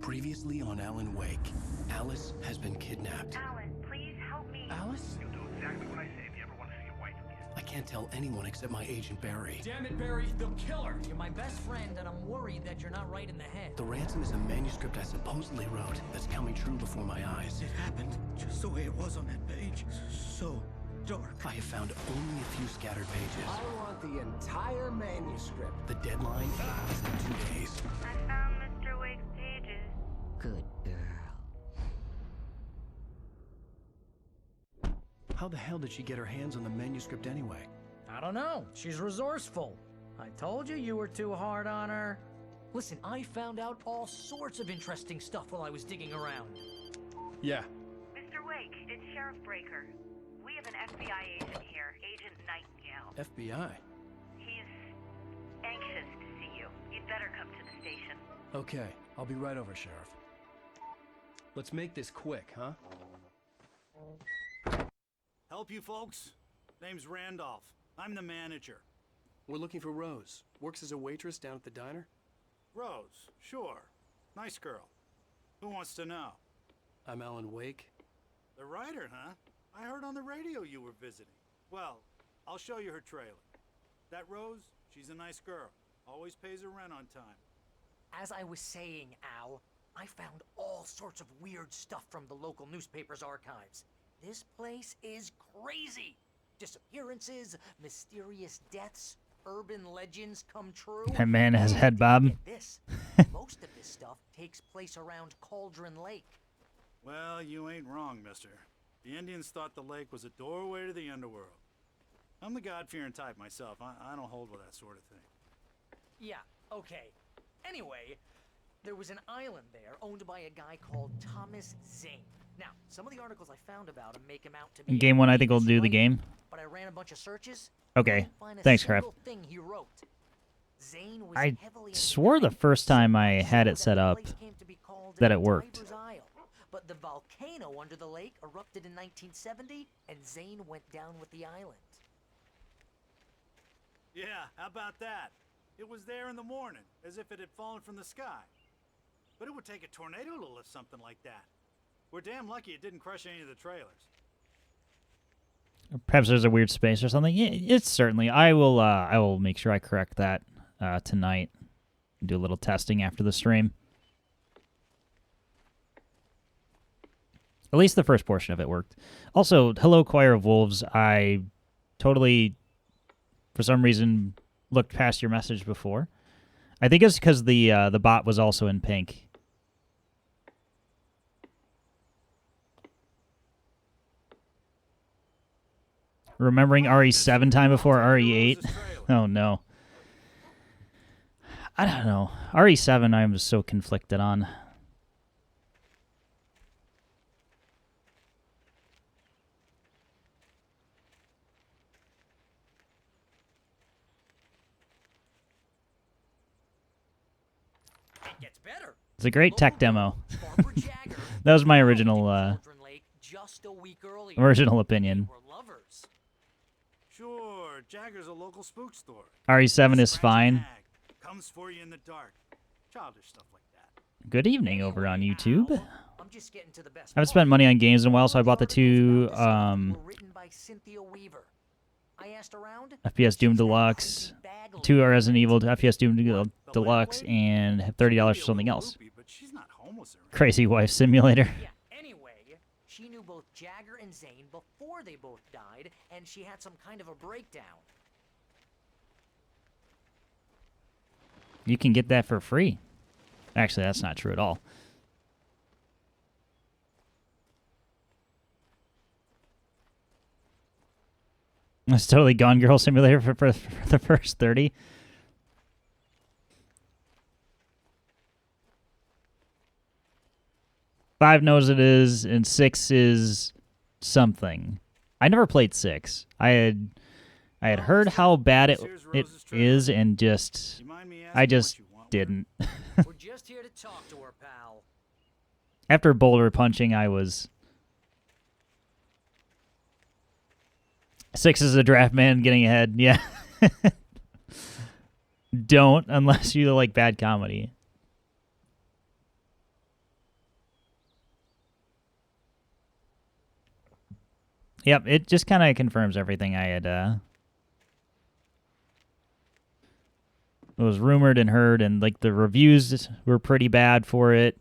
Previously on Alan Wake, Alice has been kidnapped. Alan, please help me. Alice? You'll do exactly what I say if you ever want to see your wife again. I can't tell anyone except my agent Barry. Damn it, Barry, they'll kill her. You're my best friend, and I'm worried that you're not right in the head. The ransom is a manuscript I supposedly wrote that's coming true before my eyes. It happened just the way it was on that page. So dark. I have found only a few scattered pages. I want the entire manuscript. The deadline is in 2 days. I found Mr. Wake's pages. Good girl. How the hell did she get her hands on the manuscript anyway? I don't know. She's resourceful. I told you you were too hard on her. Listen, I found out all sorts of interesting stuff while I was digging around. Yeah. Mr. Wake, it's Sheriff Breaker. We have an FBI agent here, Agent Nightingale. FBI? He's anxious to see you. You'd better come to the station. Okay, I'll be right over, Sheriff. Let's make this quick, huh? Help you folks? Name's Randolph. I'm the manager. We're looking for Rose. Works as a waitress down at the diner. Rose, sure. Nice girl. Who wants to know? I'm Alan Wake. The writer, huh? I heard on the radio you were visiting. Well, I'll show you her trailer. That Rose, she's a nice girl. Always pays her rent on time. As I was saying, Al, I found all sorts of weird stuff from the local newspaper's archives. This place is crazy. Disappearances, mysterious deaths, urban legends come true. That man has a head bob. Get this. Most of this stuff takes place around Cauldron Lake. Well, you ain't wrong, mister. The Indians thought the lake was a doorway to the underworld. I'm the God-fearing type myself. I don't hold with that sort of thing. Yeah, okay. Anyway, there was an island there owned by a guy called Thomas Zane. Now, some of the articles I found about him make him out to be... In game 1, I think we'll do the game. But I ran a bunch of searches. Okay. Couldn't find a Thanks, Crap. single thing he wrote. Zane was I heavily swore the into first time I had it set up that it worked. Diver's Isle. But the volcano under the lake erupted in 1970, and Zane went down with the island. Yeah, how about that? It was there in the morning, as if it had fallen from the sky. But it would take a tornado to lift something like that. We're damn lucky it didn't crush any of the trailers. Perhaps there's a weird space or something. Yeah, it's certainly. I will make sure I correct that tonight. Do a little testing after the stream. At least the first portion of it worked. Also, hello, Choir of Wolves. I totally, for some reason, looked past your message before. I think it's because the bot was also in pink. Remembering RE7 time before RE8? Oh, no. I don't know. RE7 I'm so conflicted on. It gets better. It's a great tech demo. That was my original original opinion. Sure, Jagger's a local spook store. RE7 is fine. Comes for you in the dark. Childish stuff like that. Good evening over on YouTube. I'm just getting to the best I haven't spent money on games in a while, so I bought the two FPS Doom Deluxe, 2 Resident Evil FPS Doom Deluxe, and $30 for something else. Crazy Wife Simulator. Yeah, anyway, she knew both Jagger and Zane before they both died, and she had some kind of a breakdown. You can get that for free. Actually, that's not true at all. It's totally Gone Girl Simulator for the first 30. Five knows it is, and 6 is something. I never played 6. I had heard how bad it is, and I just didn't. We're just here to talk to her, pal. After boulder punching, I was... 6 is a draft man getting ahead. Yeah. Don't, unless you like bad comedy. Yep, it just kind of confirms everything I had was rumored and heard, and like the reviews were pretty bad for it.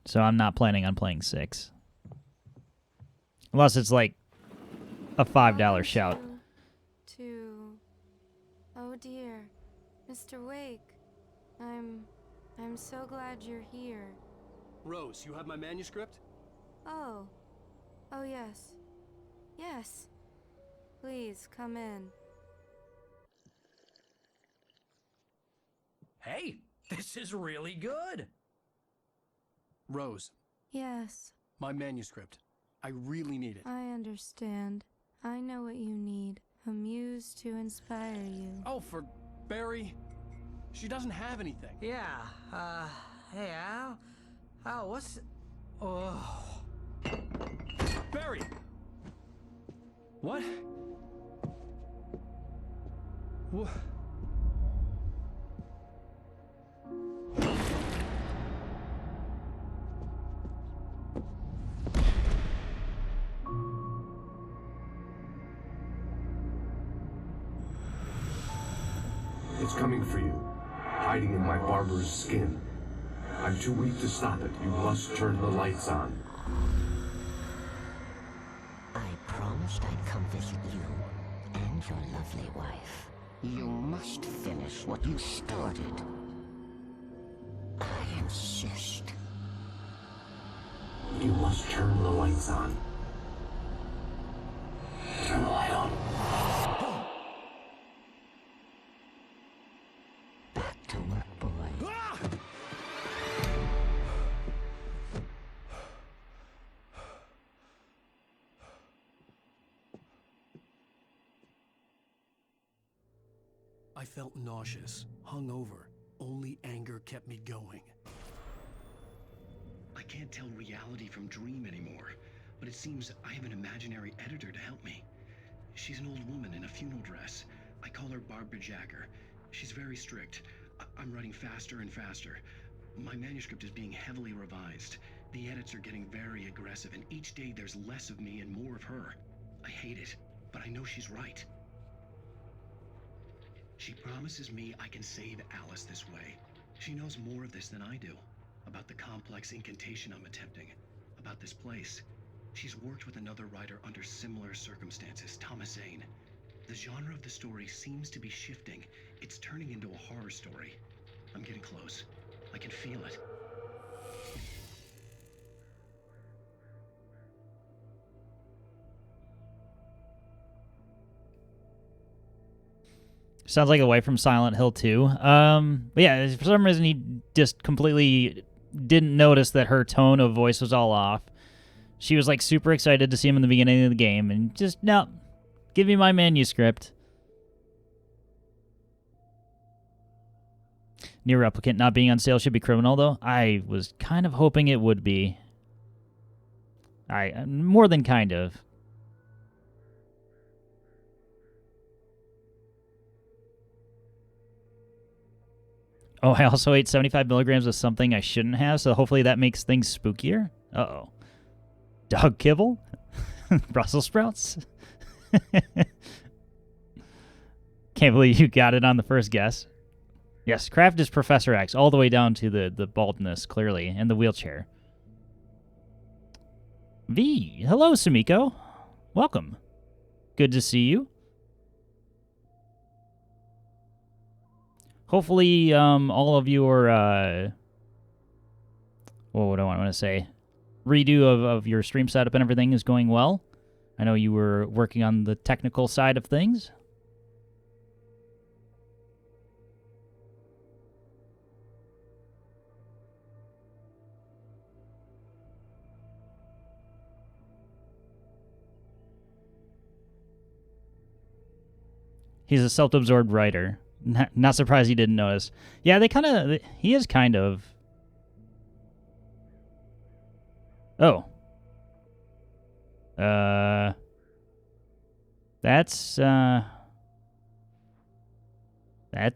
So I'm not planning on playing 6. Unless it's like a $5 shout. Oh dear, Mr. Wake. I'm so glad you're here. Rose, you have my manuscript? Oh yes. Yes. Please come in. Hey, this is really good. Rose, Yes, my manuscript. I really need it. I understand. I know what you need. A muse to inspire you. Oh, for Barry. She doesn't have anything. Yeah, hey, Al? Al, what's... Oh... Barry! What? What? It's coming for you, hiding in my barber's skin. I'm too weak to stop it. You must turn the lights on. I promised I'd come visit you and your lovely wife. You must finish what you started. I insist. You must turn the lights on. Turn the light on. Back to work, boy. I felt nauseous, hungover. Only anger kept me going. I can't tell reality from dream anymore, but it seems I have an imaginary editor to help me. She's an old woman in a funeral dress. I call her Barbara Jacker. She's very strict. I'm writing faster and faster. My manuscript is being heavily revised. The edits are getting very aggressive, and each day there's less of me and more of her. I hate it, but I know she's right. She promises me I can save Alice this way. She knows more of this than I do. About the complex incantation I'm attempting. About this place. She's worked with another writer under similar circumstances, Thomas Zane. The genre of the story seems to be shifting. It's turning into a horror story. I'm getting close. I can feel it. Sounds like a wife from Silent Hill 2. But yeah, for some reason he just completely didn't notice that her tone of voice was all off. She was like super excited to see him in the beginning of the game, and just, no, give me my manuscript. Near Replicant not being on sale should be criminal, though. I was kind of hoping it would be. More than kind of. Oh, I also ate 75 milligrams of something I shouldn't have, so hopefully that makes things spookier. Uh-oh. Dog kibble? Brussels sprouts? Can't believe you got it on the first guess. Yes, Kraft is Professor X, all the way down to the baldness, clearly, and the wheelchair. V, hello, Sumiko. Welcome. Good to see you. Hopefully, all of your, what do I want to say? Redo of your stream setup and everything is going well. I know you were working on the technical side of things. He's a self-absorbed writer. Not surprised he didn't notice. Yeah, he is kind of. Oh. That's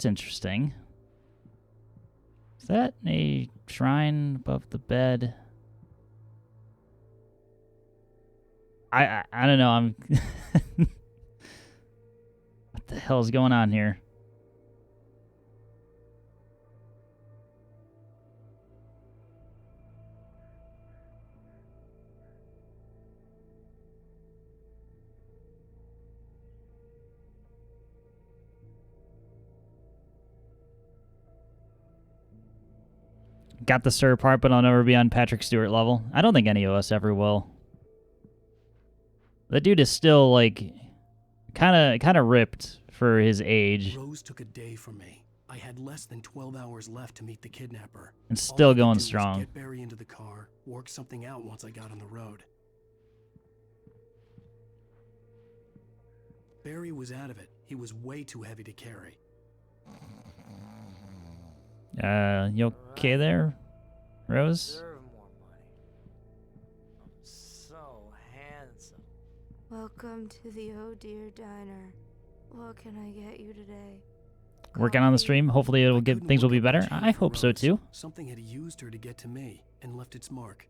interesting. Is that a shrine above the bed? I don't know. I'm. What the hell is going on here? Got the Sir part, but I'll never be on Patrick Stewart level. I don't think any of us ever will. The dude is still, like, kind of ripped for his age. Rose took a day from me. I had less than 12 hours left to meet the kidnapper. And still All I could going do was strong. Get Barry into the car, work something out once I got on the road. Barry was out of it. He was way too heavy to carry. You okay there, Rose? Deserve more money. I'm so handsome. Welcome to the Oh Dear Diner. What can I get you today? Working on the stream. Hopefully it'll get Couldn't things will look be up better. much I help for hope so Rose. too. Something had used her to get to me and left its mark.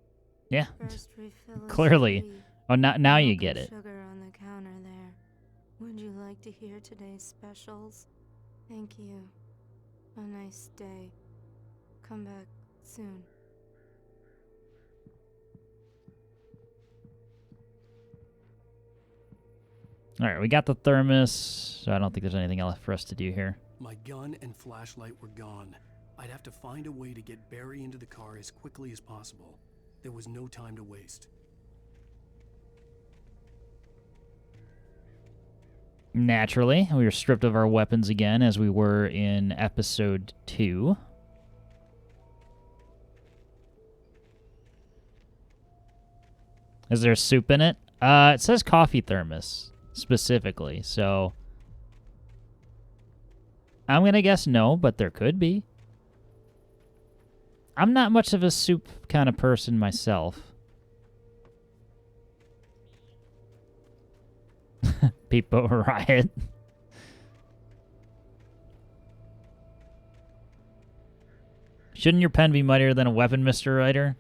Yeah. First refill is Clearly. free. Oh, now you Milk get and it. Sugar on the counter there. Would you like to hear today's specials? Thank you. A nice day. Come back soon. All right, we got the thermos, so I don't think there's anything else for us to do here. My gun and flashlight were gone. I'd have to find a way to get Barry into the car as quickly as possible. There was no time to waste. Naturally, we were stripped of our weapons again, as we were in episode 2. Is there soup in it? It says coffee thermos, specifically, so... I'm gonna guess no, but there could be. I'm not much of a soup kind of person myself. Peepo Riot. Shouldn't your pen be mightier than a weapon, Mr. Writer?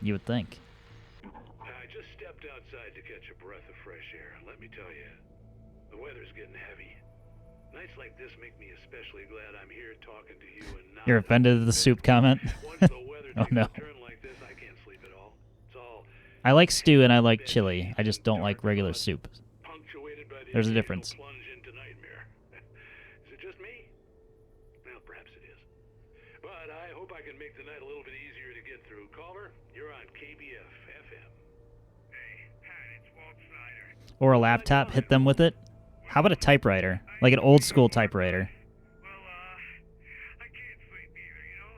You would think. I just stepped outside to catch a breath of fresh air. Let me tell you, the weather's getting heavy. Nights like this make me especially glad I'm here talking to you and not... You're offended at the soup comment? Once the weather Oh takes no. a turn like this, I can't sleep at all. It's all I like stew and I like chili. I just don't like regular soup. punctuated by the There's a occasional difference. plunge into nightmare. Is it just me? Well, perhaps it is. But I hope I can make the night a little bit easier to get through. Caller, you're on KBF FM. Hey, Pat, it's Walt Snyder. Or a laptop, hit them with it. How about a typewriter? Like an old school typewriter. Well, I can't sleep either, you know?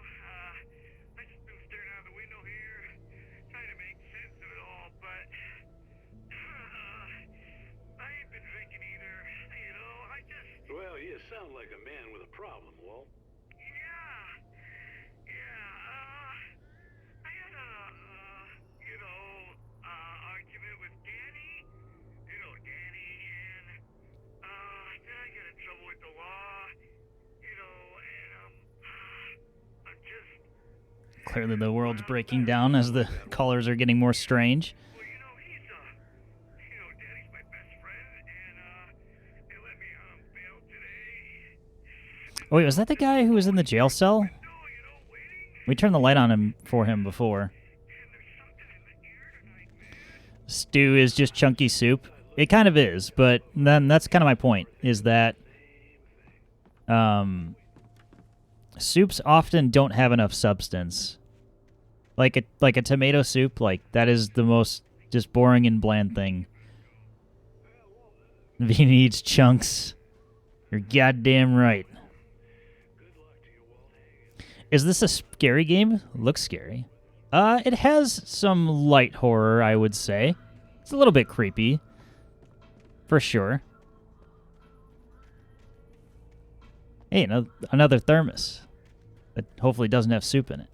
I just been staring out the window here, trying to make sense of it all, but... I ain't been drinking either, you know? I just... Well, you sound like a man with a problem, Walt. I had a, argument with Danny. You know Danny, and, then I got in trouble with the law, you know, and, I'm just... Clearly the world's breaking down as the colors are getting more strange. Well, you know, Danny's my best friend, and, they let me on bail today. Oh, wait, was that the guy who was in the jail cell? We turned the light on him for him before. Stew is just chunky soup. It kind of is, but then that's kind of my point, is that soups often don't have enough substance. Like a tomato soup, like that is the most just boring and bland thing. If he needs chunks, you're goddamn right. Is this a scary game? Looks scary. It has some light horror, I would say. It's a little bit creepy. For sure. Hey, another thermos. That hopefully doesn't have soup in it.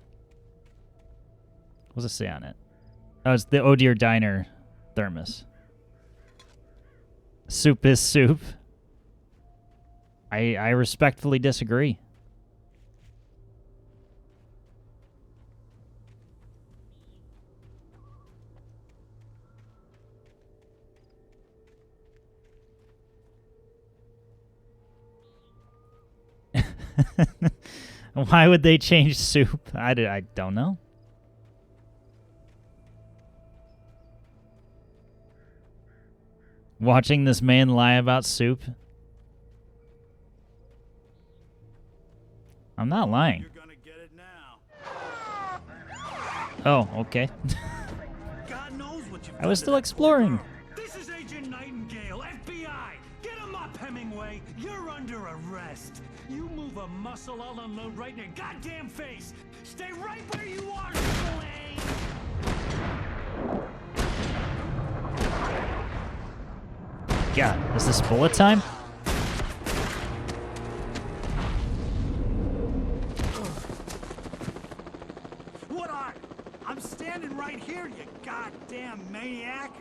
What does it say on it? Oh, it's the Oh Dear Diner thermos. Soup is soup. I respectfully disagree. Why would they change soup? I don't know. Watching this man lie about soup? I'm not lying. You're gonna get it now. Oh, okay. God knows what you've I done was to still that exploring. poor girl. This is Agent Nightingale, FBI. Get him up, Hemingway. You're under arrest. You move a muscle, I'll unload right in your goddamn face. Stay right where you are, Slane. God, is this bullet time? What are? I'm standing right here, you goddamn maniac.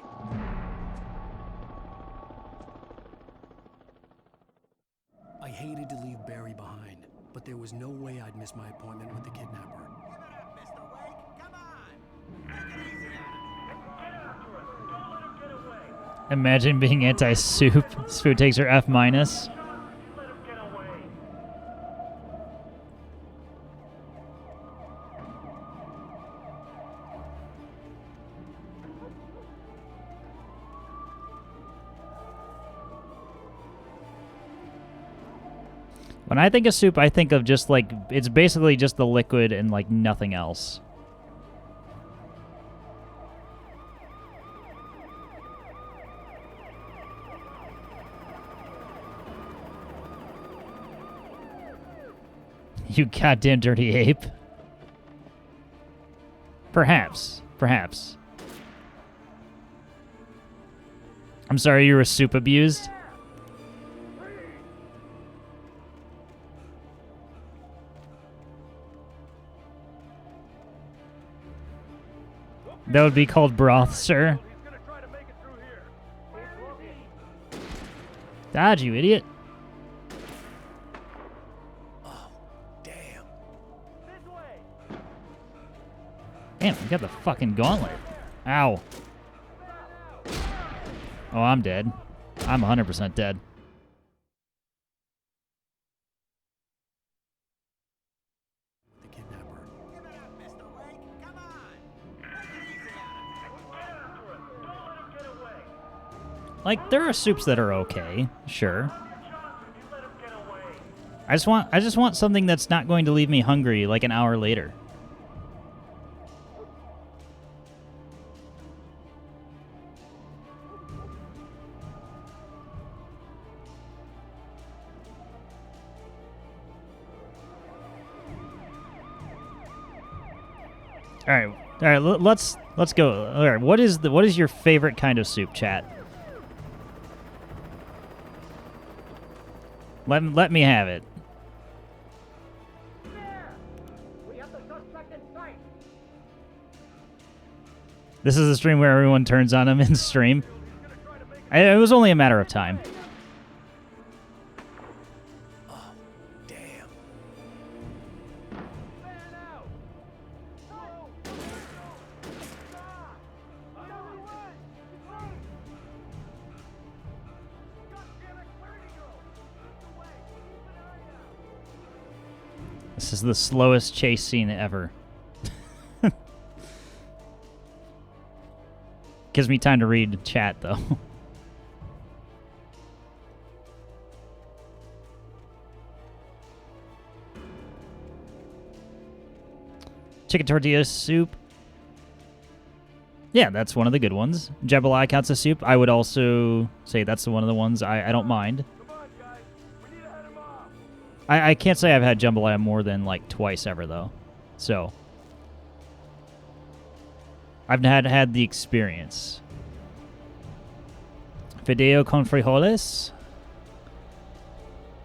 I hated to leave Barry behind, but there was no way I'd miss my appointment with the kidnapper. Imagine being anti-soup. This food takes her F-. When I think of soup, I think of just like, it's basically just the liquid and like nothing else. You goddamn dirty ape. Perhaps. Perhaps. I'm sorry you were soup abused. That would be called broth, sir. Dodge, you idiot. Damn, we got the fucking gauntlet. Ow. Oh, I'm dead. I'm 100% dead. The kidnapper. Like, there are soups that are okay, sure. I just want something that's not going to leave me hungry like an hour later. All right. Let's go. All right, what is your favorite kind of soup, chat? Let me have it. This is a stream where everyone turns on him in stream. It was only a matter of time. This is the slowest chase scene ever. Gives me time to read chat, though. Chicken tortilla soup. Yeah, that's one of the good ones. Jambalaya counts as soup. I would also say that's one of the ones I don't mind. I can't say I've had jambalaya more than like twice ever, though. So I've had the experience. Fideo con frijoles.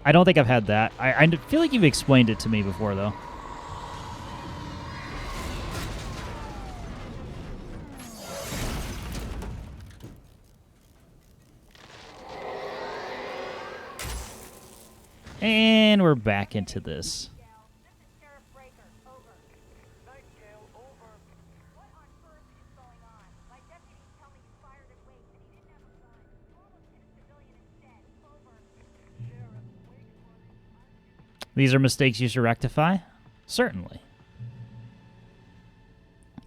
I don't think I've had that. I feel like you've explained it to me before, though. And we're back into this. These are mistakes you should rectify? Certainly.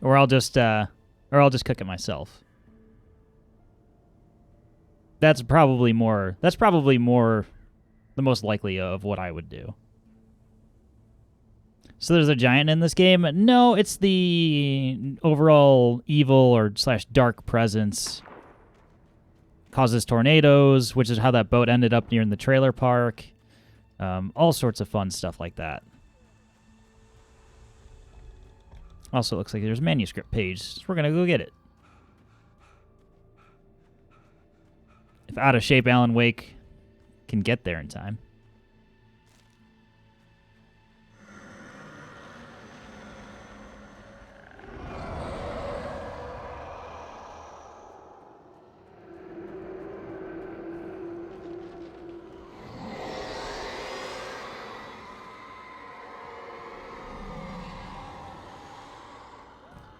Or I'll just cook it myself. That's probably more the most likely of what I would do. So there's a giant in this game? No, it's the overall evil or / dark presence. Causes tornadoes, which is how that boat ended up near in the trailer park. All sorts of fun stuff like that. Also, it looks like there's a manuscript page, so we're going to go get it. If out of shape Alan Wake can get there in time.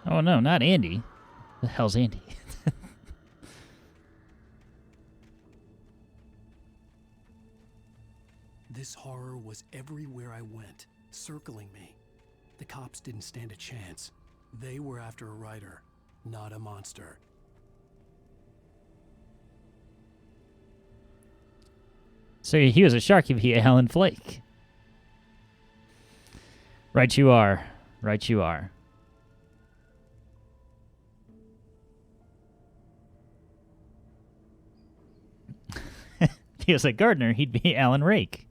Oh no, not Andy. The hell's Andy? This horror was everywhere I went, circling me. The cops didn't stand a chance. They were after a writer, not a monster. So he was a shark, he Alan Flake. Right you are. Right you are. If he was a gardener, he'd be Alan Rake.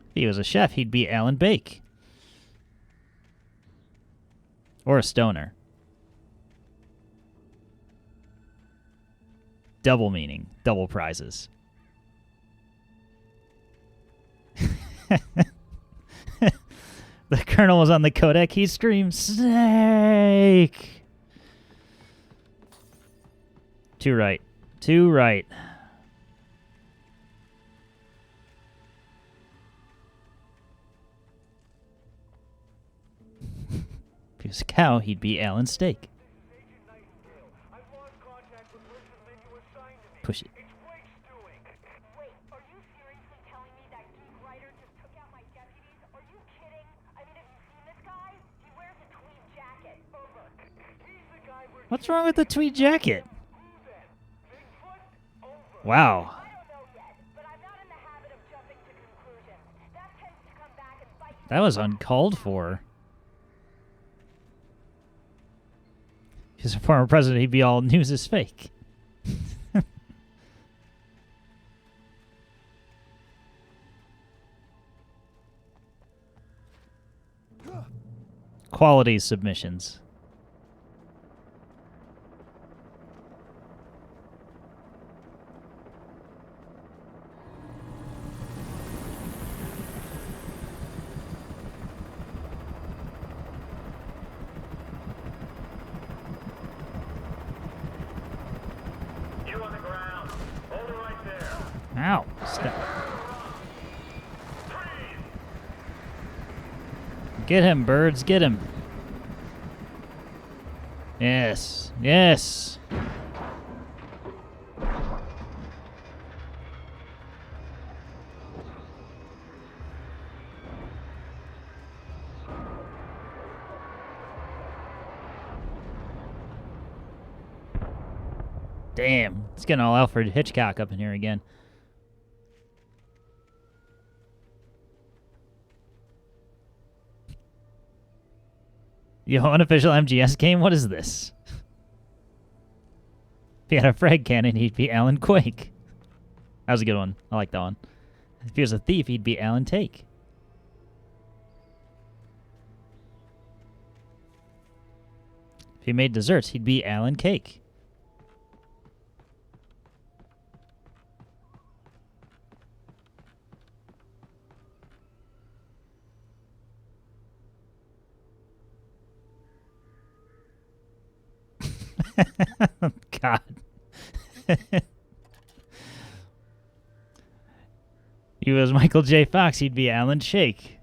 If he was a chef, he'd be Alan Bake. Or a stoner. Double meaning. Double prizes. The colonel was on the codec. He screamed, "Snake!" Too right. Too right. If he was a cow, he'd be Alan Steak. Push it. Wait, are you seriously telling me that geek writer just took out my deputies? Are you kidding? I mean, have you seen this guy? He wears a tweed jacket. Over. He's the guy we're... What's wrong with the tweed jacket? Wow. I don't know yet, but I'm not in the habit of jumping to conclusions. That tends to come back and bite you. That was uncalled for. If he's a former president, he'd be all news is fake. Quality submissions. You on the ground. Hold it right there. Ow. Step. Get him, birds. Get him. Yes. Yes. Damn. It's getting all Alfred Hitchcock up in here again. Yo, unofficial MGS game? What is this? If he had a frag cannon, he'd be Alan Quake. That was a good one. I like that one. If he was a thief, he'd be Alan Take. If he made desserts, he'd be Alan Cake. God. He was Michael J. Fox, he'd be Alan Shake.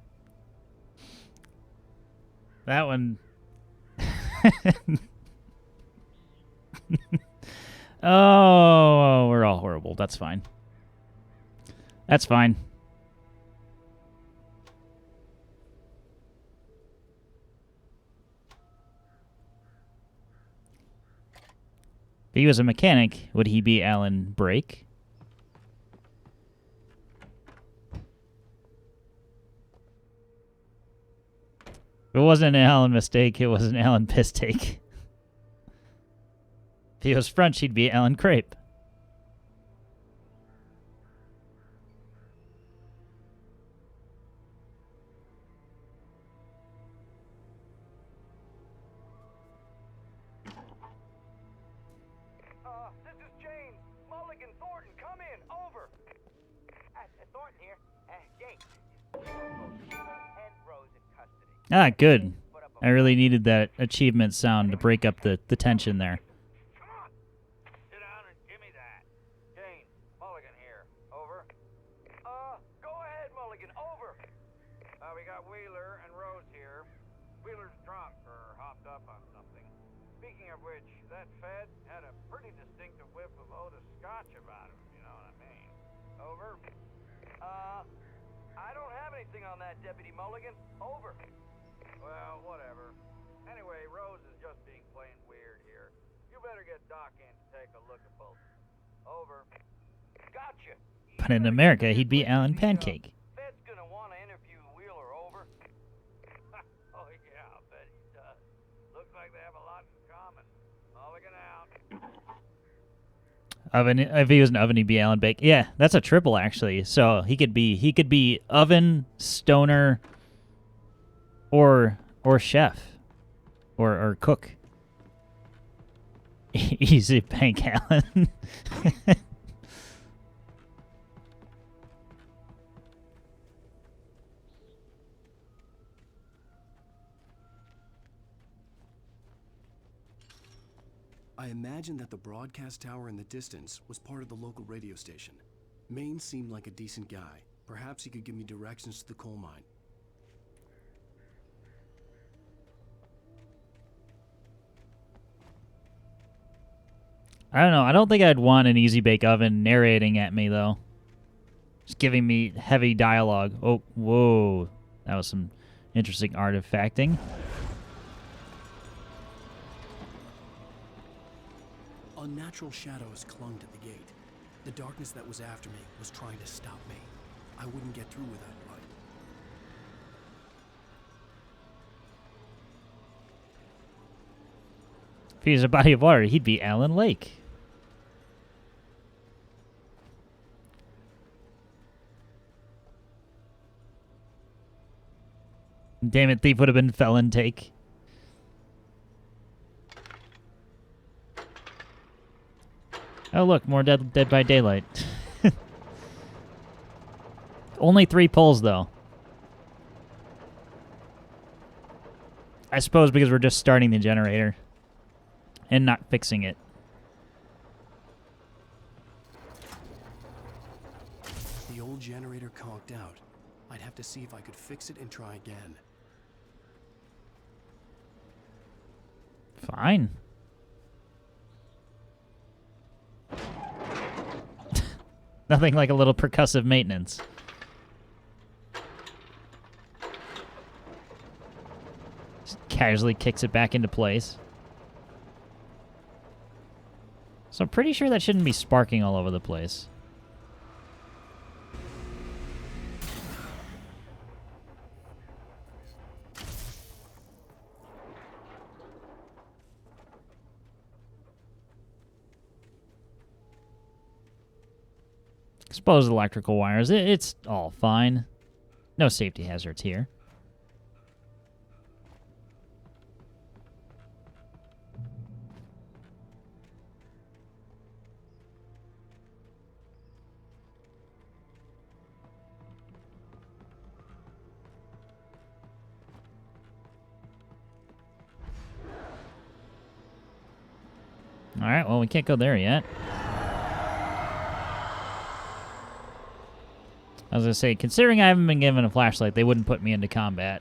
That one. Oh, we're all horrible. That's fine. That's fine. If he was a mechanic, would he be Alan Brake? If it wasn't an Alan mistake, it was an Alan piss take. If he was French, he'd be Alan Crepe. This is James. Mulligan, Thornton, come in. Over. Thornton here. James. And Rose in custody. Ah, good. I really needed that achievement sound to break up the tension there. Come on. Sit down and give me that. James, Mulligan here. Over. Go ahead, Mulligan. Over. We got Wheeler and Rose here. Wheeler's drunk or hopped up on something. Speaking of which, that Fed had a pretty distinctive whiff of Otis Scotch about him, you know what I mean. Over. I don't have anything on that, Deputy Mulligan. Over. Well, whatever. Anyway, Rose is just being plain weird here. You better get Doc in to take a look at both. Over. Gotcha. But in America, he'd be Alan Pancake. Fed's gonna want to interview Wheeler. Over. Oh yeah, I'll bet he does. Looks like they have a lot in common. Mulligan out. Oven. If he was an oven, he'd be Alan Bake. Yeah, that's a triple actually. So he could be oven, stoner, or chef, or cook. Easy Bank Alan. I imagined that the broadcast tower in the distance was part of the local radio station. Maine seemed like a decent guy. Perhaps he could give me directions to the coal mine. I don't know. I don't think I'd want an Easy Bake Oven narrating at me, though. Just giving me heavy dialogue. Oh, whoa. That was some interesting artifacting. Unnatural shadows clung to the gate. The darkness that was after me was trying to stop me. I wouldn't get through without light. If he was a body of water, he'd be Alan Lake. Damn it, Thief would have been Felon Take. Oh, look, more Dead by Daylight. Only 3 pulls, though. I suppose because we're just starting the generator and not fixing it. The old generator conked out. I'd have to see if I could fix it and try again. Fine. Nothing like a little percussive maintenance. Just casually kicks it back into place. So I'm pretty sure that shouldn't be sparking all over the place. Exposed electrical wires. It's all fine. No safety hazards here. All right, well, we can't go there yet. I was going to say, considering I haven't been given a flashlight, they wouldn't put me into combat.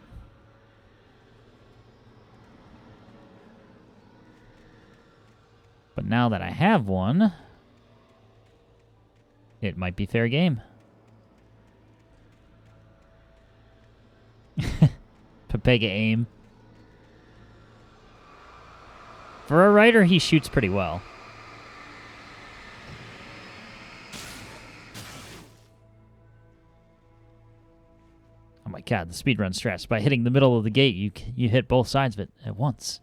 But now that I have one, it might be fair game. Pepega aim. For a writer, he shoots pretty well. Oh my god, the speedrun strats. By hitting the middle of the gate, you hit both sides of it at once.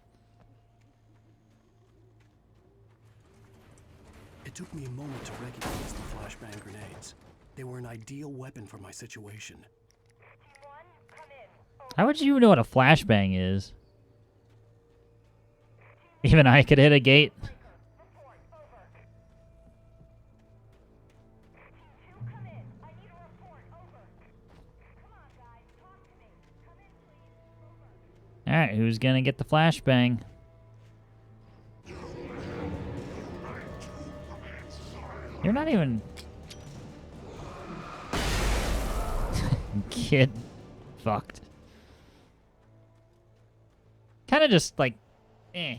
It took me a moment to recognize the flashbang grenades. They were an ideal weapon for my situation. How would you know what a flashbang is? Even I could hit a gate. Alright, who's gonna get the flashbang? You're not even... Kid. Fucked. Kinda just like... eh.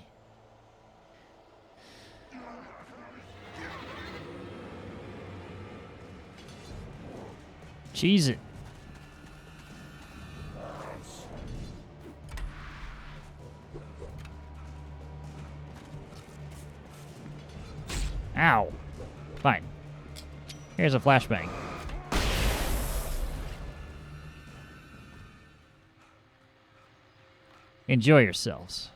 Cheese it. Ow. Fine. Here's a flashbang. Enjoy yourselves.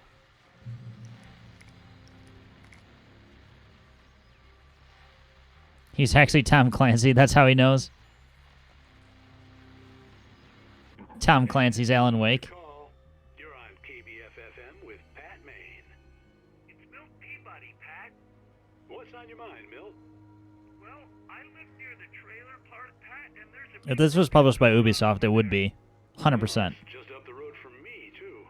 He's actually Tom Clancy. That's how he knows. Tom Clancy's Alan Wake. You're on KBFFM with Pat Maine. It's Milt Peabody, Pat. What's on your mind, Milt? Well, I live near the trailer park, Pat, and there's a... If this was published by Ubisoft, it would be. 100%. Just up the road from me, too.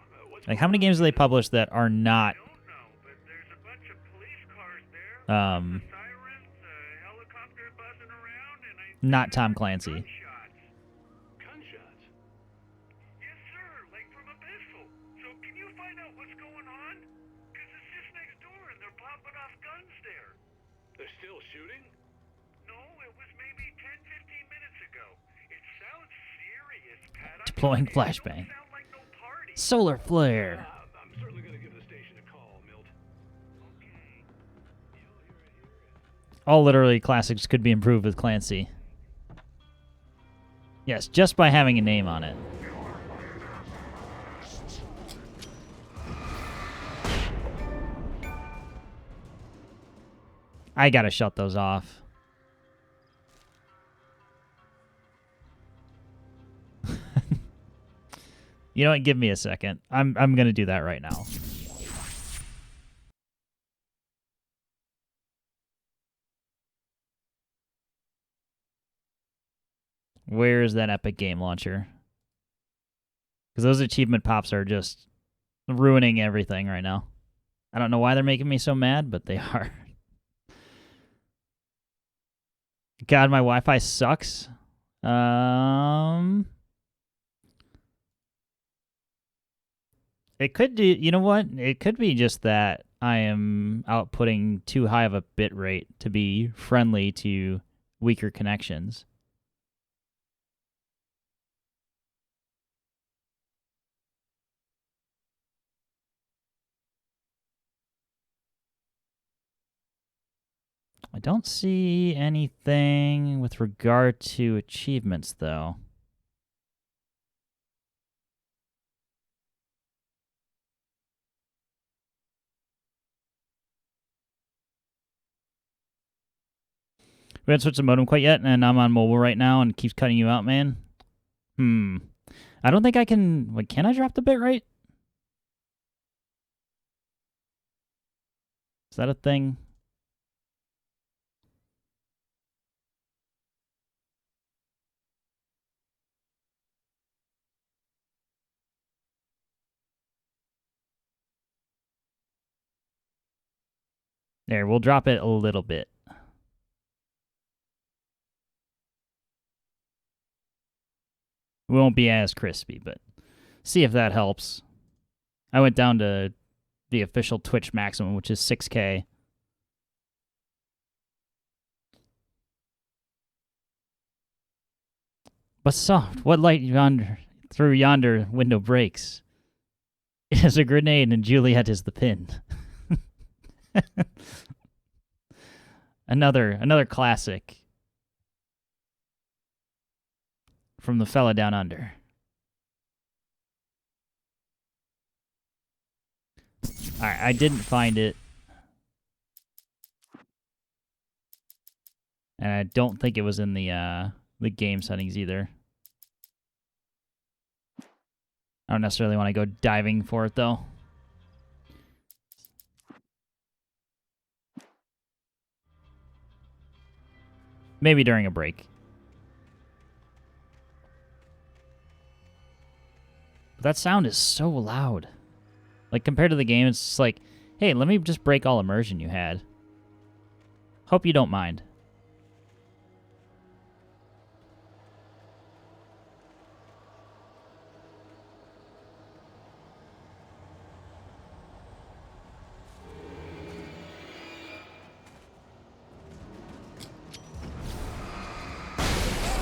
Like, how many games do they publish that are not... I don't know, but there's a bunch of police cars there. Um... Sirens, helicopter buzzing around, and I... not Tom Clancy. Gunshots? Yes, sir, like from a pistol. So can you find out what's going on? Because it's just next door, and they're popping off guns there. They're still shooting? No, it was maybe 10, 15 minutes ago. It sounds serious, Pat. Deploying flashbang. Solar flare. I'm certainly going to give the station a call, Milt. All literary classics could be improved with Clancy. Yes, just by having a name on it. I gotta shut those off. You know what? Give me a second. I'm gonna do that right now. Where is that Epic Game Launcher? Because those achievement pops are just ruining everything right now. I don't know why they're making me so mad, but they are. God, my Wi-Fi sucks. It could do, you know what? It could be just that I am outputting too high of a bit rate to be friendly to weaker connections. I don't see anything with regard to achievements, though. We haven't switched the modem quite yet, and I'm on mobile right now, and it keeps cutting you out, man. I don't think I can... Wait, can I drop the bitrate? Is that a thing? There, we'll drop it a little bit. We won't be as crispy, but see if that helps. I went down to the official Twitch maximum, which is 6K. But soft, what light yonder? through yonder window breaks. It is a grenade, and Juliet is the pin. Another classic from the fella down under. Alright, I didn't find it. And I don't think it was in the game settings either. I don't necessarily want to go diving for it, though. Maybe during a break. But that sound is so loud. Like, compared to the game, it's just like, hey, let me just break all immersion you had. Hope you don't mind.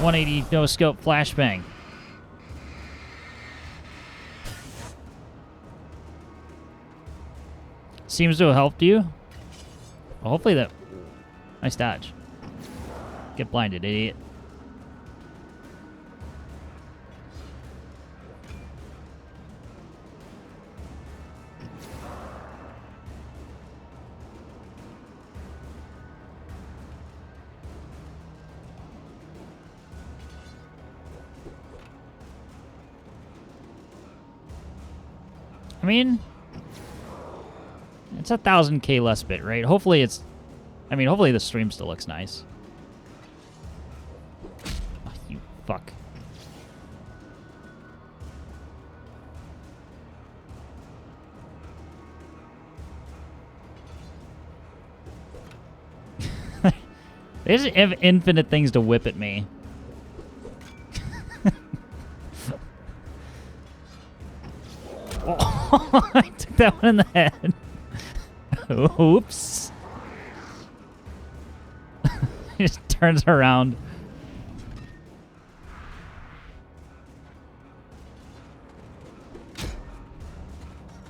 .180 no scope flashbang. Seems to have helped you. Well, hopefully that. Nice dodge. Get blinded, idiot. I mean, it's 1000K less bit, right? Hopefully it's... I mean, hopefully the stream still looks nice. Oh, you fuck. They just have infinite things to whip at me. Oh, I took that one in the head. Oops. He just turns around.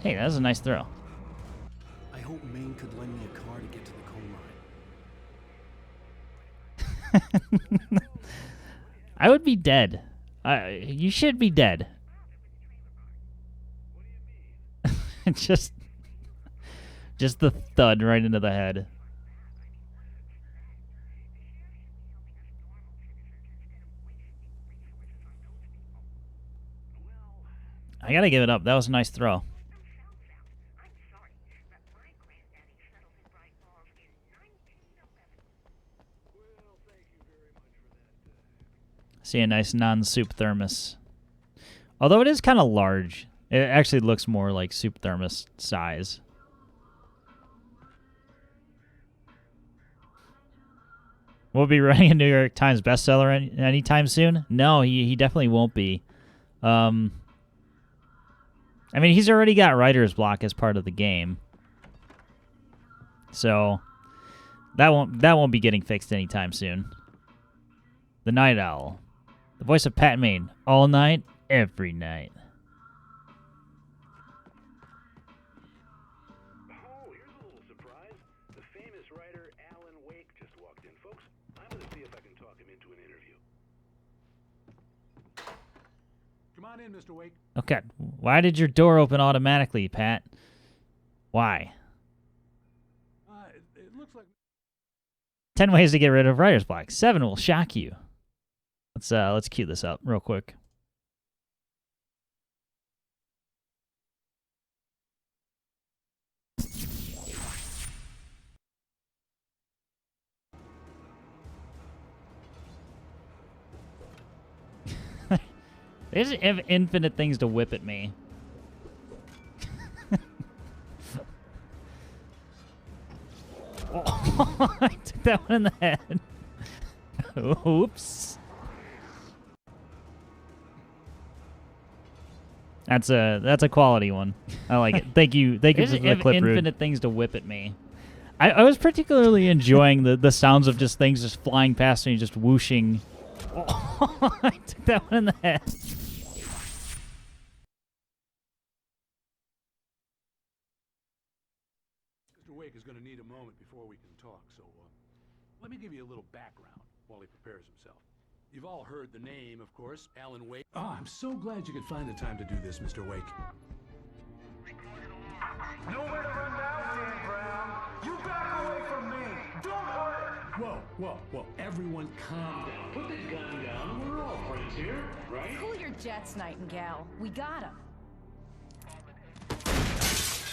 Hey, that was a nice throw. I hope Maine could lend me a car to get to the coal mine. I would be dead. You should be dead. just the thud right into the head. I gotta give it up. That was a nice throw. See a nice non-soup thermos. Although it is kind of large. It actually looks more like soup thermos size. Will be writing a New York Times bestseller anytime soon? No, he definitely won't be. I mean, he's already got writer's block as part of the game. So that won't be getting fixed anytime soon. The Night Owl. The voice of Pat Maine. All night, every night. Oh, here's a little surprise. The famous writer Alan Wake just walked in, folks. I'm going to see if I can talk him into an interview. Come on in, Mr. Wake. Okay. Why did your door open automatically, Pat? Why? It looks like 10 ways to get rid of writer's block. 7 will shock you. Let's cue this up real quick. They just have infinite things to whip at me. Oh, I took that one in the head. Oops. That's a quality one. I like it. Thank you for the clip, infinite things to whip at me. I was particularly enjoying the sounds of just things just flying past me, just whooshing. Oh, I took that one in the head. moment before we can talk, so let me give you a little background while he prepares himself. You've all heard the name, of course, Alan Wake. Oh, I'm so glad you could find the time to do this, Mr. Wake. Nowhere to run now, Dan Brown. You back away from me. Don't hurt. Whoa. Everyone calm down. Put the gun down. We're all friends here, right? Cool your jets, Nightingale. We got him.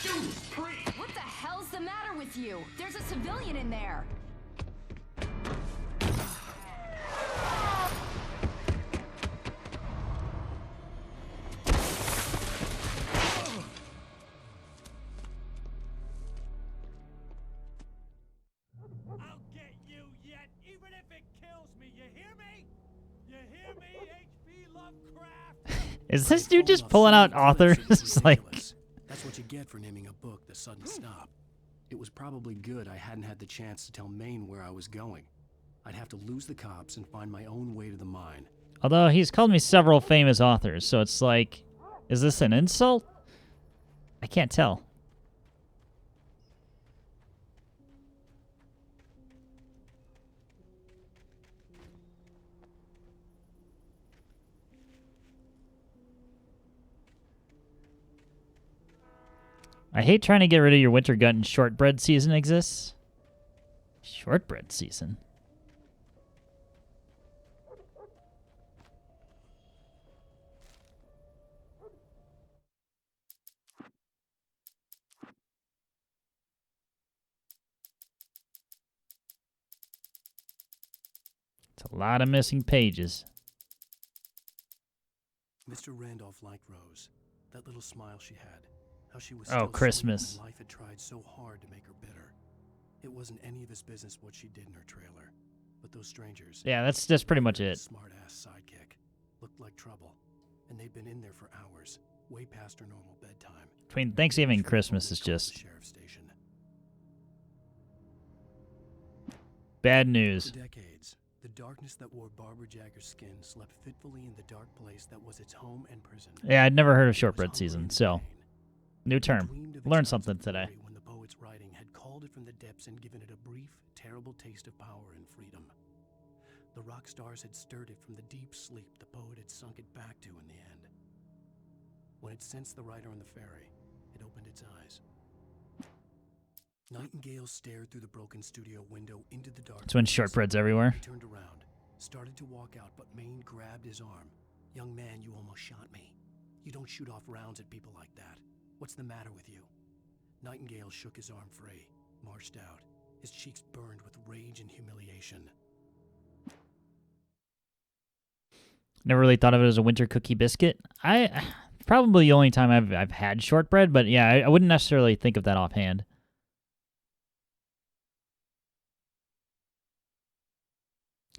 Judas Priest! What the hell's the matter with you? There's a civilian in there. I'll get you yet, even if it kills me. You hear me? You hear me, H.P. Lovecraft? Is this dude just pulling out authors? It's like, That's what you get for naming a book The Sudden Stop. It was probably good I hadn't had the chance to tell Maine where I was going. I'd have to lose the cops and find my own way to the mine. although he's called me several famous authors, so it's like, is this an insult? I can't tell. I hate trying to get rid of your winter gut and shortbread season exists. Shortbread season? It's a lot of missing pages. Mr. Randolph liked Rose. That little smile she had. How she was Oh, still Christmas. when life had tried so hard to make her bitter. It wasn't any of his business what she did in her trailer. But those strangers... Yeah, that's pretty much it. Smart-ass sidekick. Looked like trouble. And they'd been in there for hours. Way past her normal bedtime. Between Thanksgiving and Christmas is Called the just sheriff's station. bad news. For decades, the darkness that wore Barbara Jagger's skin slept fitfully in the dark place that was its home and prison. Yeah, I'd never heard of It was shortbread hungry season, and so vain. new It term. dreamed of its Learned hours something of today. glory when the poet's writing had called it from the depths and given it a brief, terrible taste of power and freedom. The rock stars had stirred it from the deep sleep the poet had sunk it back to in the end. When it sensed the writer on the ferry, it opened its eyes. Nightingale stared through the broken studio window into the dark. It's when shortbread's everywhere. He turned around, started to walk out, but Maine grabbed his arm. "Young man, you almost shot me. You don't shoot off rounds at people like that. What's the matter with you?" Nightingale shook his arm free, marched out. His cheeks burned with rage and humiliation. Never really thought of it as a winter cookie biscuit. Probably the only time I've had shortbread, but yeah, I wouldn't necessarily think of that offhand.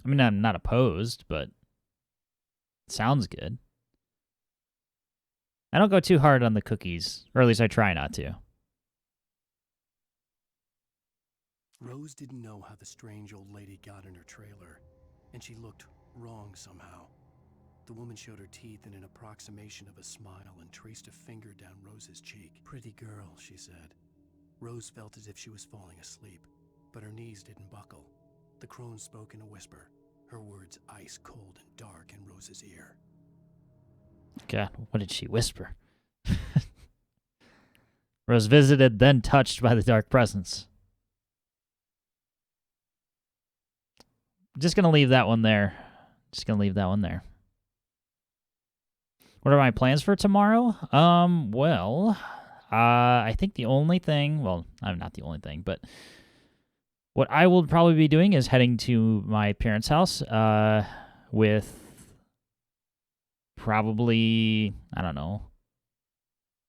I mean, I'm not opposed, but it sounds good. I don't go too hard on the cookies, or at least I try not to. Rose didn't know how the strange old lady got in her trailer, and she looked wrong somehow. The woman showed her teeth in an approximation of a smile and traced a finger down Rose's cheek. "Pretty girl," she said. Rose felt as if she was falling asleep, but her knees didn't buckle. The crone spoke in a whisper, her words ice cold and dark in Rose's ear. God, what did she whisper? Rose visited, then touched by the dark presence. Just gonna leave that one there. What are my plans for tomorrow? I think the only thing, well, I'm not the only thing, but what I will probably be doing is heading to my parents' house, with probably, I don't know,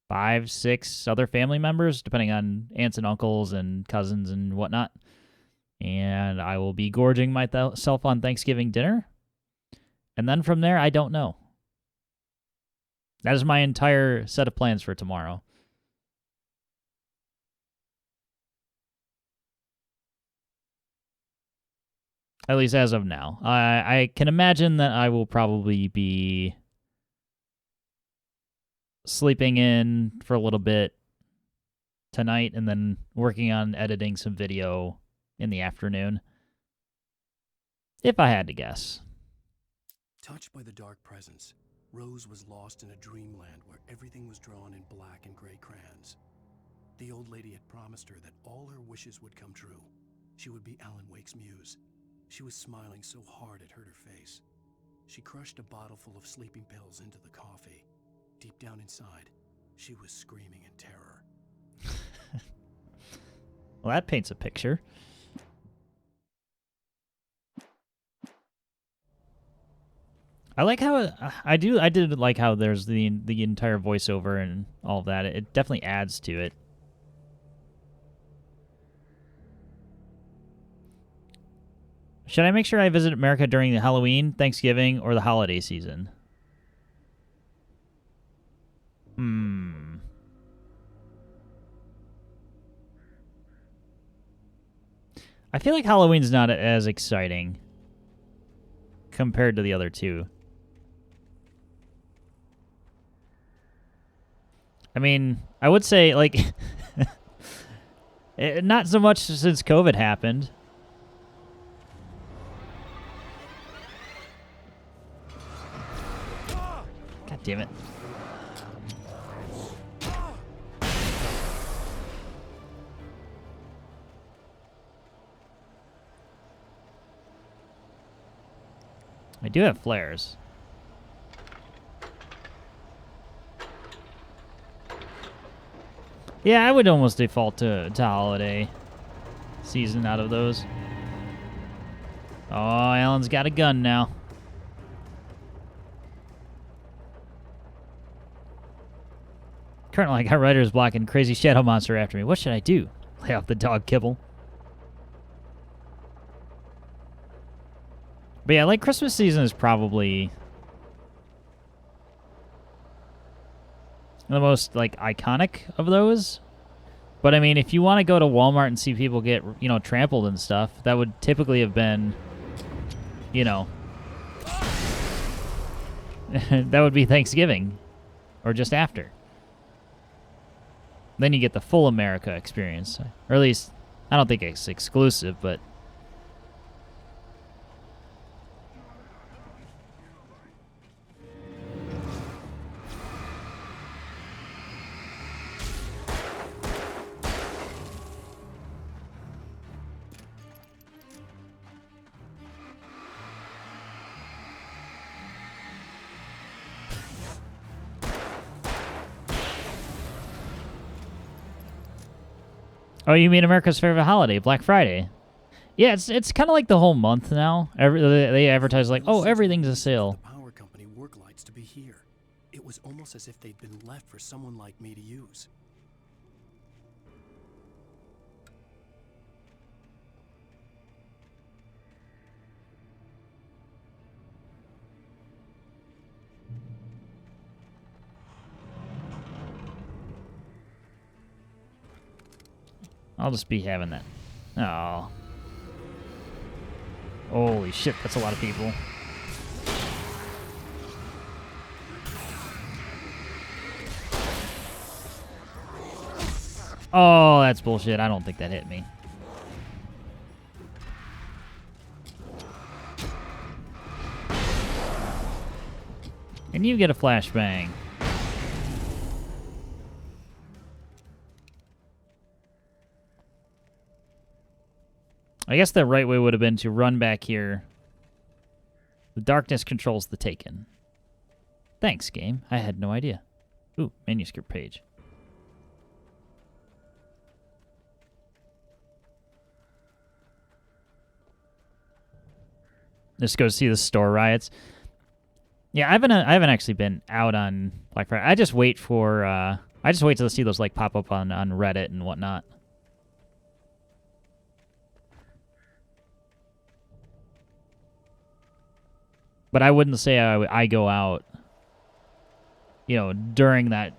5, 6 other family members, depending on aunts and uncles and cousins and whatnot. And I will be gorging myself on Thanksgiving dinner. And then from there, I don't know. That is my entire set of plans for tomorrow. At least as of now. I can imagine that I will probably be sleeping in for a little bit tonight and then working on editing some video in the afternoon. If I had to guess. Touched by the dark presence, Rose was lost in a dreamland where everything was drawn in black and gray crayons. The old lady had promised her that all her wishes would come true. She would be Alan Wake's muse. She was smiling so hard it hurt her face. She crushed a bottle full of sleeping pills into the coffee. Deep down inside, she was screaming in terror. Well, that paints a picture. I like how I did like how there's the entire voiceover and all of that. It definitely adds to it. Should I make sure I visit America during the Halloween, Thanksgiving, or the holiday season? I feel like Halloween's not as exciting compared to the other two. I mean, I would say, like, not so much since COVID happened. God damn it. I do have flares. Yeah, I would almost default to holiday season out of those. Oh, Alan's got a gun now. Currently, I got writer's block and crazy shadow monster after me. What should I do? Lay off the dog kibble. But yeah, like Christmas season is probably the most like iconic of those. But I mean, if you want to go to Walmart and see people get, you know, trampled and stuff, that would typically have been, you know, that would be Thanksgiving or just after. Then you get the full America experience. Or at least, I don't think it's exclusive, but oh, you mean America's favorite holiday, Black Friday? Yeah, it's kind of like the whole month now. They advertise like, oh, everything's a sale. The power company work lights to be here. It was almost as if they'd been left for someone like me to use. I'll just be having that. Oh. Holy shit, that's a lot of people. Oh, that's bullshit. I don't think that hit me. And you get a flashbang. I guess the right way would have been to run back here. The darkness controls the Taken. Thanks, game. I had no idea. Ooh, manuscript page. Let's go see the store riots. Yeah, I haven't actually been out on Black Friday. I just wait for I just wait to see those like pop up on Reddit and whatnot. But I wouldn't say I go out, you know, during that.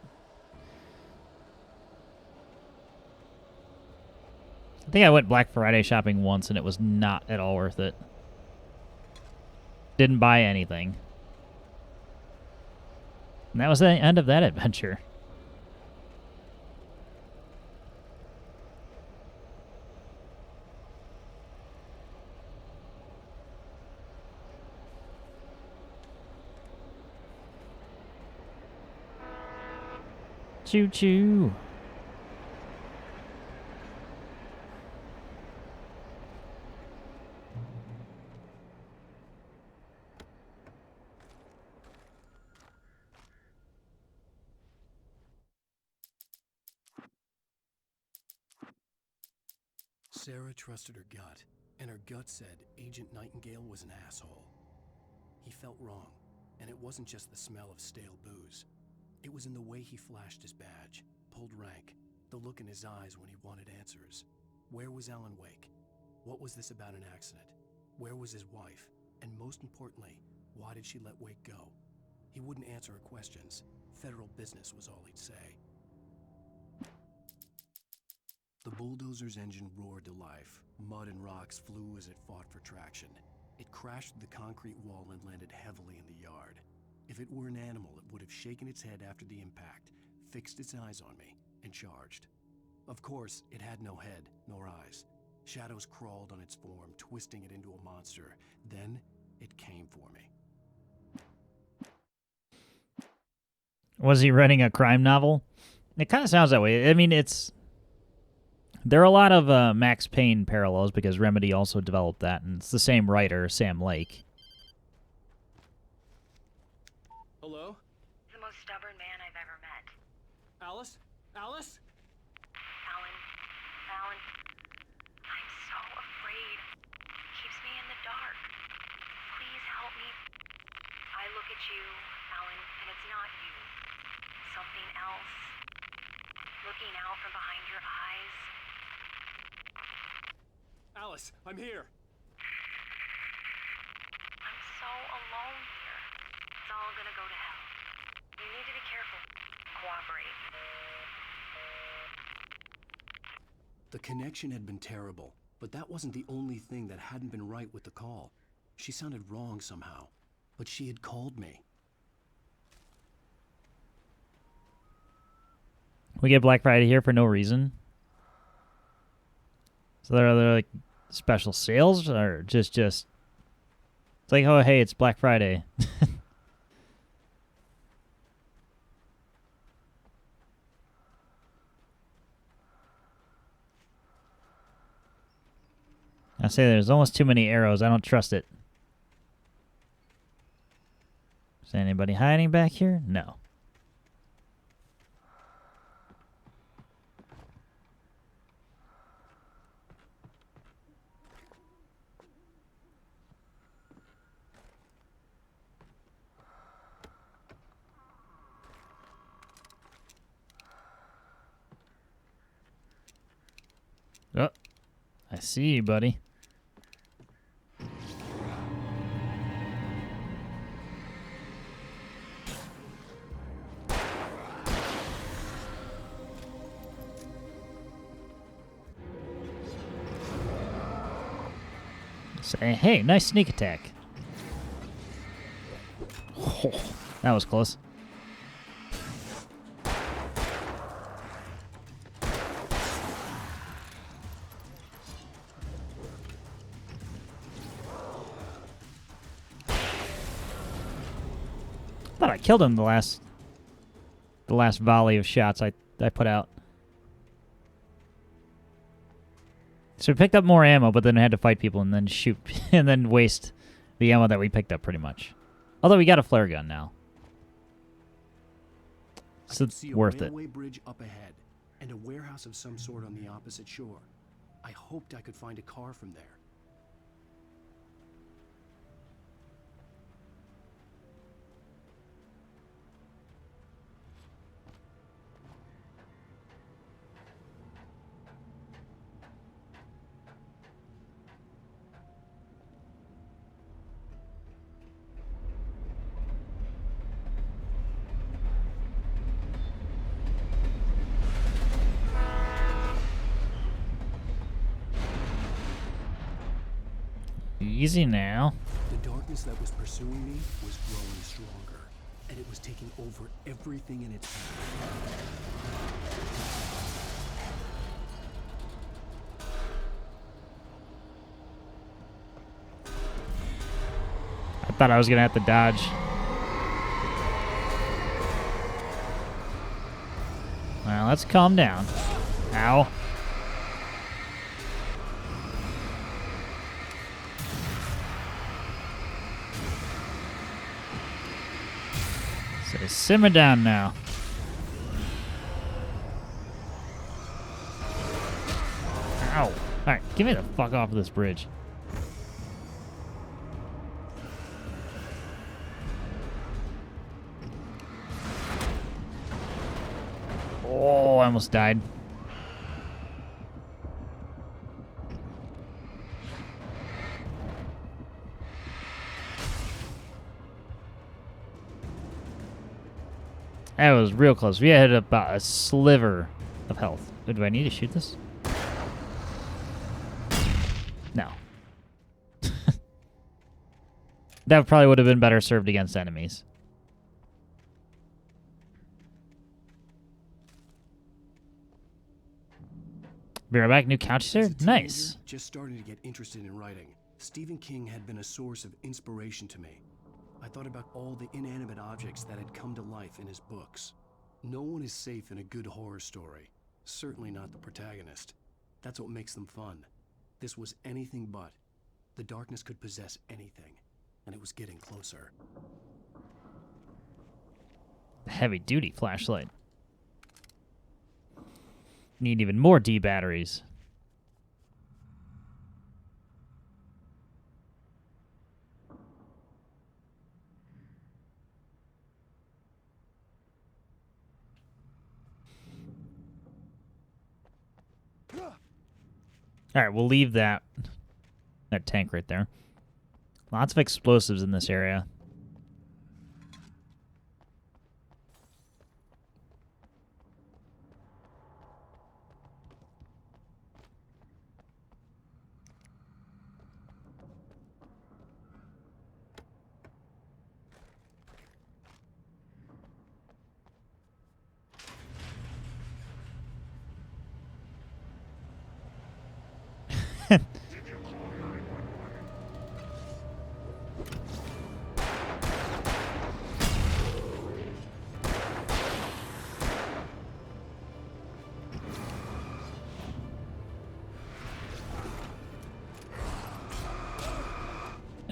I think I went Black Friday shopping once, and it was not at all worth it. Didn't buy anything. And that was the end of that adventure. Choo-choo. Sarah trusted her gut, and her gut said Agent Nightingale was an asshole. He felt wrong, and it wasn't just the smell of stale booze. It was in the way he flashed his badge, pulled rank, the look in his eyes when he wanted answers. Where was Alan Wake? What was this about an accident? Where was his wife? And most importantly, why did she let Wake go? He wouldn't answer her questions. Federal business was all he'd say. The bulldozer's engine roared to life. Mud and rocks flew as it fought for traction. It crashed through the concrete wall and landed heavily in the yard. If it were an animal, it would have shaken its head after the impact, fixed its eyes on me, and charged. Of course, it had no head, nor eyes. Shadows crawled on its form, twisting it into a monster. Then, it came for me. Was he writing a crime novel? It kind of sounds that way. I mean, there are a lot of Max Payne parallels because Remedy also developed that, and it's the same writer, Sam Lake. Hello? The most stubborn man I've ever met. Alice? Alice? Alan, I'm so afraid. Keeps me in the dark. Please help me. I look at you, Alan, and it's not you. Something else. Looking out from behind your eyes. Alice, I'm here. I'm so alone here. It's all gonna go to hell. You need to be careful. Cooperate. The connection had been terrible, but that wasn't the only thing that hadn't been right with the call. She sounded wrong somehow, but she had called me. We get Black Friday here for no reason. So there are like special sales or just it's like, oh hey, it's Black Friday. I say there's almost too many arrows. I don't trust it. Is anybody hiding back here? No. Oh, I see you, buddy. Say, hey, nice sneak attack. Oh, that was close. Thought I killed him the last volley of shots I put out. So we picked up more ammo, but then I had to fight people and then shoot and then waste the ammo that we picked up pretty much. Although we got a flare gun now. So it's worth it. I could see a railway bridge up ahead and a warehouse of some sort on the opposite shore. I hoped I could find a car from there. Easy now. The darkness that was pursuing me was growing stronger, and it was taking over everything in its path. I thought I was gonna have to dodge. Let's calm down. Ow. So simmer down now. Ow. Alright, give me the fuck off of this bridge. Oh, I almost died. That was real close. We had about a sliver of health. Oh, do I need to shoot this? No. That probably would have been better served against enemies. Be right back. New couches here? Nice. Just starting to get interested in writing. Stephen King had been a source of inspiration to me. I thought about all the inanimate objects that had come to life in his books. No one is safe in a good horror story. Certainly not the protagonist. That's what makes them fun. This was anything but. The darkness could possess anything, and it was getting closer. Heavy-duty flashlight. Need even more D batteries. All right, we'll leave that tank right there. Lots of explosives in this area.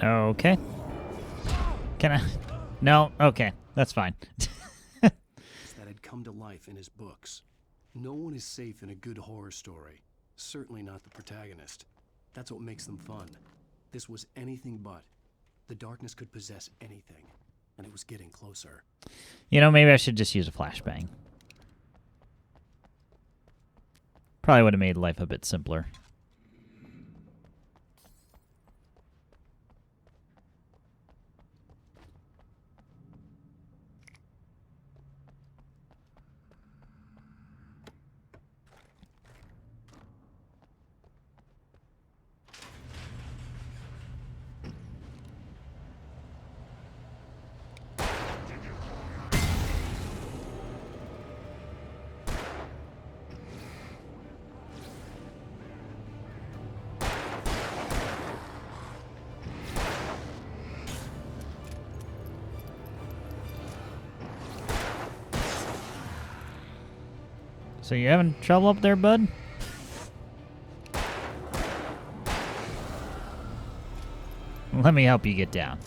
Okay. Can I? No? Okay. That's fine. That had come to life in his books. No one is safe in a good horror story. Certainly not the protagonist. That's what makes them fun. This was anything but. The darkness could possess anything, and it was getting closer. You know, maybe I should just use a flashbang. Probably would have made life a bit simpler. So you having trouble up there, bud? Let me help you get down.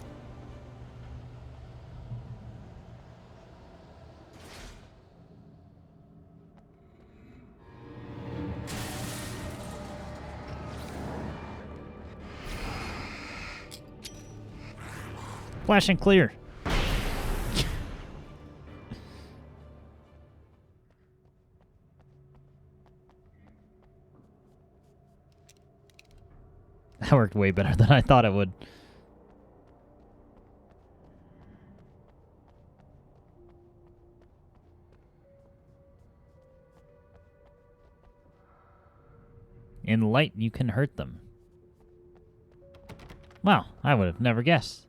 Flash and clear. That worked way better than I thought it would. In light, you can hurt them. Wow, I would have never guessed.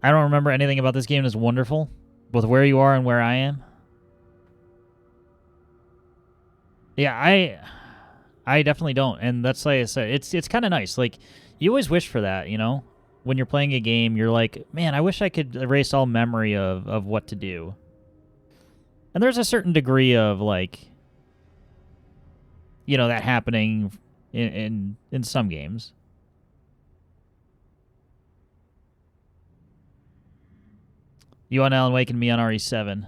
I don't remember anything about this game that's wonderful. With where you are and where I am? Yeah, I definitely don't. And that's like I said, it's kind of nice. Like, you always wish for that, you know? When you're playing a game, you're like, man, I wish I could erase all memory of what to do. And there's a certain degree of, like, you know, that happening in some games. You on Alan Wake and me on RE7.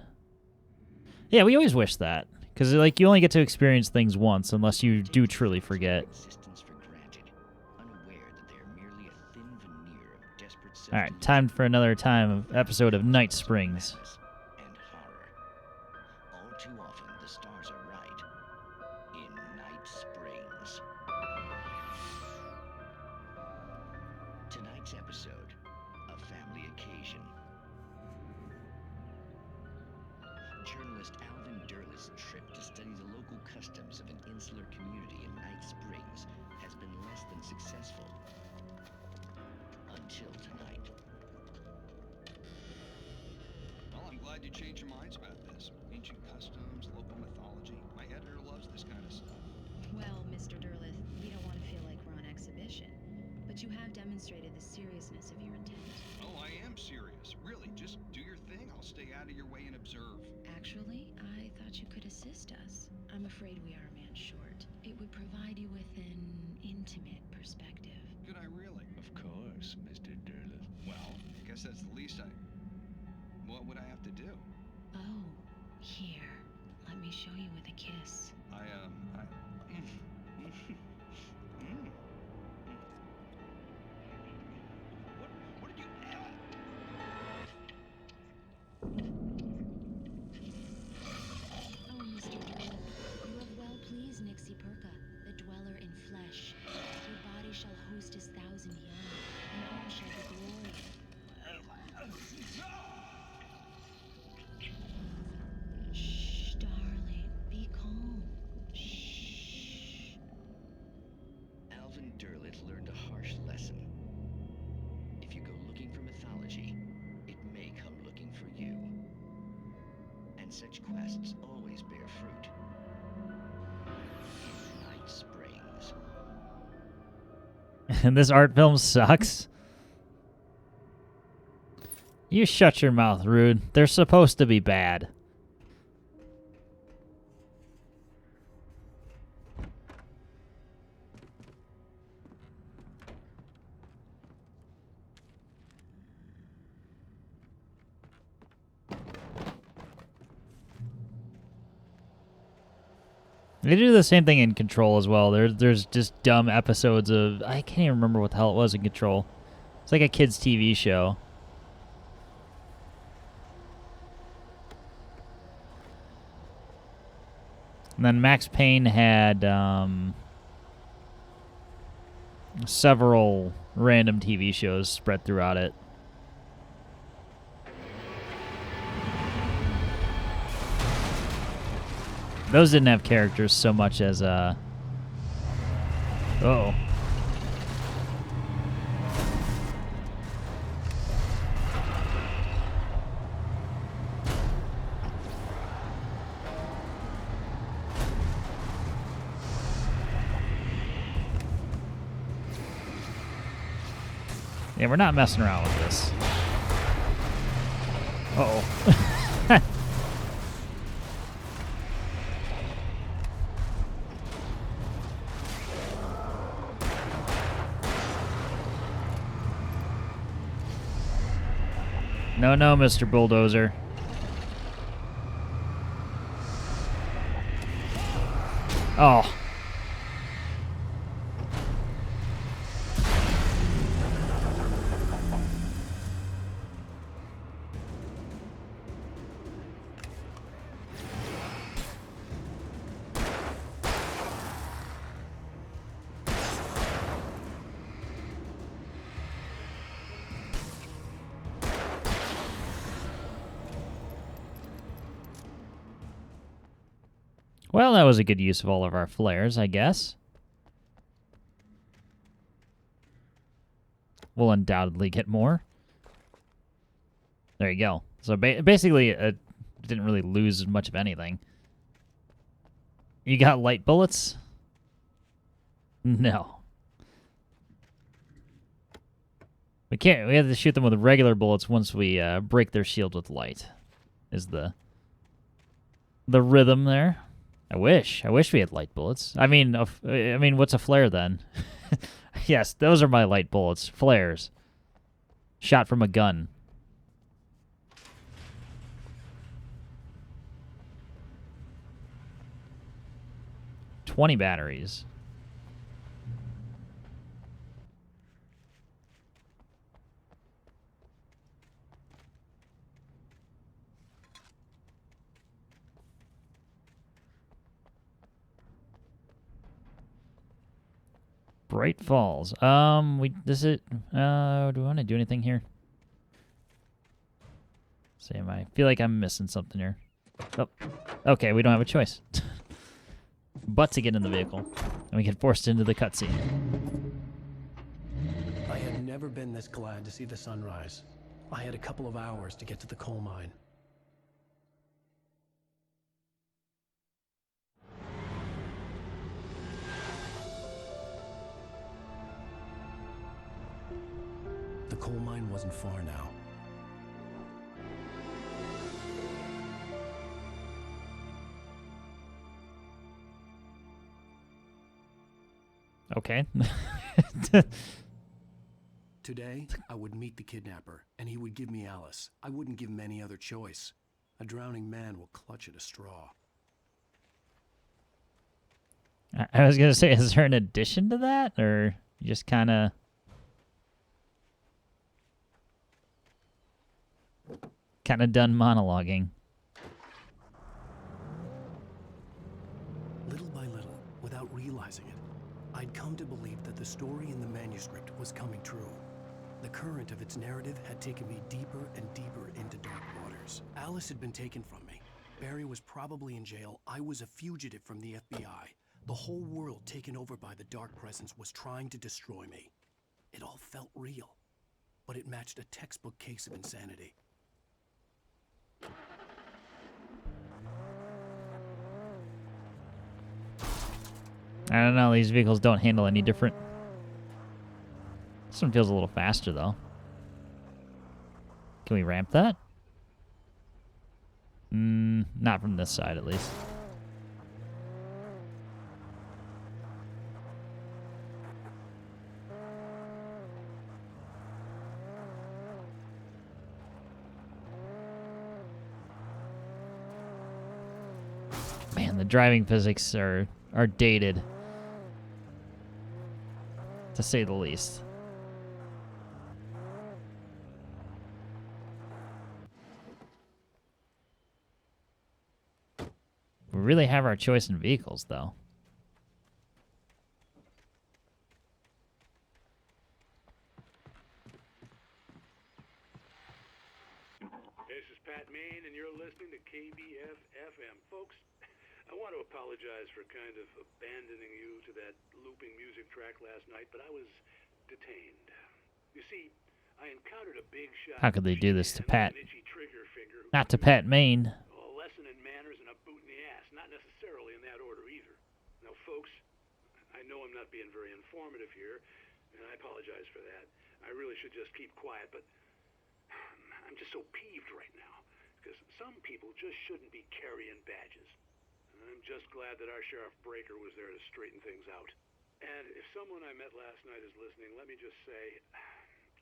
Yeah, we always wish that. Because, like, you only get to experience things once unless you do truly forget. Alright, time for another episode of Night Springs. All too often, the stars are right. In Night Springs. Tonight's episode, a family occasion. Journalist Alvin Derlis' trip to study the local customs of an insular community in Night Springs has been less than successful. Until tonight. Well, I'm glad you changed your minds about this. Ancient customs, local mythology. My editor loves this kind of stuff. Well, Mr. Derlith, we don't want to feel like we're on exhibition, but you have demonstrated the seriousness of your intent. Oh, I am serious. Really, just do your thing. I'll stay out of your way and observe. Actually, I thought you could assist us. I'm afraid we are a man short. It would provide you with an intimate perspective. Could I really? Of course, Mr. Derlis. Well, I guess that's the least What would I have to do? Oh, here. Let me show you with a kiss. What did you... Oh, Mr. Derlith, you have well pleased Nixie Perka, the dweller in flesh. Your body shall host his 1,000 young, and all shall be glory. Shh, darling, be calm. Shh. Alvin Derlit learned a harsh lesson. If you go looking for mythology, it may come looking for you. And such quests always bear fruit. In Night Springs. And this art film sucks. You shut your mouth, Rude. They're supposed to be bad. They do the same thing in Control as well. There's just dumb episodes of... I can't even remember what the hell it was in Control. It's like a kid's TV show. And then Max Payne had several random TV shows spread throughout it. Those didn't have characters so much as uh-oh. Yeah, we're not messing around with this. Uh-oh. No, no, Mr. Bulldozer. Oh. Well, that was a good use of all of our flares, I guess. We'll undoubtedly get more. There you go. So basically, didn't really lose much of anything. You got light bullets? No. We can't. We have to shoot them with regular bullets once we break their shield with light. Is the rhythm there? I wish we had light bullets. I mean, what's a flare then? Yes, those are my light bullets. Flares. Shot from a gun. $20 batteries. Bright Falls. Do we want to do anything here? I feel like I'm missing something here. Oh, okay, we don't have a choice. But to get in the vehicle, and we get forced into the cutscene. I had never been this glad to see the sunrise. I had a couple of hours to get to the coal mine. The coal mine wasn't far now. Okay. Today, I would meet the kidnapper, and he would give me Alice. I wouldn't give him any other choice. A drowning man will clutch at a straw. I was going to say, is there an addition to that? Or you just kind of... done monologuing? Little by little, without realizing it, I'd come to believe that the story in the manuscript was coming true. The current of its narrative had taken me deeper and deeper into dark waters. Alice had been taken from me. Barry was probably in jail. I was a fugitive from the FBI. The whole world taken over by the dark presence was trying to destroy me. It all felt real, but it matched a textbook case of insanity. I don't know, these vehicles don't handle any different. This one feels a little faster, though. Can we ramp that? Not from this side, at least. Man, the driving physics are dated, to say the least. We really have our choice in vehicles, though. This is Pat Main, and you're listening to KBF-FM. Folks, I want to apologize for kind of abandoning you to that looping music track last night, but I was detained. You see, I encountered a big shot. How could they do this to Pat? Not to Pat Main. A lesson in manners and a boot in the ass, not necessarily in that order either. Now, folks, I know I'm not being very informative here, and I apologize for that. I really should just keep quiet, but I'm just so peeved right now, because some people just shouldn't be carrying badges. I'm just glad that our Sheriff Breaker was there to straighten things out. And if someone I met last night is listening, let me just say,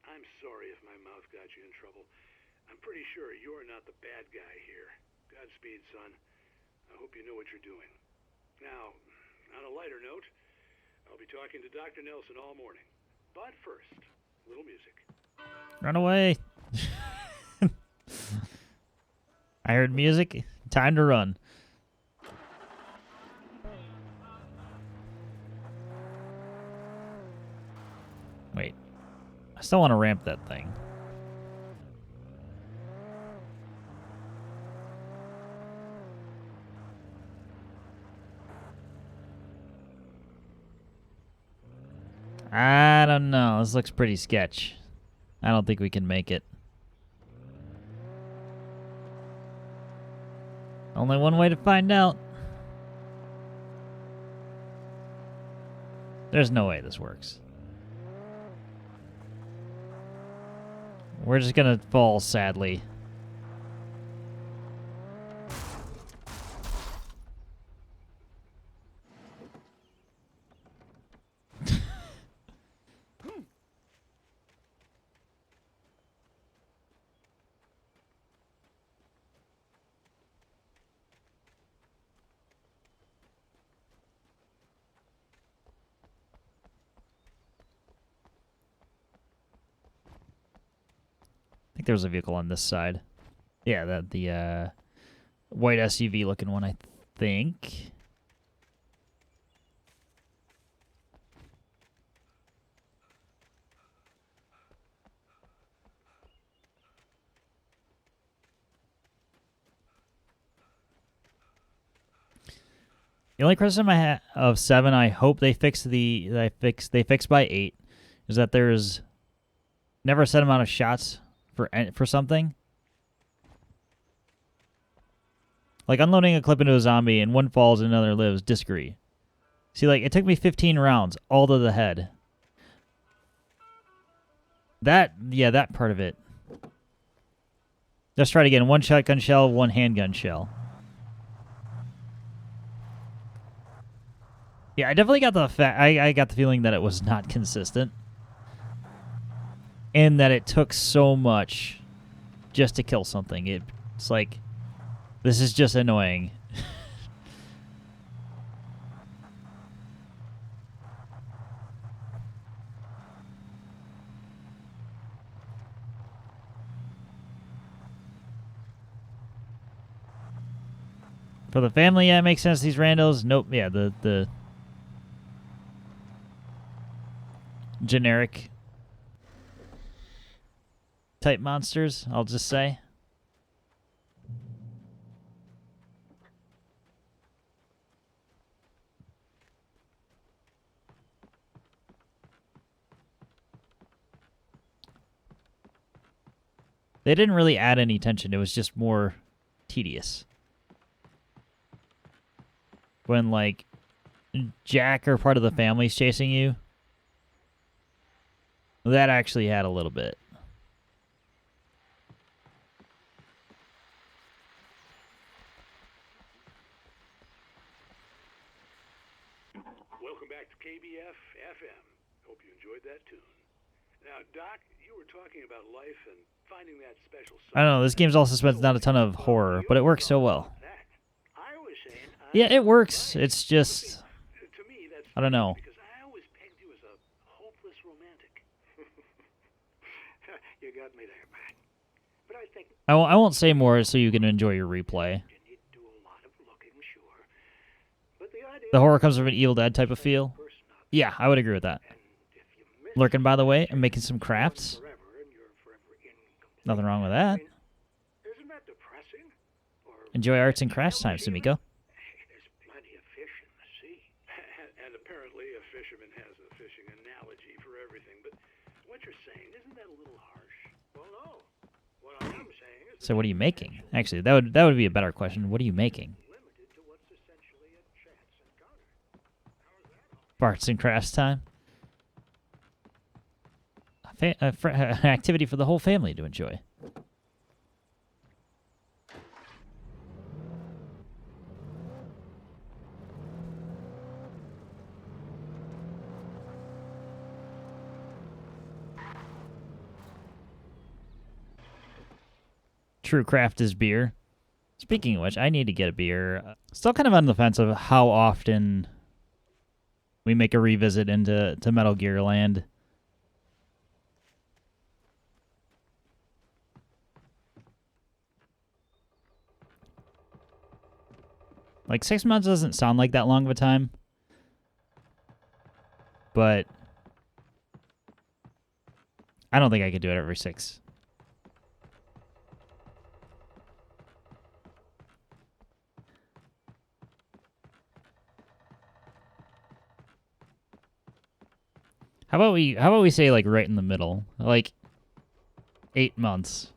I'm sorry if my mouth got you in trouble. I'm pretty sure you're not the bad guy here. Godspeed, son. I hope you know what you're doing. Now, on a lighter note, I'll be talking to Dr. Nelson all morning. But first, a little music. Run away. I heard music. Time to run. Wait. I still want to ramp that thing. I don't know. This looks pretty sketch. I don't think we can make it. Only one way to find out. There's no way this works. We're just gonna fall sadly. I think there was a vehicle on this side. Yeah, the white SUV looking one, I think. The only criticism I have of 7, I hope they fix they fix by 8, is that there's never a set amount of shots for something. Like unloading a clip into a zombie and one falls and another lives. Disagree. See, like it took me 15 rounds, all to the head. That part of it. Let's try it again. 1 shotgun shell, 1 handgun shell. Yeah, I definitely got the I got the feeling that it was not consistent. And that it took so much just to kill something. It's like, this is just annoying. For the family, yeah, it makes sense. These randos, nope. Yeah, the generic type monsters, I'll just say. They didn't really add any tension. It was just more tedious. When, like, Jack or part of the family's chasing you, that actually had a little bit. Welcome back to KBF FM. Hope you enjoyed that tune. Now, Doc, you were talking about life and finding that special. I don't know. This game's also spends not a ton of horror, but it works so well. Yeah, it works. It's just, I don't know. Because I always pegged you as a hopeless romantic. You got me there, man. But I think I won't say more so you can enjoy your replay. The horror comes from an Evil Dead type of feel. Yeah, I would agree with that. Lurking, by the way, and making some crafts. Nothing wrong with that. isn't that depressing? Enjoy arts and crafts time, Sumiko. There's plenty of fish in the sea. And apparently a fisherman has a fishing analogy for everything. But what you're saying, isn't that a little harsh? Well, no. What I am saying is... So what are you making? Actually, that would be a better question. What are you making? Arts and crafts time. An activity for the whole family to enjoy. True craft is beer. Speaking of which, I need to get a beer. Still kind of on the fence of how often we make a revisit into Metal Gear Land. Like 6 months doesn't sound like that long of a time, but I don't think I could do it every 6. How about we say like right in the middle, like 8 months.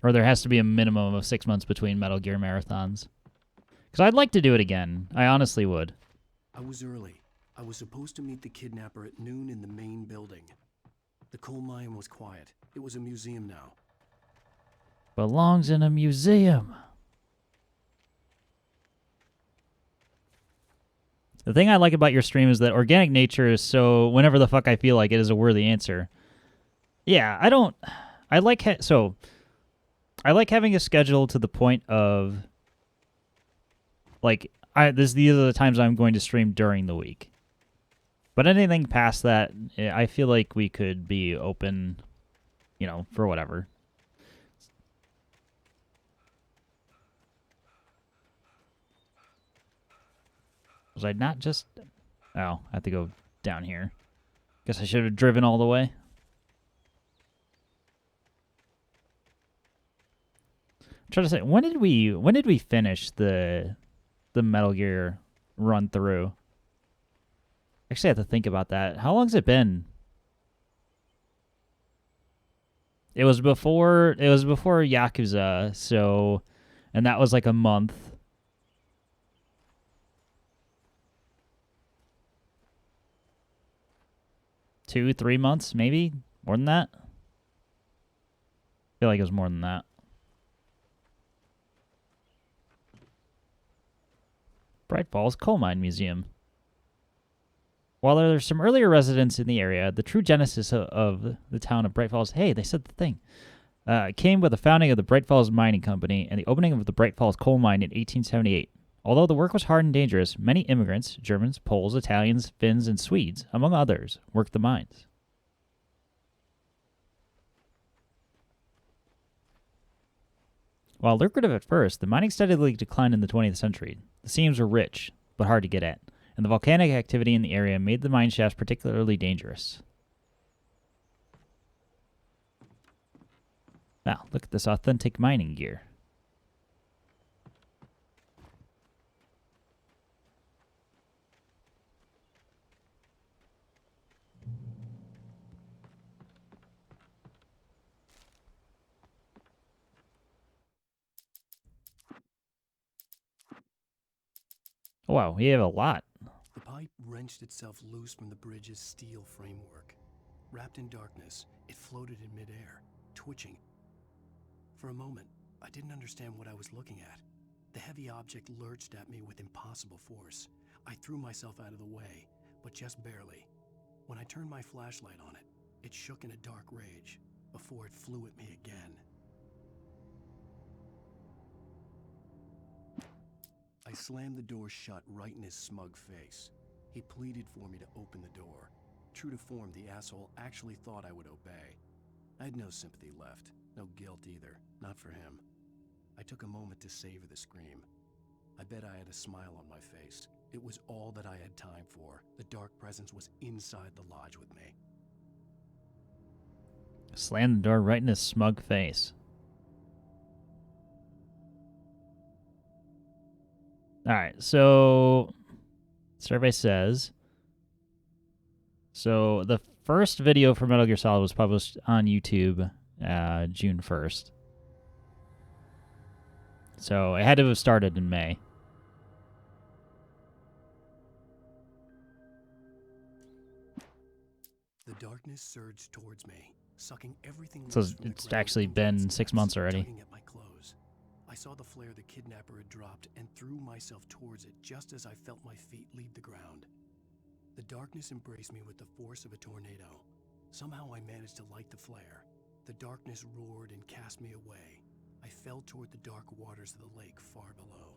Or there has to be a minimum of 6 months between Metal Gear marathons. Because I'd like to do it again. I honestly would. I was early. I was supposed to meet the kidnapper at noon in the main building. The coal mine was quiet. It was a museum now. Belongs in a museum. The thing I like about your stream is that organic nature is so whenever the fuck I feel like it is a worthy answer. Yeah, I like having a schedule to the point of like these are the times I'm going to stream during the week. But anything past that, I feel like we could be open, for whatever. Was I not just... Oh, I have to go down here. Guess I should have driven all the way. I'm trying to say, when did we finish the Metal Gear run through? Actually, I have to think about that. How long's it been? It was before Yakuza, so, and that was like a month. 2-3 months, maybe? More than that? I feel like it was more than that. Bright Falls Coal Mine Museum. While there are some earlier residents in the area, the true genesis of the town of Bright Falls, hey, they said the thing, came with the founding of the Bright Falls Mining Company and the opening of the Bright Falls Coal Mine in 1878. Although the work was hard and dangerous, many immigrants, Germans, Poles, Italians, Finns, and Swedes, among others, worked the mines. While lucrative at first, the mining steadily declined in the 20th century. The seams were rich, but hard to get at, and the volcanic activity in the area made the mine shafts particularly dangerous. Wow, look at this authentic mining gear. Oh, wow, we have a lot. The pipe wrenched itself loose from the bridge's steel framework. Wrapped in darkness, it floated in midair, twitching. For a moment, I didn't understand what I was looking at. The heavy object lurched at me with impossible force. I threw myself out of the way, but just barely. When I turned my flashlight on it, it shook in a dark rage before it flew at me again. I slammed the door shut right in his smug face. He pleaded for me to open the door. True to form, the asshole actually thought I would obey. I had no sympathy left, no guilt either, not for him. I took a moment to savor the scream. I bet I had a smile on my face. It was all that I had time for. The dark presence was inside the lodge with me. Slammed the door right in his smug face. Alright, so survey says, so the first video for Metal Gear Solid was published on YouTube June 1st. So it had to have started in May. The darkness surged towards me, sucking everything So loose from the it's ground actually into been its 6 depths, months already. tugging at my clothes. I saw the flare the kidnapper had dropped and threw myself towards it just as I felt my feet leave the ground. The darkness embraced me with the force of a tornado. Somehow I managed to light the flare. The darkness roared and cast me away. I fell toward the dark waters of the lake far below.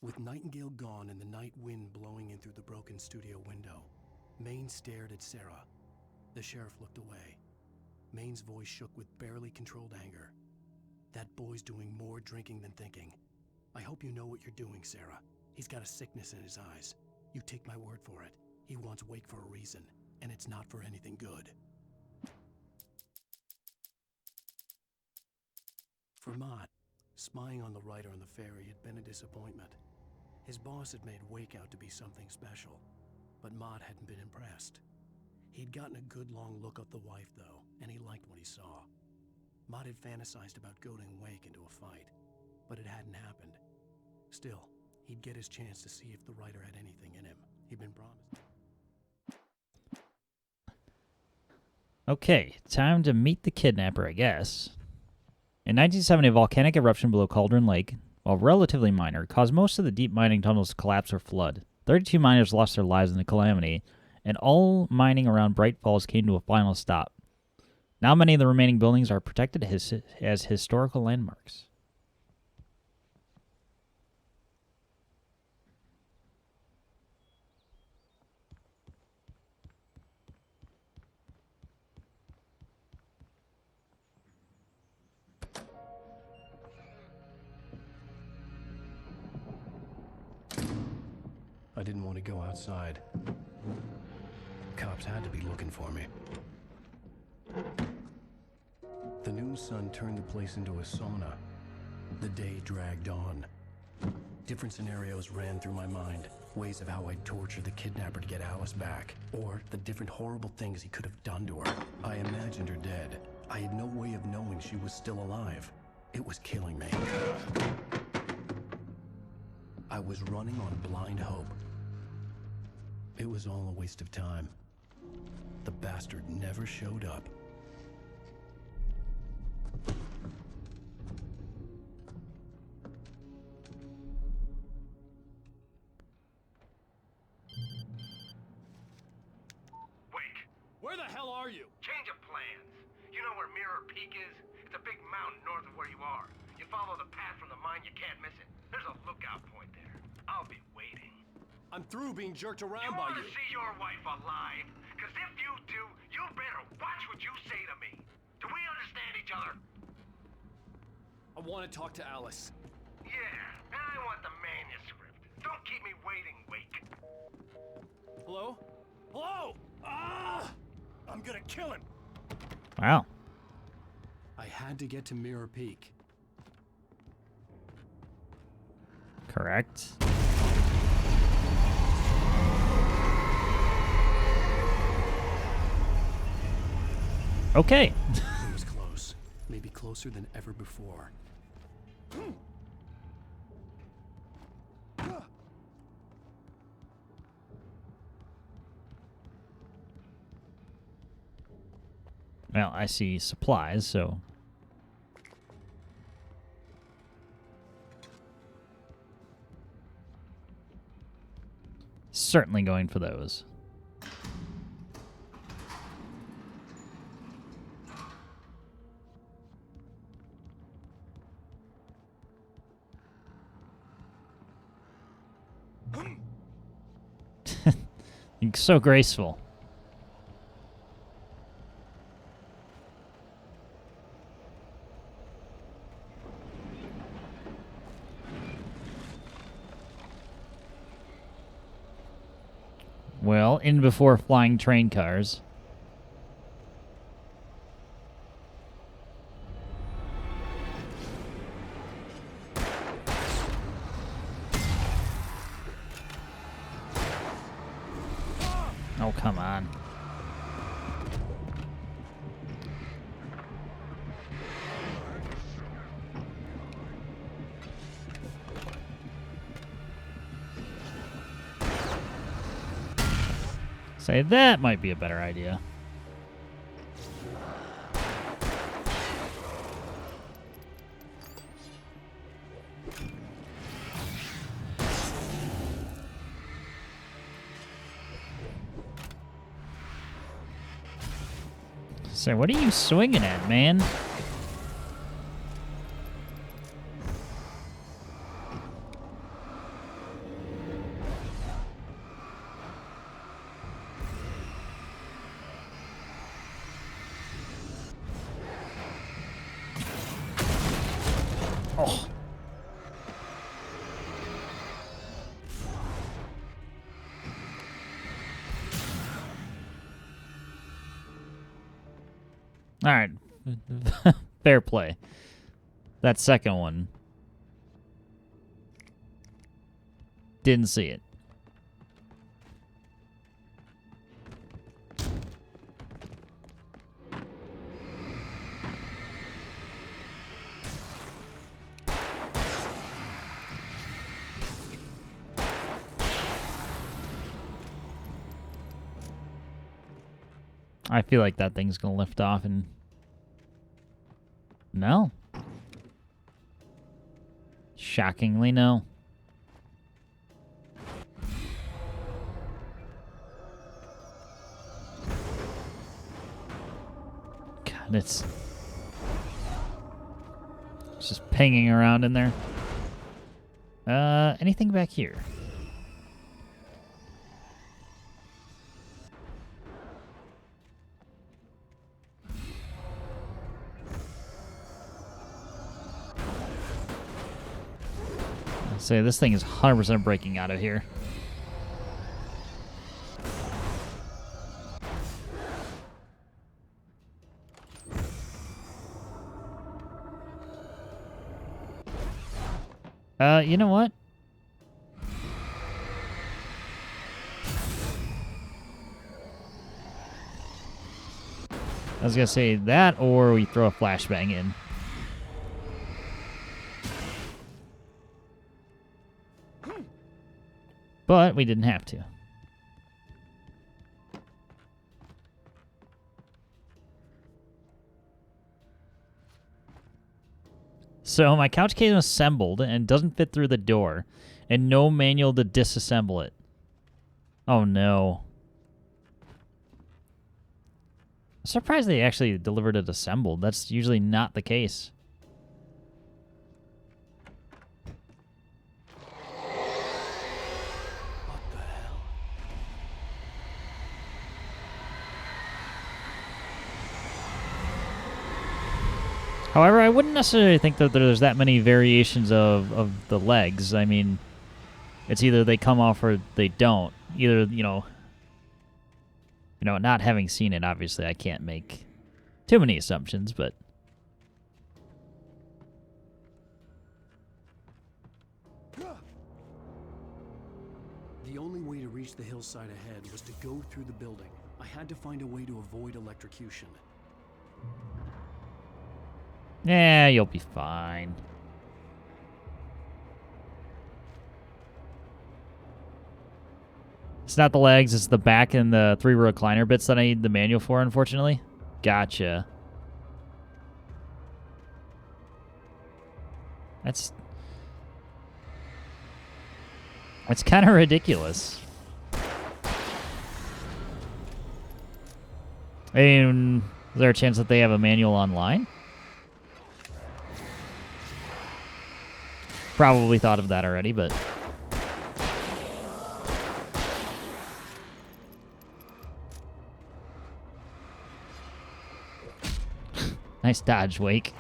With Nightingale gone and the night wind blowing in through the broken studio window, Maine stared at Sarah. The sheriff looked away. Maine's voice shook with barely controlled anger. That boy's doing more drinking than thinking. I hope you know what you're doing, Sarah. He's got a sickness in his eyes. You take my word for it. He wants Wake for a reason, and it's not for anything good. For Mott, spying on the writer on the ferry had been a disappointment. His boss had made Wake out to be something special, but Mott hadn't been impressed. He'd gotten a good long look at the wife, though, and he liked what he saw. Mott had fantasized about goading Wake into a fight, but it hadn't happened. Still, he'd get his chance to see if the writer had anything in him. He'd been promised. Okay, time to meet the kidnapper, I guess. In 1970, a volcanic eruption below Cauldron Lake, while relatively minor, caused most of the deep mining tunnels to collapse or flood. 32 miners lost their lives in the calamity, and all mining around Bright Falls came to a final stop. Now many of the remaining buildings are protected as historical landmarks. I didn't want to go outside. Cops had to be looking for me. The noon sun turned the place into a sauna. The day dragged on. Different scenarios ran through my mind. Ways of how I'd torture the kidnapper to get Alice back. Or the different horrible things he could have done to her. I imagined her dead. I had no way of knowing she was still alive. It was killing me. I was running on blind hope. It was all a waste of time. The bastard never showed up. Wake, Where the hell are you? change of plans. You know where Mirror Peak is? It's a big mountain north of where you are. You follow the path from the mine, you can't miss it. There's a lookout point there. I'll be waiting. I'm through being jerked around You by want to you. see your wife alive? Because if you do, you better watch what you say to me. Do we understand each other? I want to talk to Alice. Yeah, and I want the manuscript. Don't keep me waiting, Wake. Hello? Hello? Ah! I'm gonna kill him. Wow. I had to get to Mirror Peak. Correct. Okay. It was close. Maybe closer than ever before. Well, I see supplies, so... Certainly going for those. You're so graceful. Well, in before flying train cars. Oh, come on. Say that might be a better idea. Say, what are you swinging at, man? Oh. All right. Fair play. That second one. Didn't see it. I feel like that thing's gonna lift off and... No. Shockingly, no. God, it's just pinging around in there. Anything back here? I'll say this thing is 100% breaking out of here. You know what? I was gonna say that, or we throw a flashbang in. But we didn't have to. So my couch came assembled and doesn't fit through the door, and no manual to disassemble it. Oh no. I'm surprised they actually delivered it assembled. That's usually not the case. However, I wouldn't necessarily think that there's that many variations of the legs. I mean, it's either they come off or they don't. Either, you know, not having seen it, obviously, I can't make too many assumptions, but... The only way to reach the hillside ahead was to go through the building. I had to find a way to avoid electrocution. Yeah, you'll be fine. It's not the legs, it's the back and the 3 recliner bits that I need the manual for, unfortunately. Gotcha. That's kind of ridiculous. I mean, is there a chance that they have a manual online? Probably thought of that already, but... Nice dodge, Wake.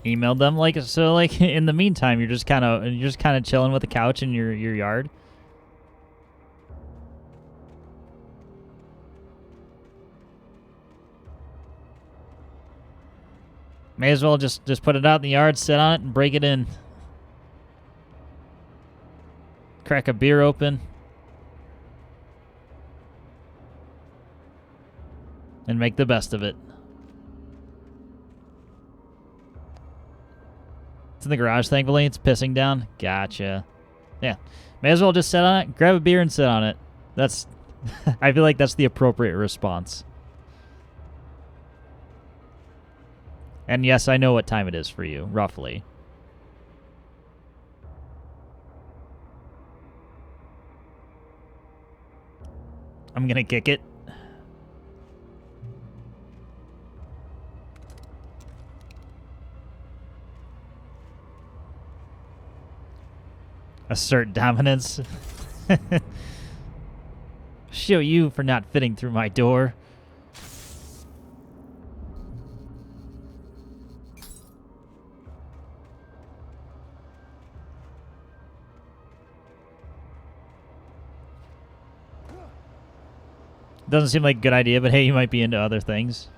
Emailed them, like, so, like, in the meantime, you're just kind of chilling with the couch in your yard. May as well just put it out in the yard, sit on it, and break it in. Crack a beer open. And make the best of it. It's in the garage, thankfully. It's pissing down. Gotcha. Yeah. May as well just sit on it, grab a beer, and sit on it. That's... I feel like that's the appropriate response. And yes, I know what time it is for you, roughly. I'm gonna kick it. Assert dominance. Show you for not fitting through my door. Doesn't seem like a good idea, but hey, you might be into other things.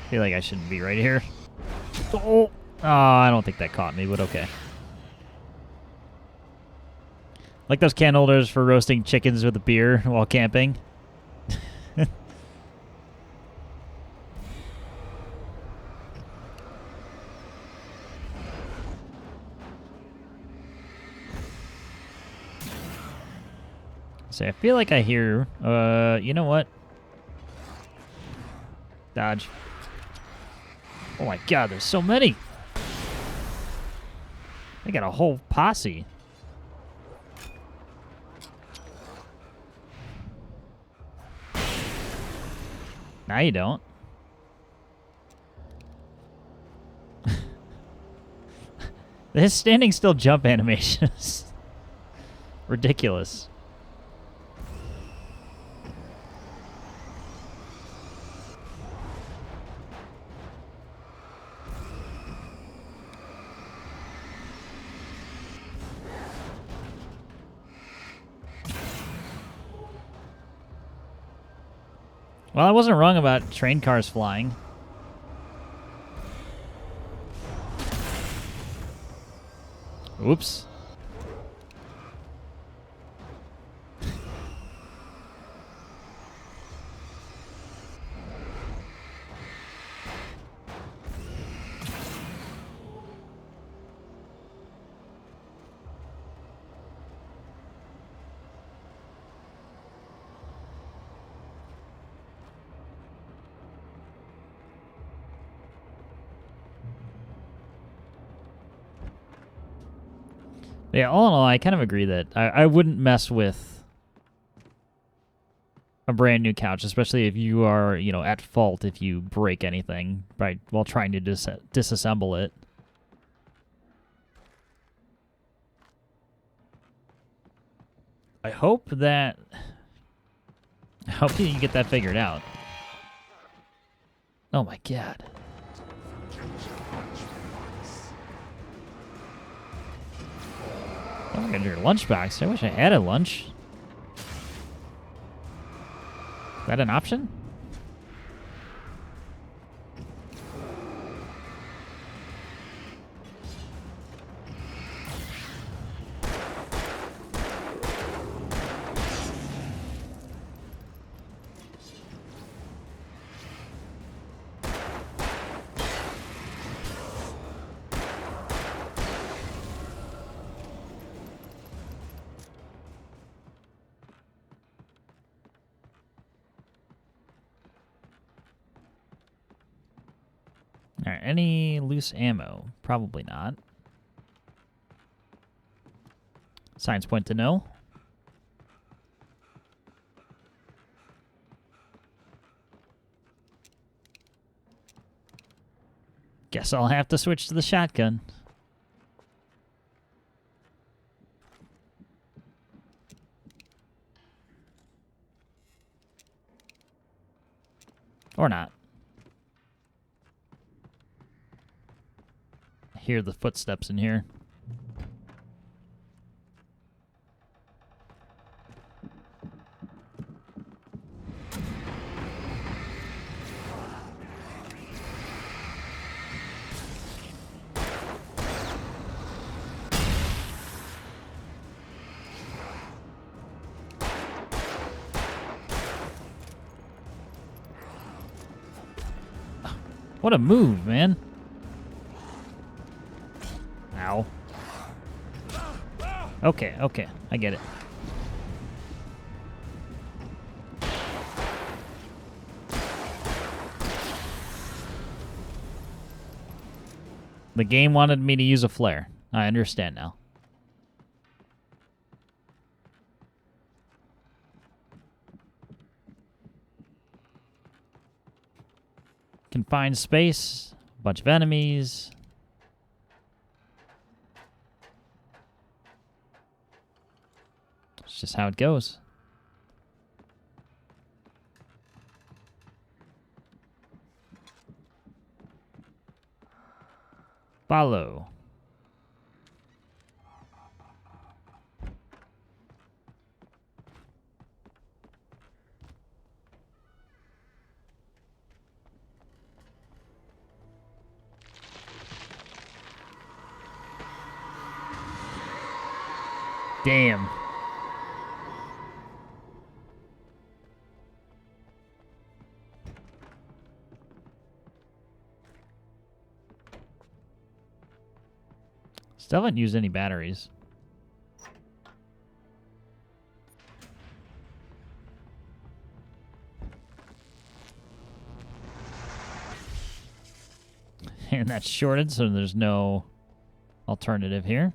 feel like I shouldn't be right here. Oh, I don't think that caught me, but okay. Like those can holders for roasting chickens with a beer while camping. So I feel like I hear, you know what? Dodge. Oh my god, there's so many. They got a whole posse. Now you don't. His standing still jump animation is ridiculous. Well, I wasn't wrong about train cars flying. Oops. Yeah, all in all, I kind of agree that I wouldn't mess with a brand new couch, especially if you are, you know, at fault if you break anything while trying to disassemble it. I hope you can get that figured out. Oh my god. Oh my god, your lunchbox. I wish I had a lunch. Is that an option? Alright, any loose ammo? Probably not. Science point to no. Guess I'll have to switch to the shotgun. Or not. I hear the footsteps in here. What a move, man. Ow. Okay, okay. I get it. The game wanted me to use a flare. I understand now. Confined space, a bunch of enemies. It's just how it goes. Follow. Damn. Still haven't used any batteries. And that's shorted, so there's no alternative here.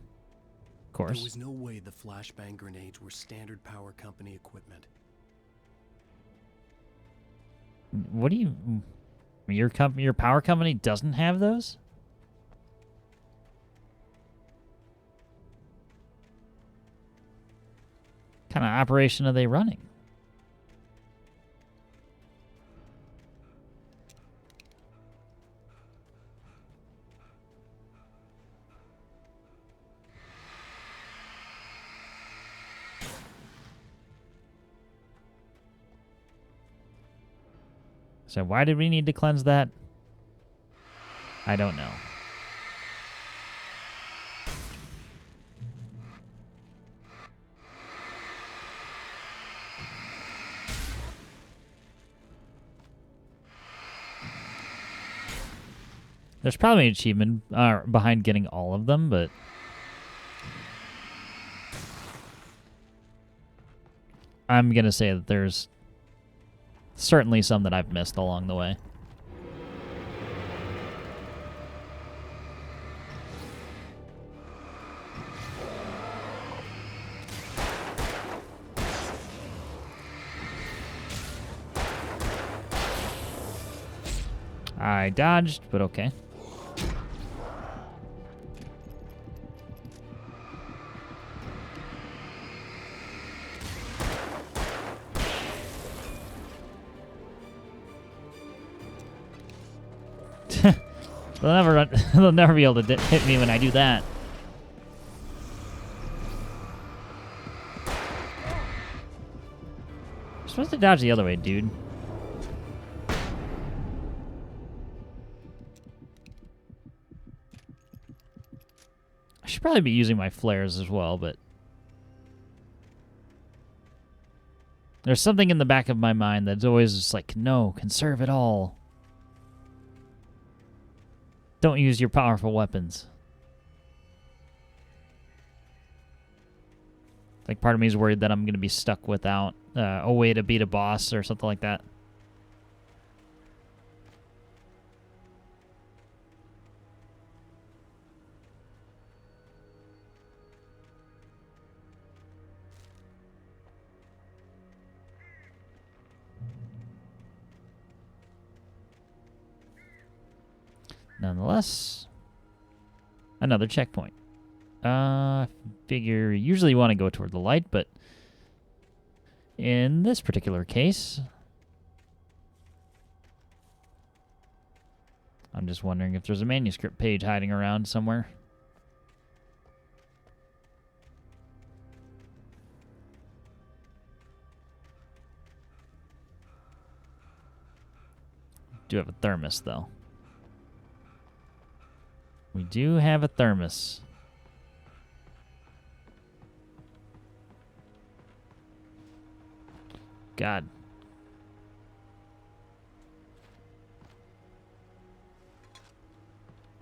Of course. There was no way the flashbang grenades were standard power company equipment. What do you... Your power company doesn't have those? What kind of operation are they running? So why did we need to cleanse that? I don't know. There's probably an achievement behind getting all of them, but... I'm going to say that there's certainly some that I've missed along the way. I dodged, but okay. They'll never be able to hit me when I do that. You're supposed to dodge the other way, dude. I should probably be using my flares as well, but... There's something in the back of my mind that's always just like, no, conserve it all. Don't use your powerful weapons. Like, part of me is worried that I'm going to be stuck without a way to beat a boss or something like that. Nonetheless, another checkpoint. Figure usually you want to go toward the light, but in this particular case, I'm just wondering if there's a manuscript page hiding around somewhere. Do have a thermos, though. We do have a thermos. God.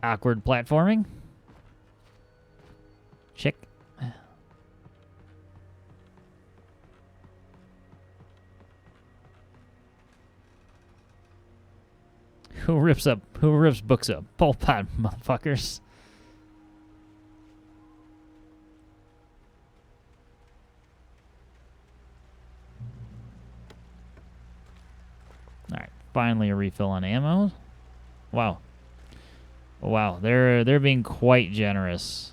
Awkward platforming. Check. Who rips books up? Pol Pot, motherfuckers. Alright, finally a refill on ammo. Wow. Wow, they're being quite generous.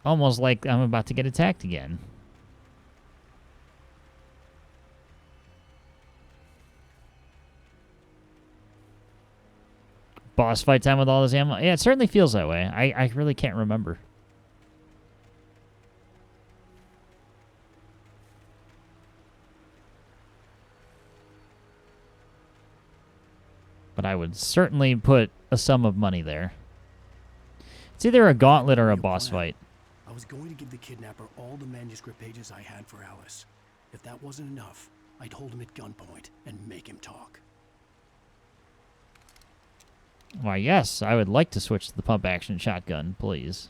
Almost like I'm about to get attacked again. Boss fight time with all this ammo? Yeah, it certainly feels that way. I really can't remember. would certainly put a sum of money there. It's either a gauntlet or a boss fight. I was going to give the kidnapper all the manuscript pages I had for Alice. If that wasn't enough, I'd hold him at gunpoint and make him talk. Why, yes, I would like to switch to the pump-action shotgun, please.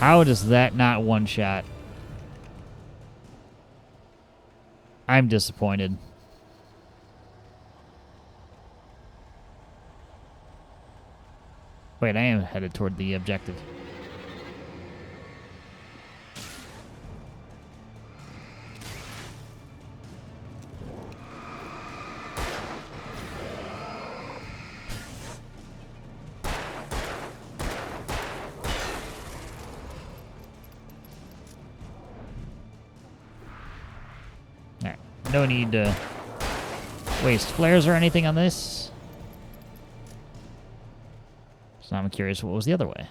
How does that not one-shot? I'm disappointed. Wait, I am headed toward the objective. No need to waste flares or anything on this. So I'm curious what was the other way.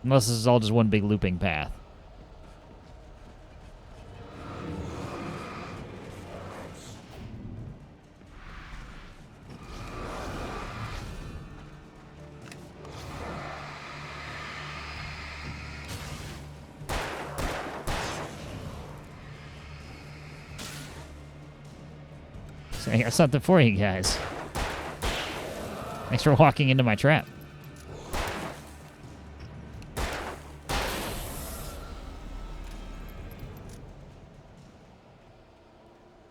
Unless this is all just one big looping path. So I got something for you guys. Thanks for walking into my trap.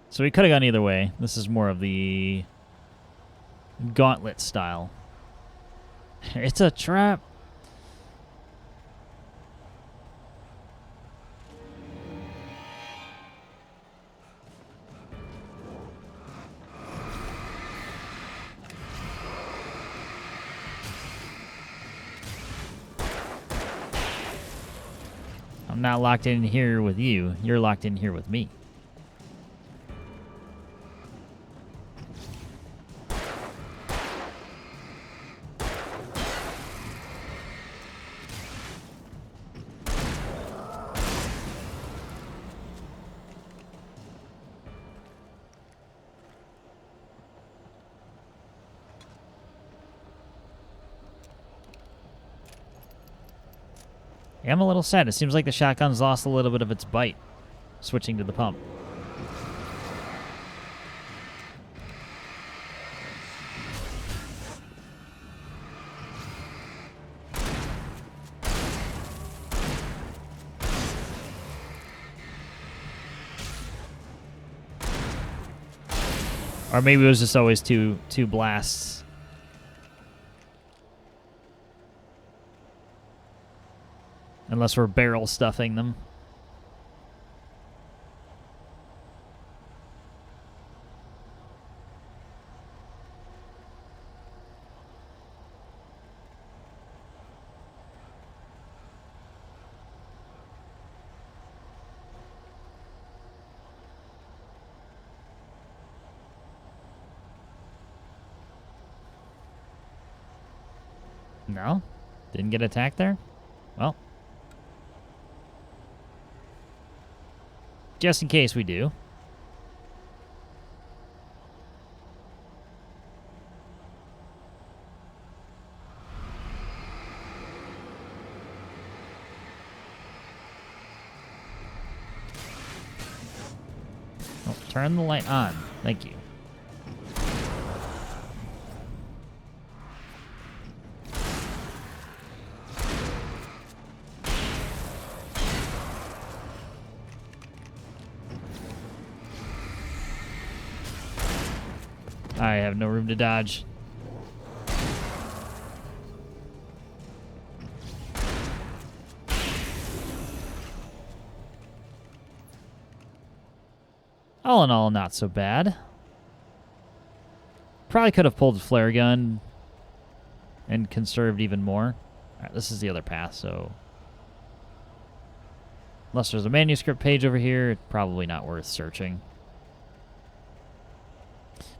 So we could have gone either way. This is more of the gauntlet style. It's a trap. I'm not locked in here with you. You're locked in here with me. I'm a little sad. It seems like the shotgun's lost a little bit of its bite, switching to the pump. Or maybe it was just always two blasts. Unless we're barrel stuffing them. No? Didn't get attacked there? Well. Just in case we do. Oh, turn the light on. Thank you. I have no room to dodge. All in all, not so bad. Probably could have pulled flare gun and conserved even more. Alright, this is the other path, so... Unless there's a manuscript page over here, it's probably not worth searching.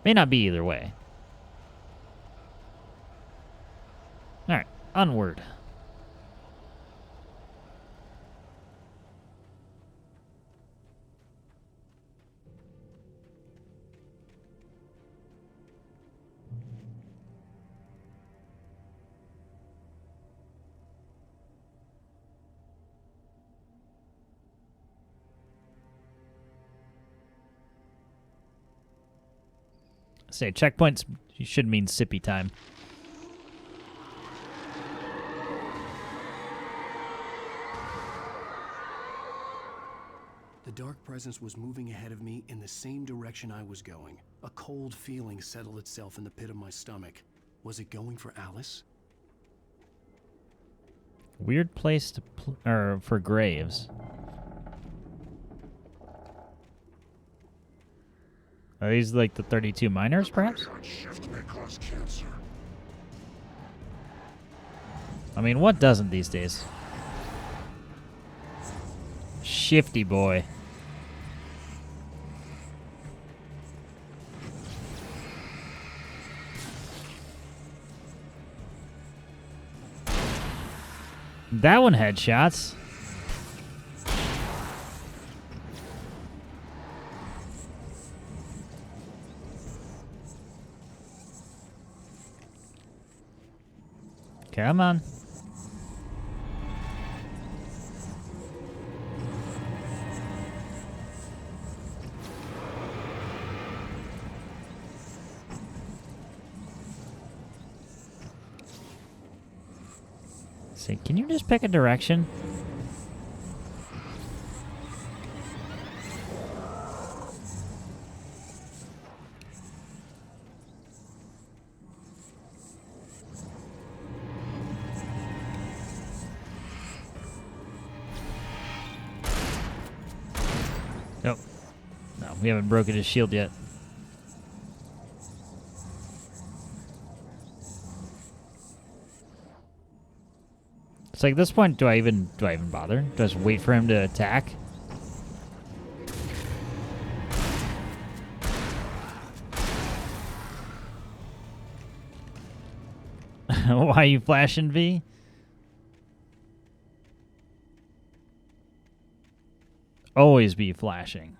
May not be either way. Alright, onward. Say checkpoints should mean sippy time. The dark presence was moving ahead of me in the same direction I was going. A cold feeling settled itself in the pit of my stomach. Was it going for Alice? Weird place to for graves. Are these like the 32 miners, perhaps? I mean, what doesn't these days? Shifty boy. That one had shots. Come on. Say, can you just pick a direction? Nope. No, we haven't broken his shield yet. It's like, at this point, do I even bother? Do I just wait for him to attack? Why are you flashing, V? Always be flashing.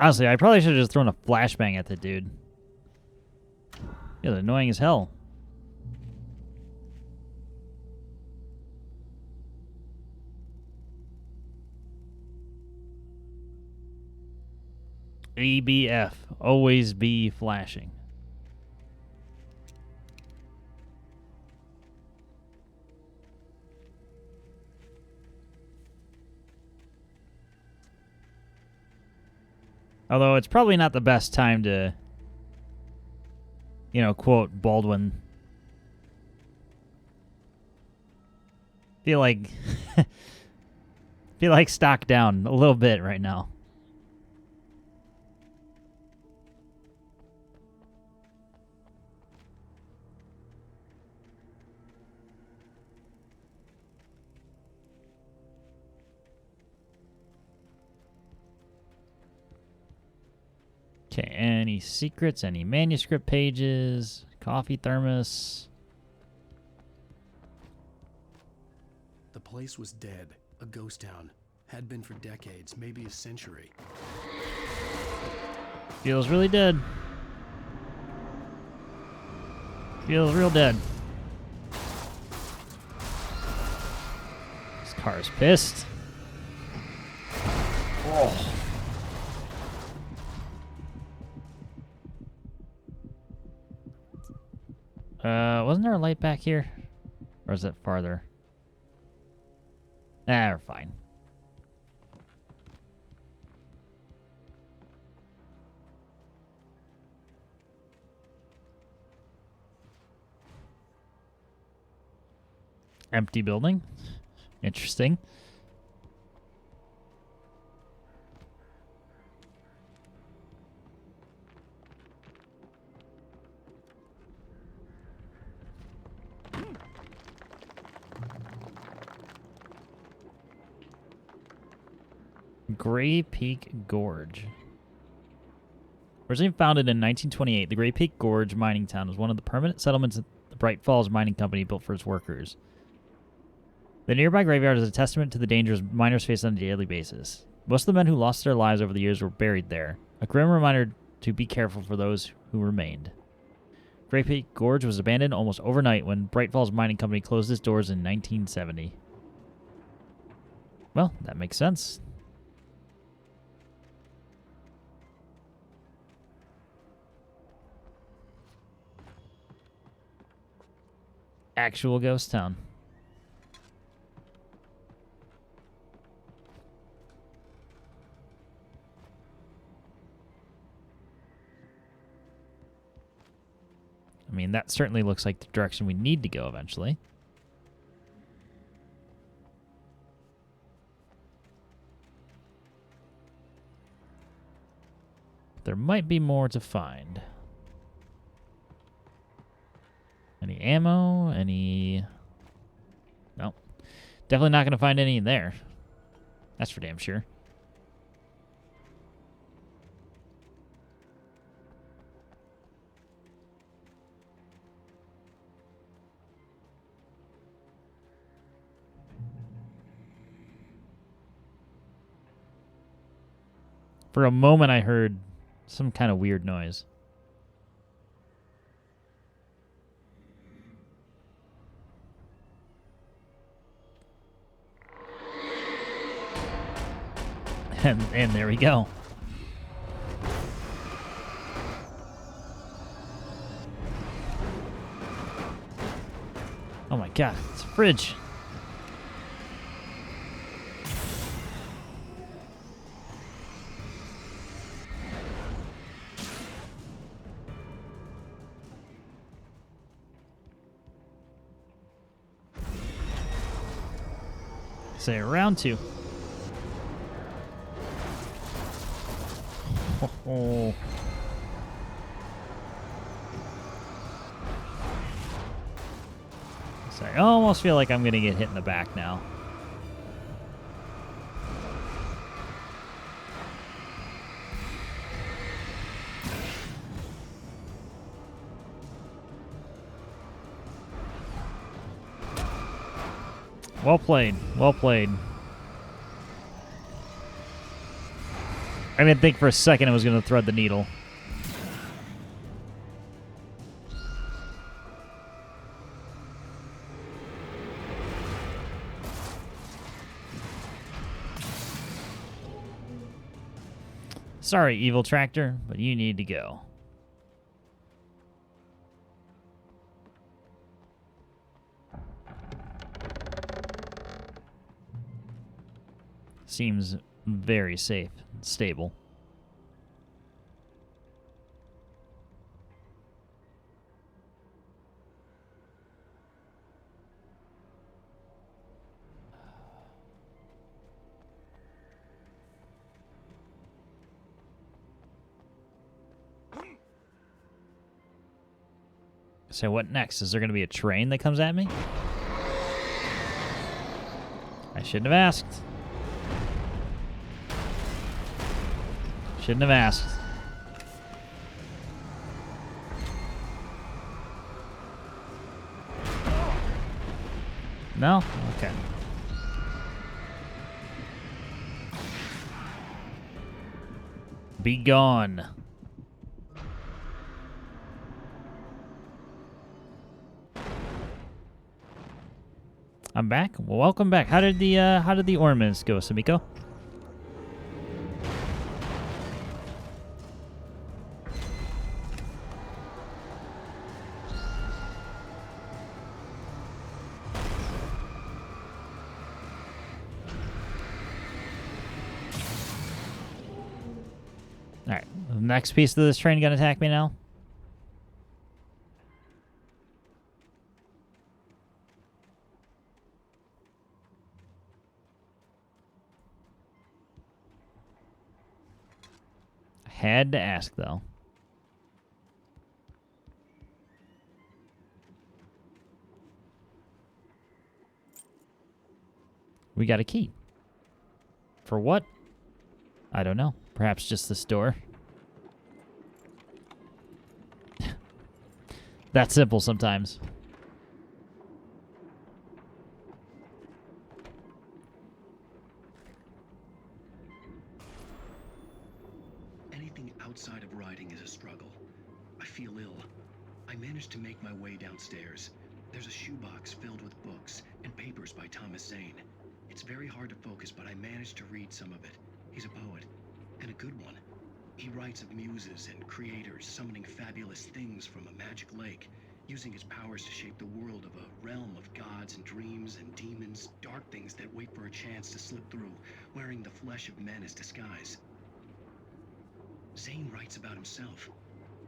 Honestly, I probably should have just thrown a flashbang at the dude. Yeah, annoying as hell. ABF. Always be flashing. Although it's probably not the best time to, you know, quote Baldwin. Feel like stock down a little bit right now. Okay, any secrets, any manuscript pages, coffee thermos. The place was dead, a ghost town. Had been for decades, maybe a century. Feels really dead. Feels real dead. This car's pissed. Oh. Wasn't there a light back here? Or is it farther? Ah, we're fine. Empty building. Interesting. Gray Peak Gorge. Originally founded in 1928, the Gray Peak Gorge mining town was one of the permanent settlements that the Bright Falls Mining Company built for its workers. The nearby graveyard is a testament to the dangers miners face on a daily basis. Most of the men who lost their lives over the years were buried there, a grim reminder to be careful for those who remained. Gray Peak Gorge was abandoned almost overnight when Bright Falls Mining Company closed its doors in 1970. Well, that makes sense. Actual ghost town. I mean, that certainly looks like the direction we need to go eventually. There might be more to find. Any ammo? Any... No. Definitely not going to find any in there. That's for damn sure. For a moment, I heard some kind of weird noise. And there we go. Oh my god, it's a fridge. Say round two. Oh. So I almost feel like I'm gonna get hit in the back now. Well played. Well played. I didn't think for a second I was going to thread the needle. Sorry, evil tractor, but you need to go. Seems very safe and stable. So what next? Is there going to be a train that comes at me? I shouldn't have asked. Shouldn't have asked. No? Okay. Be gone. I'm back. Well, welcome back. How did the ornaments go, Samiko? All right. The next piece of this train gonna attack me now? Had to ask, though. We got a key. For what? I don't know. Perhaps just this door. That simple sometimes. Anything outside of writing is a struggle. I feel ill. I managed to make my way downstairs. There's a shoebox filled with books and papers by Thomas Zane. It's very hard to focus, but I managed to read some of it. He's a poet, and a good one. He writes of muses and creators summoning fabulous things from a magic lake, using his powers to shape the world of a realm of gods and dreams and demons, dark things that wait for a chance to slip through, wearing the flesh of men as disguise. Zane writes about himself,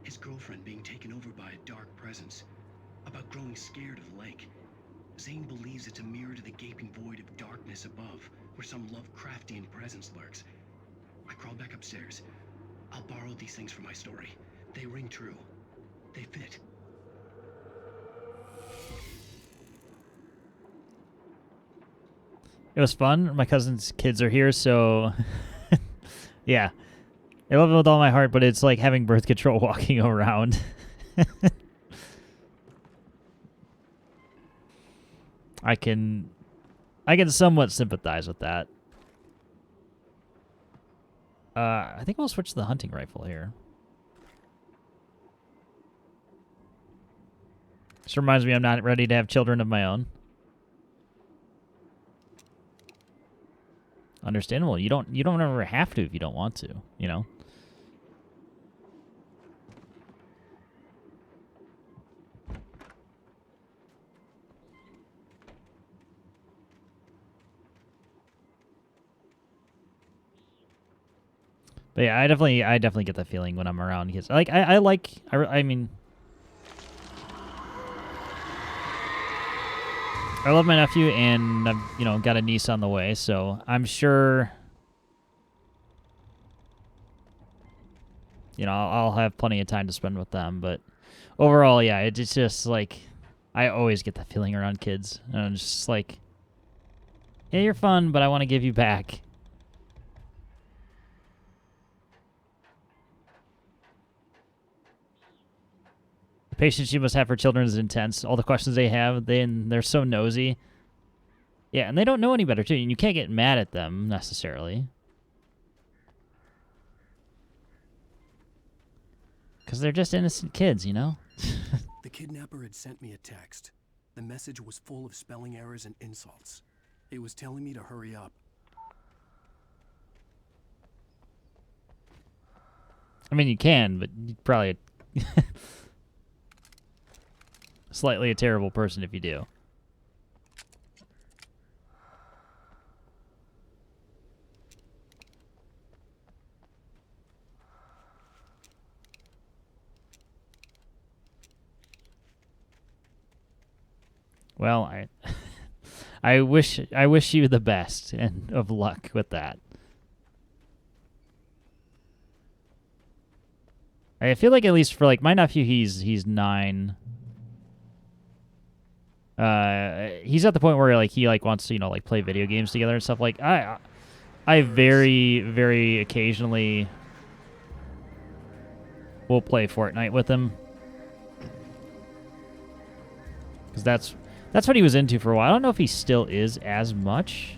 his girlfriend being taken over by a dark presence, about growing scared of the lake. Zane believes it's a mirror to the gaping void of darkness above, where some Lovecraftian presence lurks. I crawl back upstairs. I'll borrow these things for my story. They ring true. They fit. It was fun. My cousin's kids are here, so yeah. I love it with all my heart, but it's like having birth control walking around. I can somewhat sympathize with that. I think we'll switch to the hunting rifle here. This reminds me I'm not ready to have children of my own. Understandable. You don't ever have to if you don't want to, you know? But yeah, I definitely get that feeling when I'm around kids. Like I mean, I love my nephew, and I've, you know, got a niece on the way, so I'm sure, you know, I'll have plenty of time to spend with them. But overall, yeah, it's just like I always get that feeling around kids, and I'm just like, yeah, you're fun, but I want to give you back. The patience you must have for children is intense. All the questions they have, they're so nosy. Yeah, and they don't know any better, too. And you can't get mad at them, necessarily. Because they're just innocent kids, you know? The kidnapper had sent me a text. The message was full of spelling errors and insults. It was telling me to hurry up. I mean, you can, but you'd probably... slightly a terrible person if you do. Well, I wish you the best and of luck with that. I feel like at least for like my nephew, he's 9. He's at the point where like he like wants to, you know, like play video games together and stuff. Like I very, very occasionally will play Fortnite with him, because that's what he was into for a while. I don't know if he still is as much.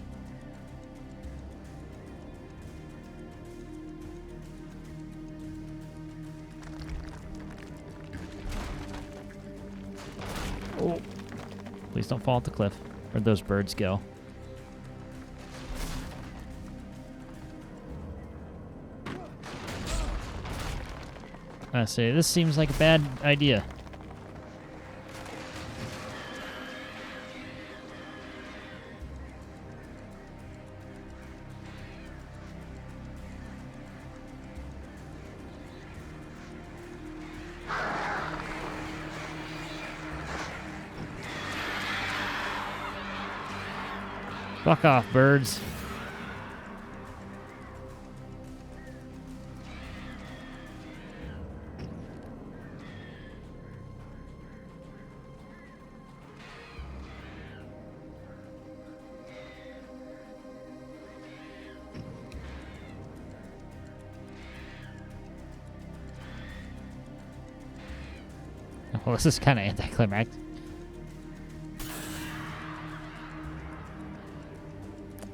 Oh. Please don't fall off the cliff. Where'd those birds go? I say, this seems like a bad idea. Fuck off, birds. Well, this is kind of anticlimactic.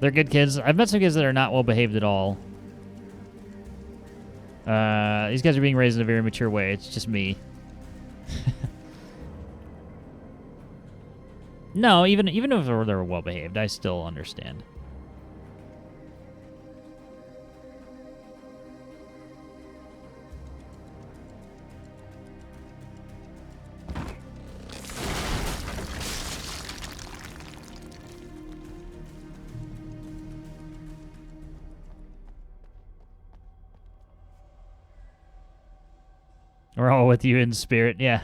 They're good kids. I've met some kids that are not well behaved at all. These guys are being raised in a very mature way. It's just me. No, even if they're well behaved, I still understand. We're all with you in spirit, yeah.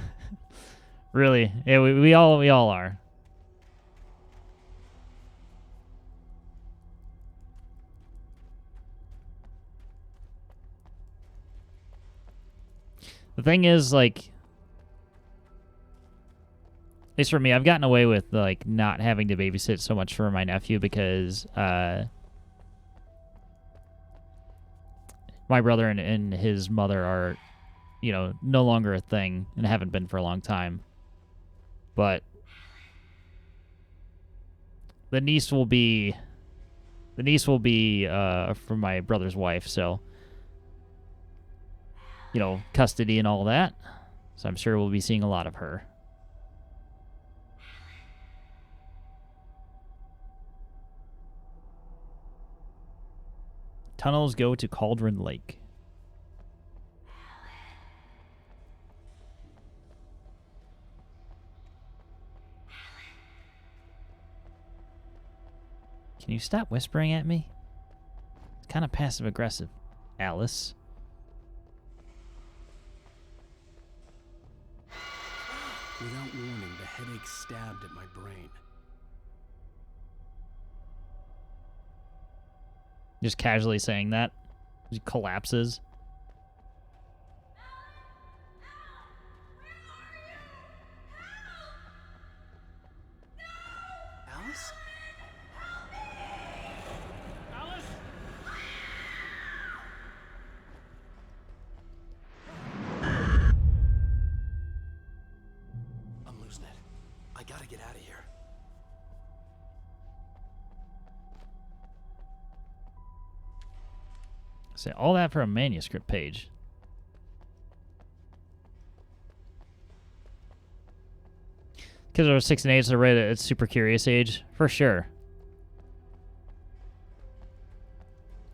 Really, yeah, we all are. The thing is, like, at least for me, I've gotten away with like not having to babysit so much for my nephew because my brother and his mother are, you know, no longer a thing and haven't been for a long time. But the niece will be from my brother's wife, so you know, custody and all that. So I'm sure we'll be seeing a lot of her. Tunnels go to Cauldron Lake. Can you stop whispering at me? It's kind of passive-aggressive, Alice. Without warning, the headache stabbed at my brain. Just casually saying that. He collapses. Alice? I'm losing it. I gotta get out of here. Say all that for a manuscript page. Kids are 6 and 8, so they're right at super curious age, for sure.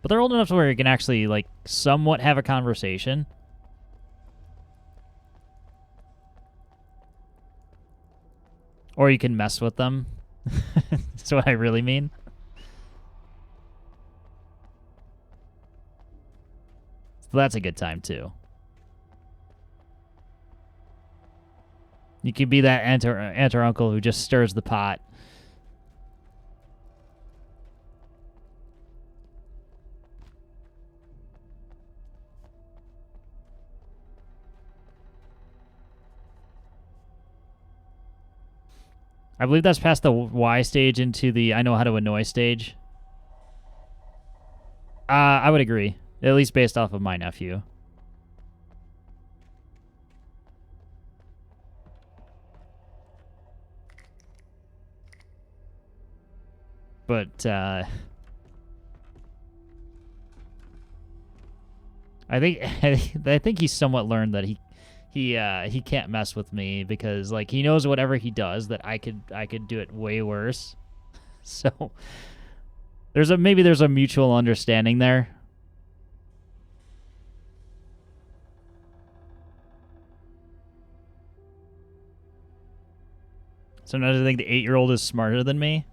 But they're old enough to where you can actually, like, somewhat have a conversation. Or you can mess with them. That's what I really mean. So that's a good time, too. You could be that aunt or uncle who just stirs the pot. I believe that's past the Y stage into the I know how to annoy stage. I would agree. At least based off of my nephew. But, I think he's somewhat learned that he can't mess with me because, like, he knows whatever he does that I could do it way worse. So maybe there's a mutual understanding there. Sometimes I think the 8-year-old is smarter than me.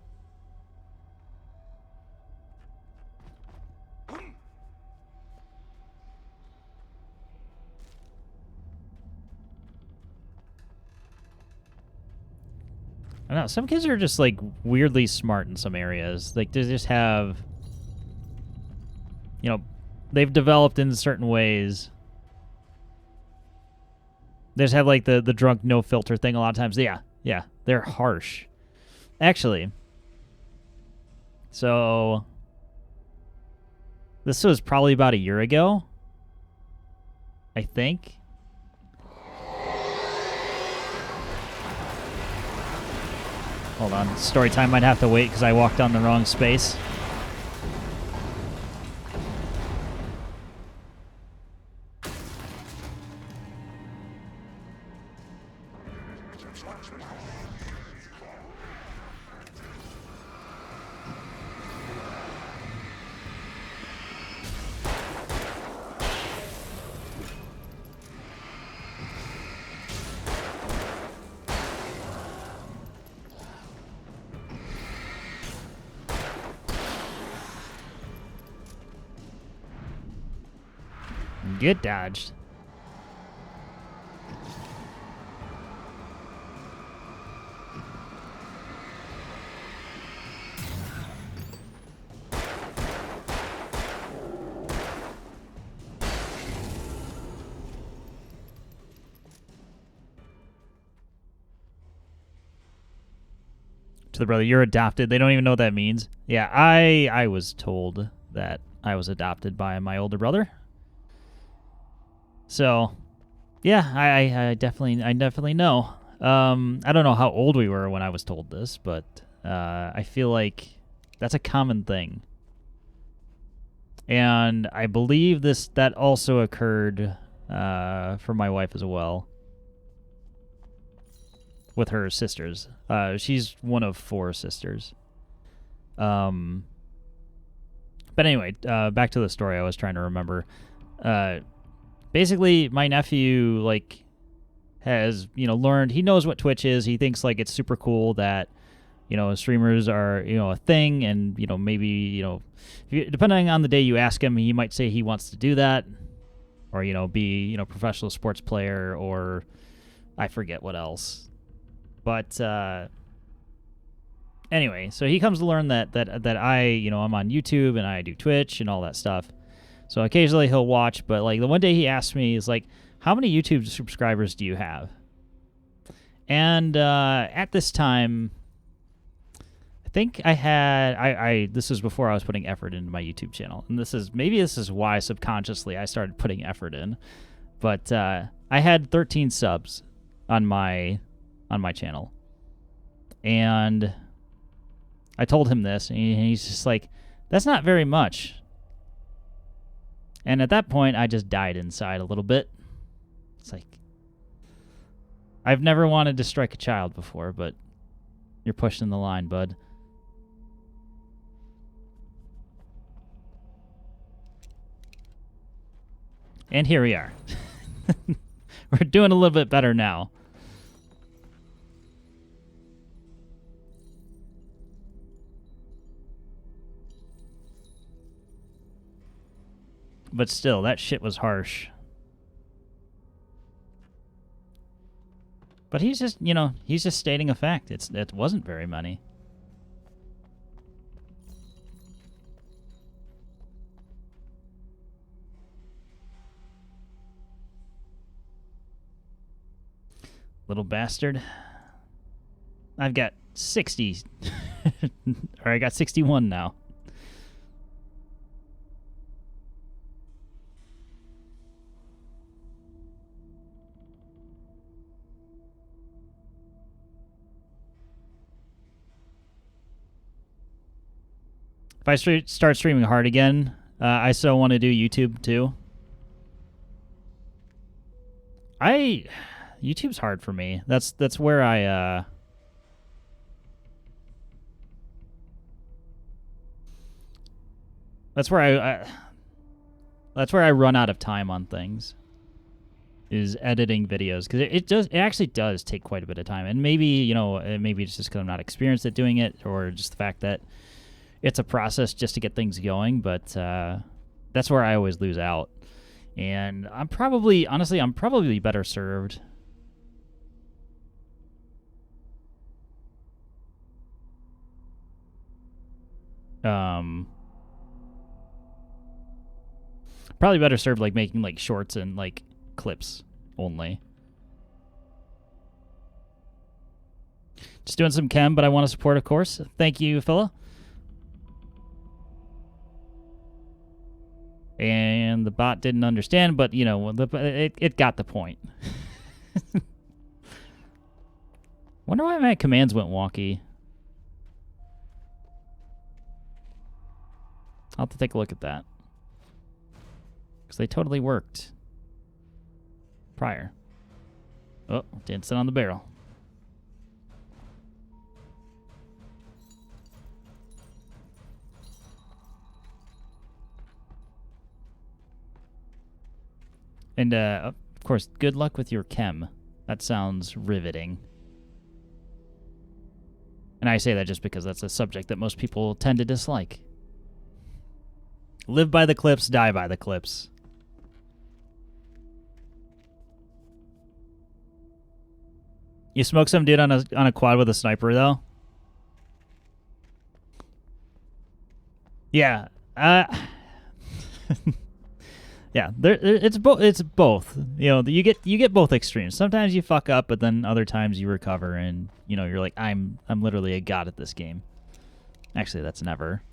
I don't know, some kids are just, like, weirdly smart in some areas. Like, they just have, you know, they've developed in certain ways. They just have, like, the drunk no filter thing a lot of times. Yeah, they're harsh. Actually, so this was probably about a year ago, I think. Hold on. Story time might have to wait because I walked on the wrong space. Get dodged. To the brother, you're adopted. They don't even know what that means. Yeah, I was told that I was adopted by my older brother. So, yeah, I definitely know. I don't know how old we were when I was told this, but I feel like that's a common thing. And I believe that also occurred for my wife as well. With her sisters. She's one of 4 sisters. But anyway, back to the story I was trying to remember. Basically, my nephew, like, has, learned, he knows what Twitch is. He thinks, like, it's super cool that, streamers are, a thing. And, maybe, depending on the day you ask him, he might say he wants to do that. Or, be, professional sports player, or I forget what else. But anyway, so he comes to learn that I, I'm on YouTube and I do Twitch and all that stuff. So occasionally he'll watch, but like the one day he asked me, is like, how many YouTube subscribers do you have? And at this time, I think I had this was before I was putting effort into my YouTube channel, and this is why subconsciously I started putting effort in. But I had 13 subs on my channel, and I told him this, and he's just like, that's not very much. And at that point, I just died inside a little bit. It's like, I've never wanted to strike a child before, but you're pushing the line, bud. And here we are. We're doing a little bit better now. But still, that shit was harsh. But he's just, he's just stating a fact. It wasn't very many. Little bastard. I've got 60. Or I got 61 now. If I start streaming hard again, I still want to do YouTube too. YouTube's hard for me. That's where I that's where I run out of time on things. Is editing videos, because it actually does take quite a bit of time, and maybe maybe it's just because I'm not experienced at doing it, or just the fact that it's a process just to get things going, but that's where I always lose out. And I'm probably better served. Probably better served like making like shorts and like clips only. Just doing some chem, but I want to support, of course. Thank you, fella. And the bot didn't understand, but, it got the point. Wonder why my commands went wonky. I'll have to take a look at that. Because they totally worked prior. Oh, didn't sit on the barrel. And, of course, good luck with your chem. That sounds riveting. And I say that just because that's a subject that most people tend to dislike. Live by the clips, die by the clips. You smoke some dude on a quad with a sniper, though? Yeah. Yeah, it's both. You know, you get both extremes. Sometimes you fuck up, but then other times you recover, and you know you're like, I'm literally a god at this game. Actually, that's never.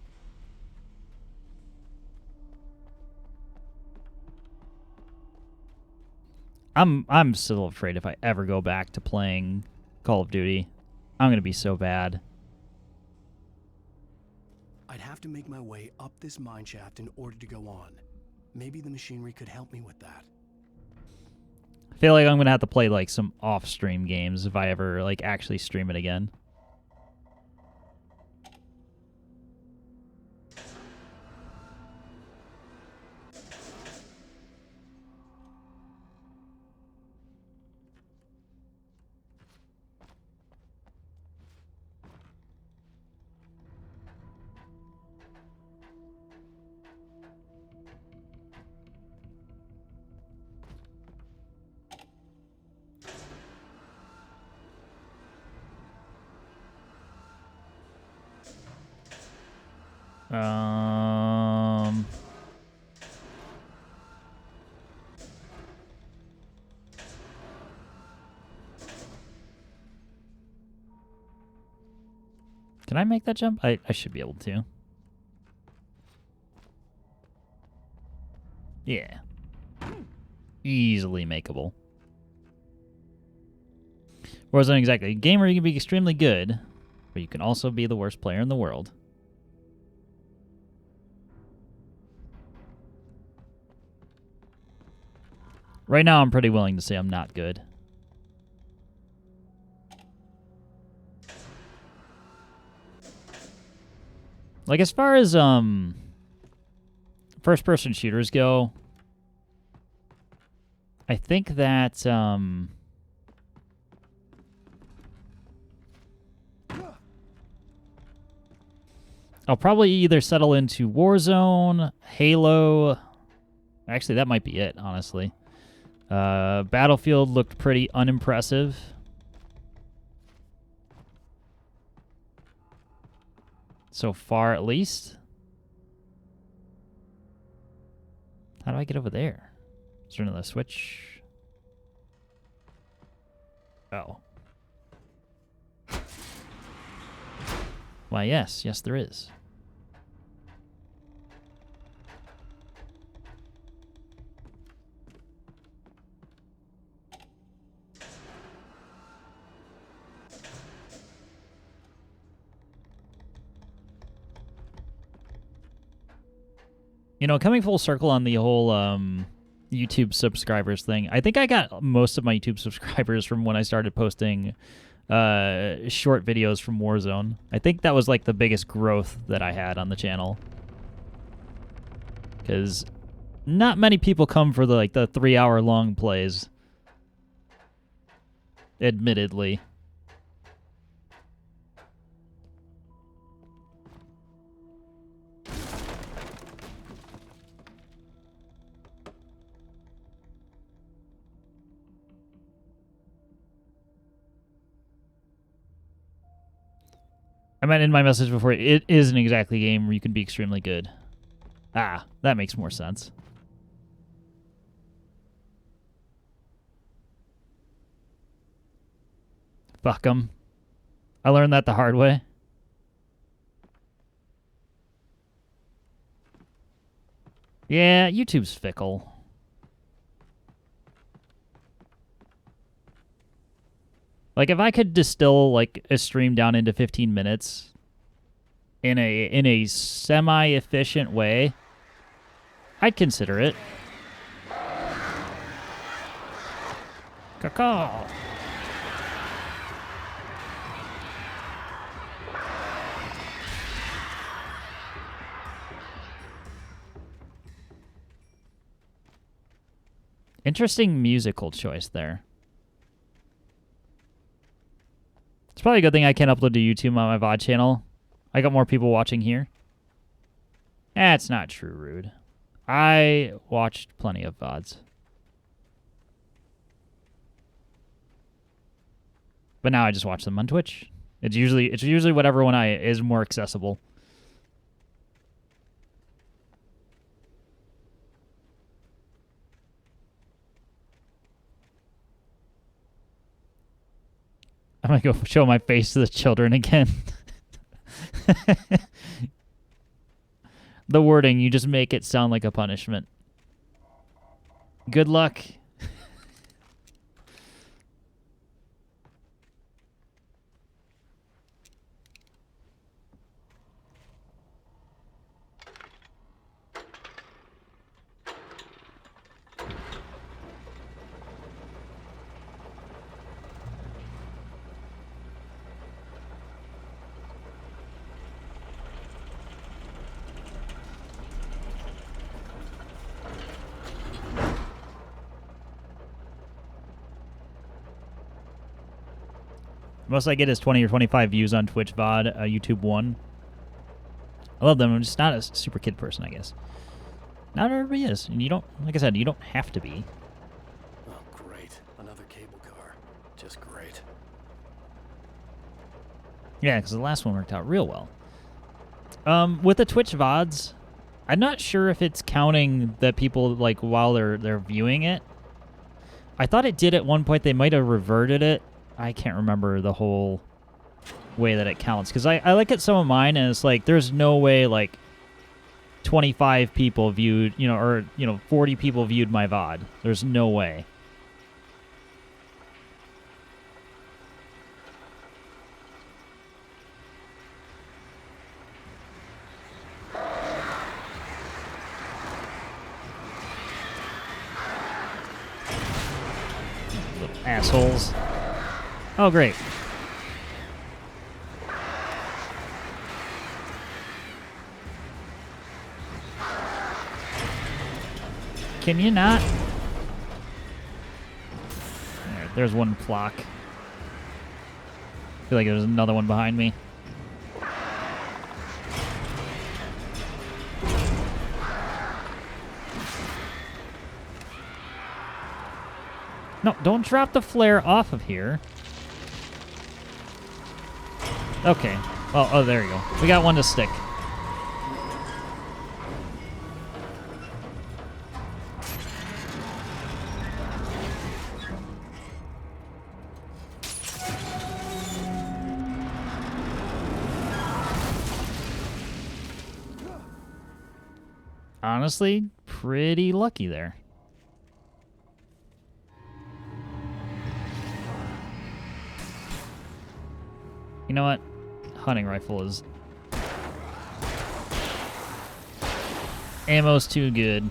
I'm still afraid if I ever go back to playing Call of Duty, I'm gonna be so bad. I'd have to make my way up this mine shaft in order to go on. Maybe the machinery could help me with that. I feel like I'm gonna have to play like some off-stream games if I ever like actually stream it again. Can I make that jump? I should be able to. Yeah. Easily makeable. Warzone, exactly. A game where you can be extremely good, but you can also be the worst player in the world. Right now, I'm pretty willing to say I'm not good. Like, as far as first-person shooters go, I think that I'll probably either settle into Warzone, Halo. Actually, that might be it, honestly. Battlefield looked pretty unimpressive. So far, at least. How do I get over there? Is there another switch? Oh. Why, yes. Yes, there is. You know, coming full circle on the whole YouTube subscribers thing, I think I got most of my YouTube subscribers from when I started posting short videos from Warzone. I think that was like the biggest growth that I had on the channel. Because not many people come for the 3-hour long plays. Admittedly. I meant in my message before, it isn't exactly a game where you can be extremely good. Ah, that makes more sense. Fuck 'em. I learned that the hard way. Yeah, YouTube's fickle. Like, if I could distill, like, a stream down into 15 minutes, in a semi-efficient way, I'd consider it. Caw. Interesting musical choice there. It's probably a good thing I can't upload to YouTube on my VOD channel. I got more people watching here. That's not true, Rude. I watched plenty of VODs. But now I just watch them on Twitch. It's usually whatever one is more accessible. I'm gonna go show my face to the children again. The wording, you just make it sound like a punishment. Good luck. Most I get is 20 or 25 views on Twitch VOD, YouTube 1. I love them. I'm just not a super kid person, I guess. Not everybody is. And you don't, like I said, you don't have to be. Oh, great. Another cable car. Just great. Yeah, because the last one worked out real well. With the Twitch VODs, I'm not sure if it's counting that people, like, while they're viewing it. I thought it did at one point. They might have reverted it. I can't remember the whole way that it counts. Because I look at some of mine, and it's like, there's no way, like, 25 people viewed, or, 40 people viewed my VOD. There's no way. Little assholes. Oh, great. Can you not? There's one block. I feel like there's another one behind me. No, don't drop the flare off of here. Okay. Oh, there you go. We got one to stick. Honestly, pretty lucky there. You know what? Hunting rifle is... ammo's too good.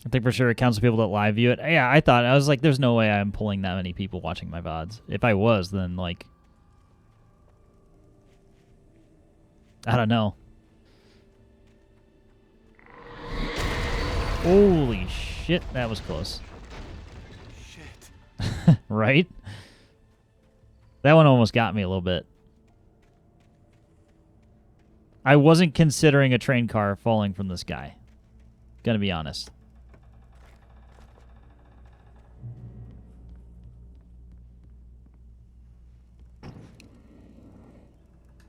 I think for sure it counts the people that live view it. Yeah, I was like, there's no way I'm pulling that many people watching my VODs. If I was, then, like... I don't know. Holy shit, that was close. Shit. Right? That one almost got me a little bit. I wasn't considering a train car falling from the sky. Gonna be honest.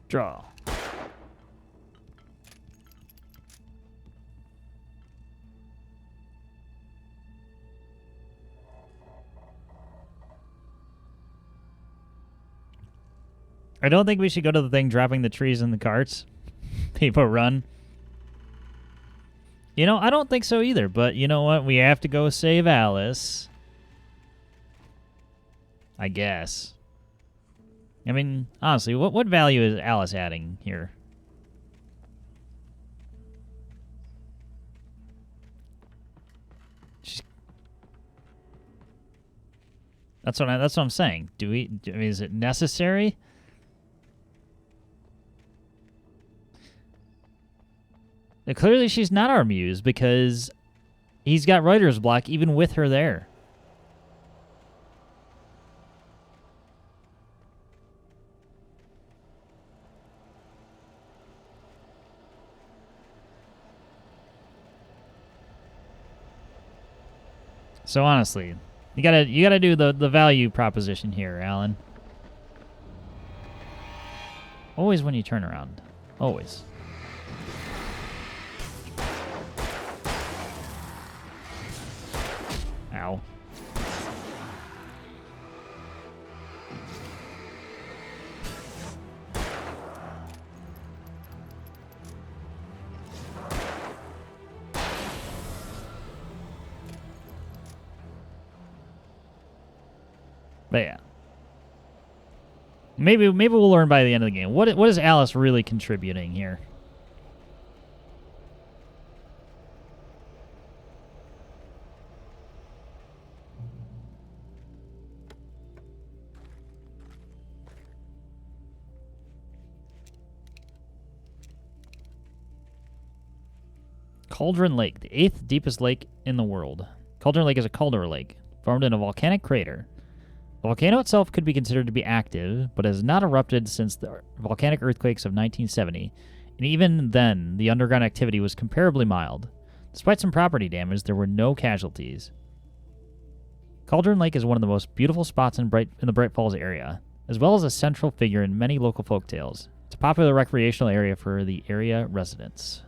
Draw. I don't think we should go to the thing dropping the trees in the carts. People run. You know, I don't think so either, but you know what? We have to go save Alice. I guess. I mean, honestly, what value is Alice adding here? That's what I'm saying. I mean, is it necessary? Clearly she's not our muse because he's got writer's block even with her there. So honestly, you gotta do the value proposition here, Alan. Always when you turn around. Always. Ow. But yeah. Maybe we'll learn by the end of the game. What is Alice really contributing here? Cauldron Lake, the 8th deepest lake in the world. Cauldron Lake is a caldera lake, formed in a volcanic crater. The volcano itself could be considered to be active, but has not erupted since the volcanic earthquakes of 1970, and even then, the underground activity was comparably mild. Despite some property damage, there were no casualties. Cauldron Lake is one of the most beautiful spots in the Bright Falls area, as well as a central figure in many local folktales. It's a popular recreational area for the area residents.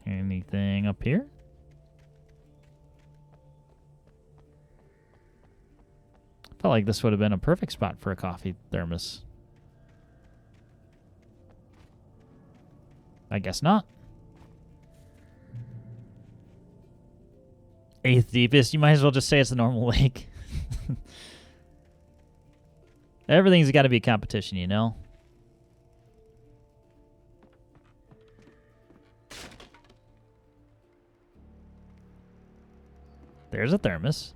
Anything up here? Felt like this would have been a perfect spot for a coffee thermos. I guess not. 8th deepest. You might as well just say it's a normal lake. Everything's got to be a competition, you know? There's a thermos.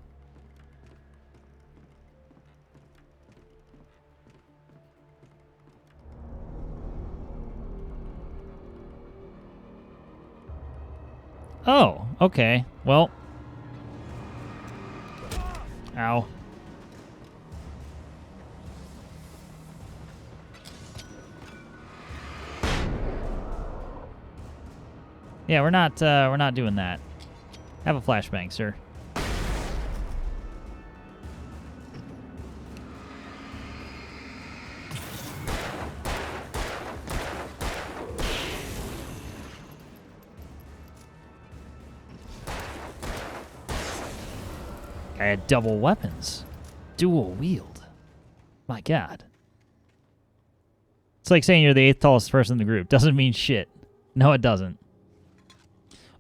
Oh, okay. Well. Ow. Yeah, we're not doing that. Have a flashbang, sir. I had double weapons. Dual wield. My god. It's like saying you're the 8th tallest person in the group. Doesn't mean shit. No, it doesn't.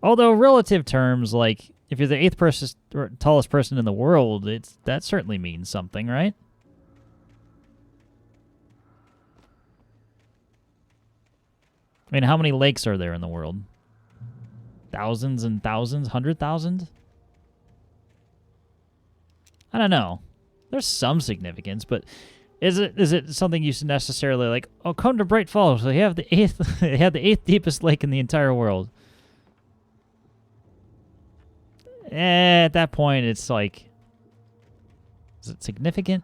Although, relative terms, like, if you're the 8th tallest person in the world, that certainly means something, right? I mean, how many lakes are there in the world? Thousands and thousands? 100,000? I don't know. There's some significance, but is it something you should necessarily like? Oh, come to Bright Falls. They have the 8th. They have the 8th deepest lake in the entire world. At that point, it's like, is it significant?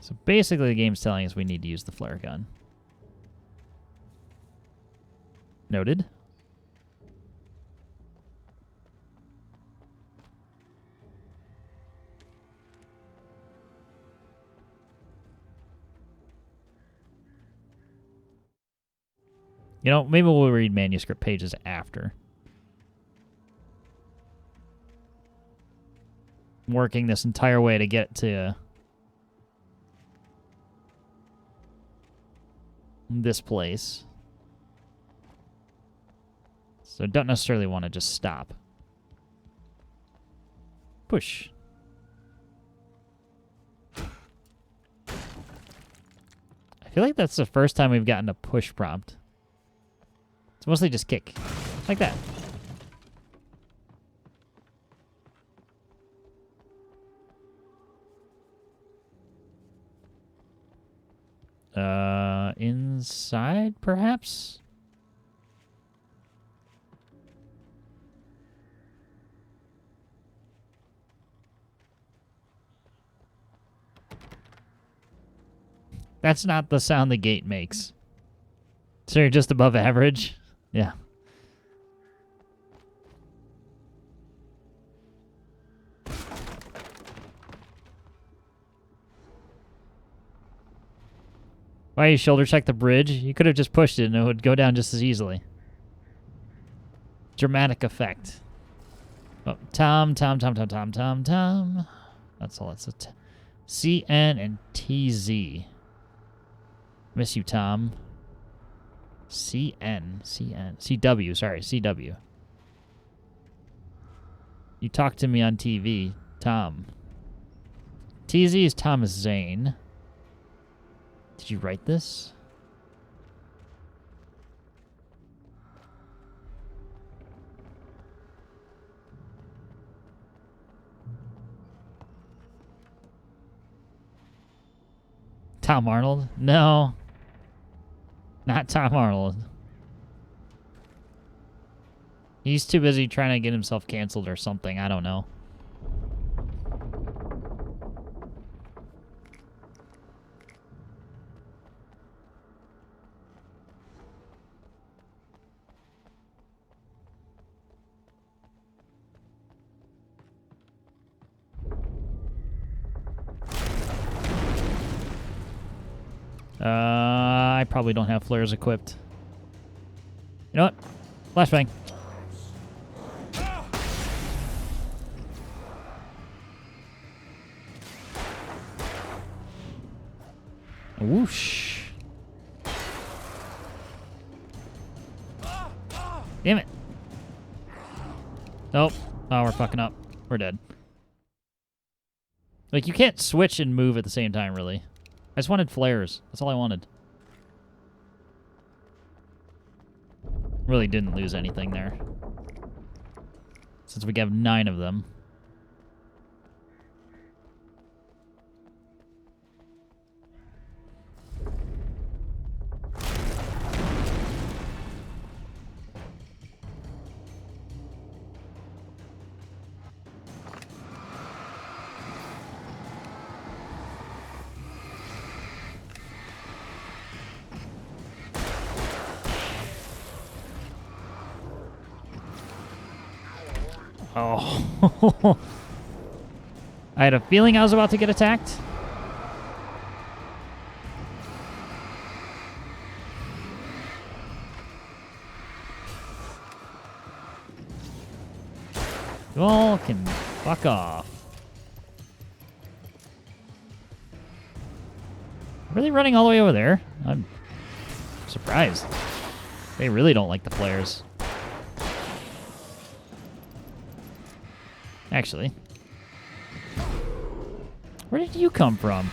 So basically, the game's telling us we need to use the flare gun. Noted. You know, maybe we'll read manuscript pages after. I'm working this entire way to get to this place. So don't necessarily want to just stop. Push. I feel like that's the first time we've gotten a push prompt. It's mostly just kick. Like that. Inside, perhaps? That's not the sound the gate makes. So you're just above average? Yeah. Why you shoulder check the bridge? You could have just pushed it and it would go down just as easily. Dramatic effect. Oh, Tom. That's all. That's a CN and TZ. Miss you, Tom. CW, sorry, CW. You talk to me on TV, Tom. TZ is Thomas Zane. Did you write this? Tom Arnold? No. Not Tom Arnold. He's too busy trying to get himself canceled or something. I don't know. I probably don't have flares equipped. You know what? Flashbang. Whoosh. Damn it. Nope. Oh, we're fucking up. We're dead. Like, you can't switch and move at the same time, really. I just wanted flares. That's all I wanted. Really didn't lose anything there. Since we have 9 of them. Oh. I had a feeling I was about to get attacked. You all can fuck off. Really running all the way over there? I'm surprised. They really don't like the flares. Actually. Where did you come from?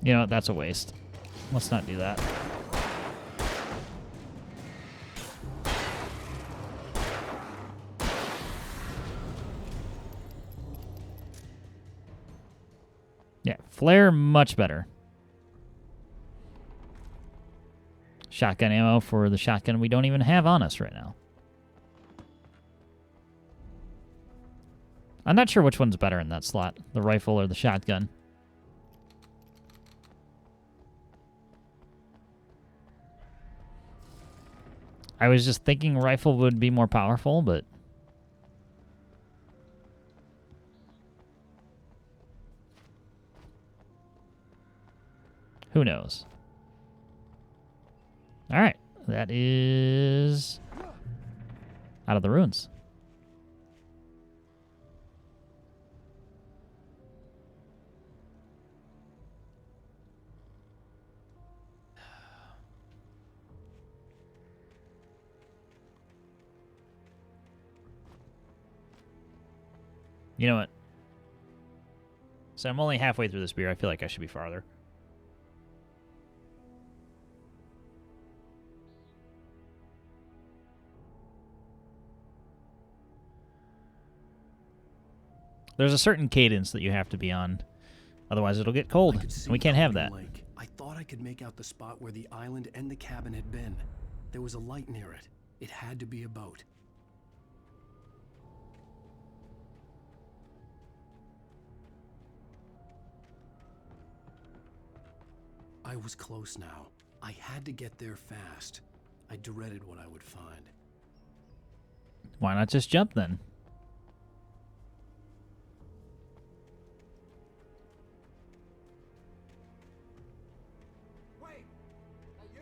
You know, that's a waste. Let's not do that. Yeah, flare, much better. Shotgun ammo for the shotgun we don't even have on us right now. I'm not sure which one's better in that slot, the rifle or the shotgun. I was just thinking rifle would be more powerful, but... who knows? Alright, that is... out of the ruins. You know what? So I'm only halfway through this beer. I feel like I should be farther. There's a certain cadence that you have to be on. Otherwise it'll get cold. And we can't have that. Lake. I thought I could make out the spot where the island and the cabin had been. There was a light near it. It had to be a boat. I was close now. I had to get there fast. I dreaded what I would find. Why not just jump then? Wait! Are you?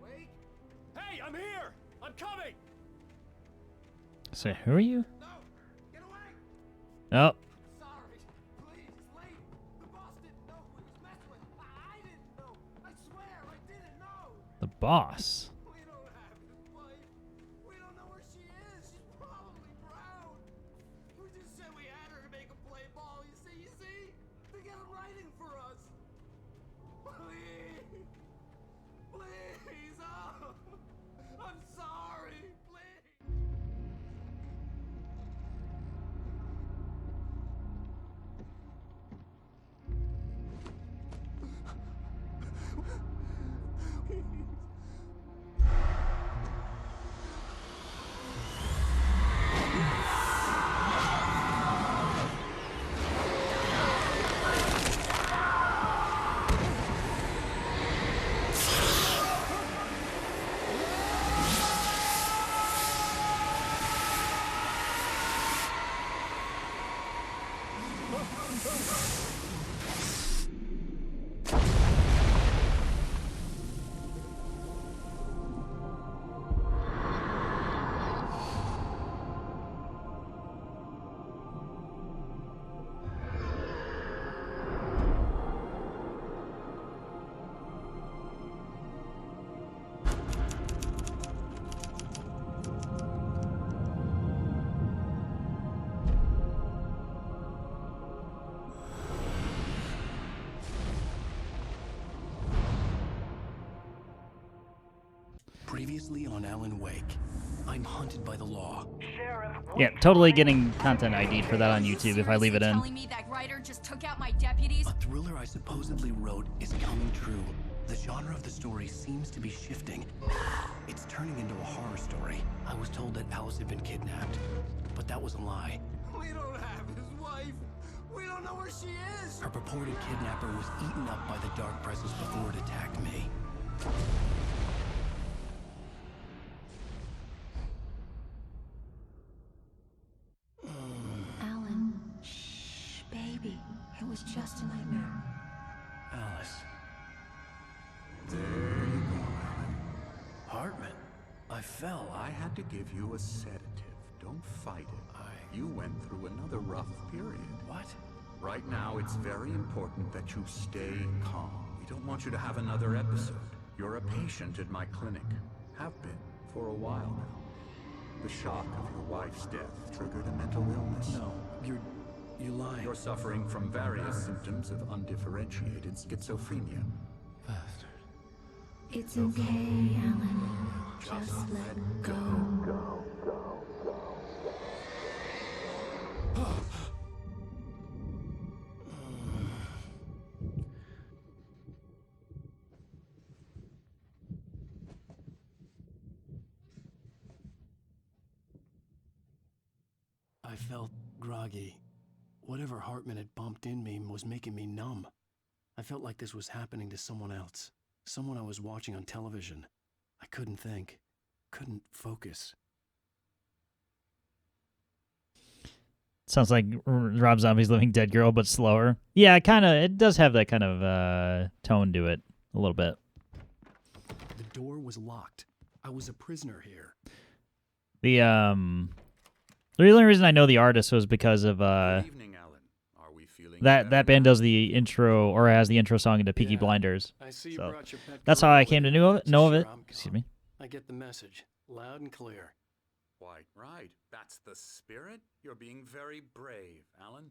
Wait! Hey, I'm here! I'm coming! So who are you? No! Get away! Oh. Sorry. Please, it's late. The boss didn't know who he was messing with. I didn't know. I swear, I didn't know. The boss. We don't have his wife. We don't know where she is. She's probably drowned. We just said we had her to make a play ball. You see? To get him writing for us. Please. Please. Oh. I'm sorry. Please. Previously on Alan Wake, I'm hunted by the law. Yeah, totally getting content ID'd for that on YouTube if I leave it in. Telling me that writer just took out my deputies? A thriller I supposedly wrote is coming true. The genre of the story seems to be shifting. It's turning into a horror story. I was told that Alice had been kidnapped, but that was a lie. We don't have his wife. We don't know where she is. Her purported kidnapper was eaten up by the dark presence before it attacked me. Alan, shh, baby. It was just a nightmare. Alice. There you go, Alan. Hartman, I fell. I had to give you a sedative. Don't fight it. You went through another rough period. What? Right now, it's very important that you stay calm. We don't want you to have another episode. You're a patient at my clinic. Have been for a while now. The shock of your wife's death triggered a mental illness. No, you're lying. You're suffering from various symptoms of undifferentiated schizophrenia. Bastard. It's okay, Alan. Just let go. I felt groggy. Whatever Hartman had pumped in me was making me numb. I felt like this was happening to someone else. Someone I was watching on television. I couldn't think. couldn't focus. Sounds like Rob Zombie's Living Dead Girl, but slower. Yeah, it does have that kind of tone to it a little bit. The door was locked. I was a prisoner here. The only reason I know the artist was because of Good evening, Alan. Are we feeling that band does the intro or has the intro song into Peaky Blinders. I see you So brought your pet that's how I gorilla came to with know you. of it. Sure, I'm Excuse me. I get the message, loud and clear. Quite right. That's the spirit. You're being very brave, Alan.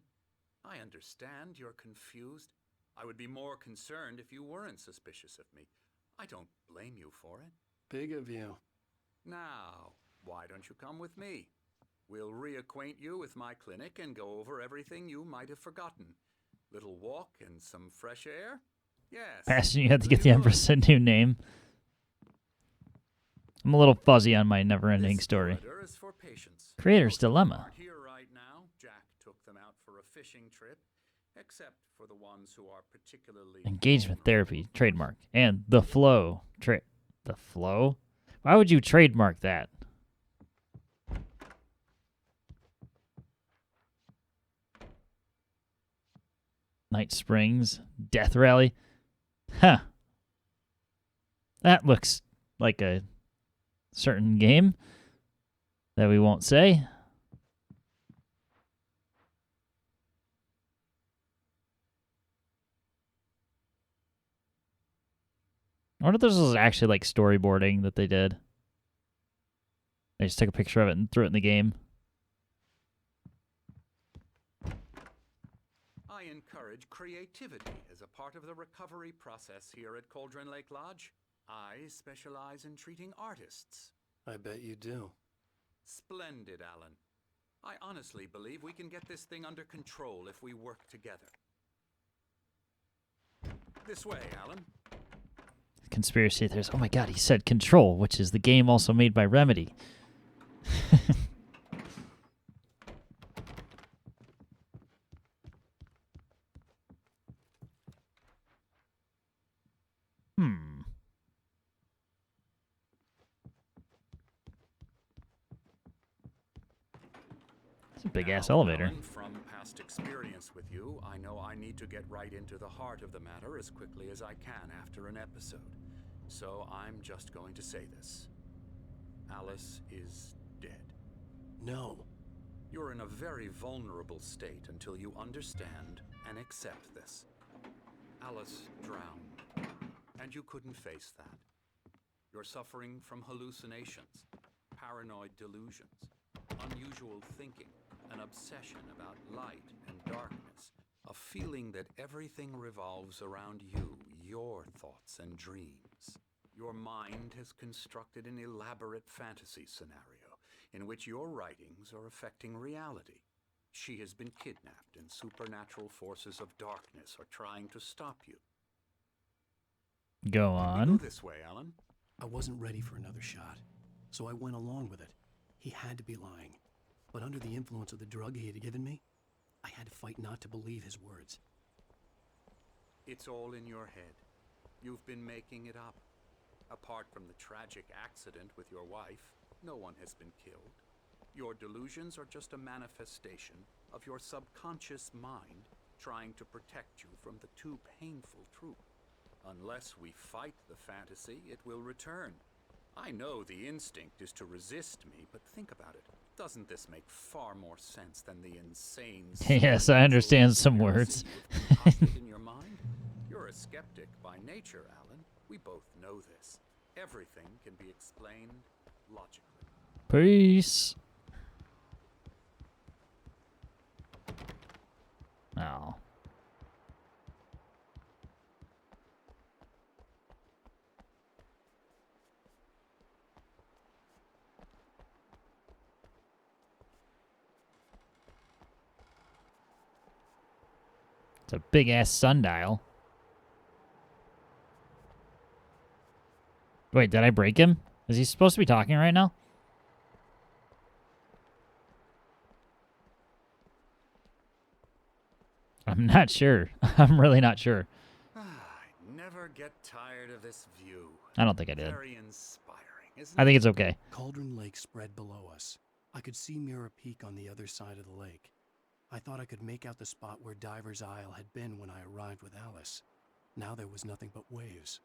I understand you're confused. I would be more concerned if you weren't suspicious of me. I don't blame you for it. Big of you. Now, why don't you come with me? We'll reacquaint you with my clinic and go over everything you might have forgotten. Little walk and some fresh air? Yes. Bastion, you had to get the Empress a new name. I'm a little fuzzy on my never-ending story. Is for patients. Creator's Dilemma. Aren't here right now. Jack took them out for a fishing trip, except for the ones who are particularly Engagement therapy, trademark. And the flow. The flow? Why would you trademark that? Night Springs, Death Rally. Huh. That looks like a certain game that we won't say. I wonder if this was actually like storyboarding that they did. They just took a picture of it and threw it in the game. I encourage creativity as a part of the recovery process here at Cauldron Lake Lodge. I specialize in treating artists. I bet you do. Splendid, Alan. I honestly believe we can get this thing under control if we work together. This way, Alan. Conspiracy theories. Oh my god, he said Control, which is the game also made by Remedy. It's a big-ass elevator. Alan, from past experience with you, I know I need to get right into the heart of the matter as quickly as I can after an episode. So I'm just going to say this. Alice is dead. No. You're in a very vulnerable state until you understand and accept this. Alice drowned, and you couldn't face that. You're suffering from hallucinations, paranoid delusions, unusual thinking, an obsession about light and darkness, a feeling that everything revolves around you, your thoughts and dreams. Your mind has constructed an elaborate fantasy scenario in which your writings are affecting reality. She has been kidnapped, and supernatural forces of darkness are trying to stop you. Go We on. go this way, Alan. I wasn't ready for another shot, so I went along with it. He had to be lying. But under the influence of the drug he had given me, I had to fight not to believe his words. It's all in your head. You've been making it up. Apart from the tragic accident with your wife, no one has been killed. Your delusions are just a manifestation of your subconscious mind trying to protect you from the too painful truth. Unless we fight the fantasy, it will return. I know the instinct is to resist me, but think about it. Doesn't this make far more sense than the insane... Yes, I understand some words. in your mind? You're a skeptic by nature, Alan. We both know this. Everything can be explained logically. Peace. Oh. It's a big-ass sundial. Wait, did I break him? Is he supposed to be talking right now? I'm not sure. I'm really not sure. I never get tired of this view. I don't think I did. Very inspiring. I think it's okay. Cauldron Lake spread below us. I could see Mirror Peak on the other side of the lake. I thought I could make out the spot where Diver's Isle had been when I arrived with Alice. Now there was nothing but waves.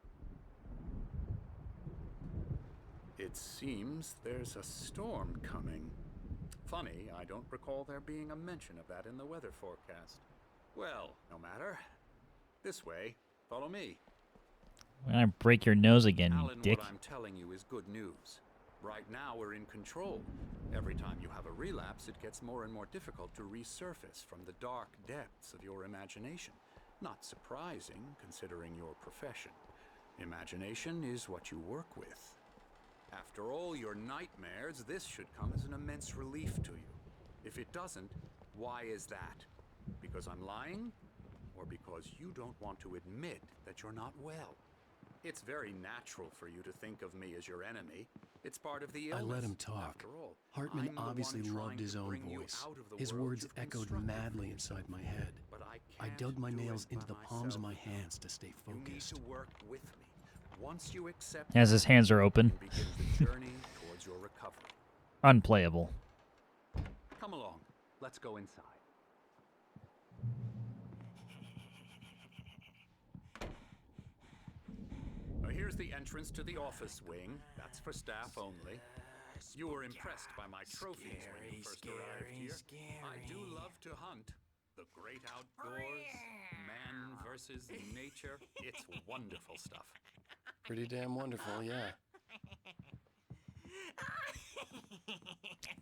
It seems there's a storm coming. Funny, I don't recall there being a mention of that in the weather forecast. Well, no matter. This way. Follow me. I'm gonna break your nose again, you Alan, dick. what I'm telling you is good news. Right now we're in control. Every time you have a relapse, it gets more and more difficult to resurface from the dark depths of your imagination. Not surprising, considering your profession. Imagination is what you work with. After all your nightmares, this should come as an immense relief to you. If it doesn't, why is that? Because I'm lying? Or because you don't want to admit that you're not well? It's very natural for you to think of me as your enemy. It's part of the illness. I let him talk. After all, Hartman I'm the obviously one loved trying his to own bring you voice. out of the His world words you've echoed constructed madly for me. inside my head. But I I can't dug my do it nails into by the palms of my myself. hands to stay You need focused. to work with me. Once you accept As his hands are open. begins the journey towards your recovery. Unplayable. Come along. Let's go inside. Now here's the entrance to the office wing. That's for staff only. You were impressed by my trophies when you first arrived here. I do love to hunt. The great outdoors, man versus nature. It's wonderful stuff. Pretty damn wonderful, yeah.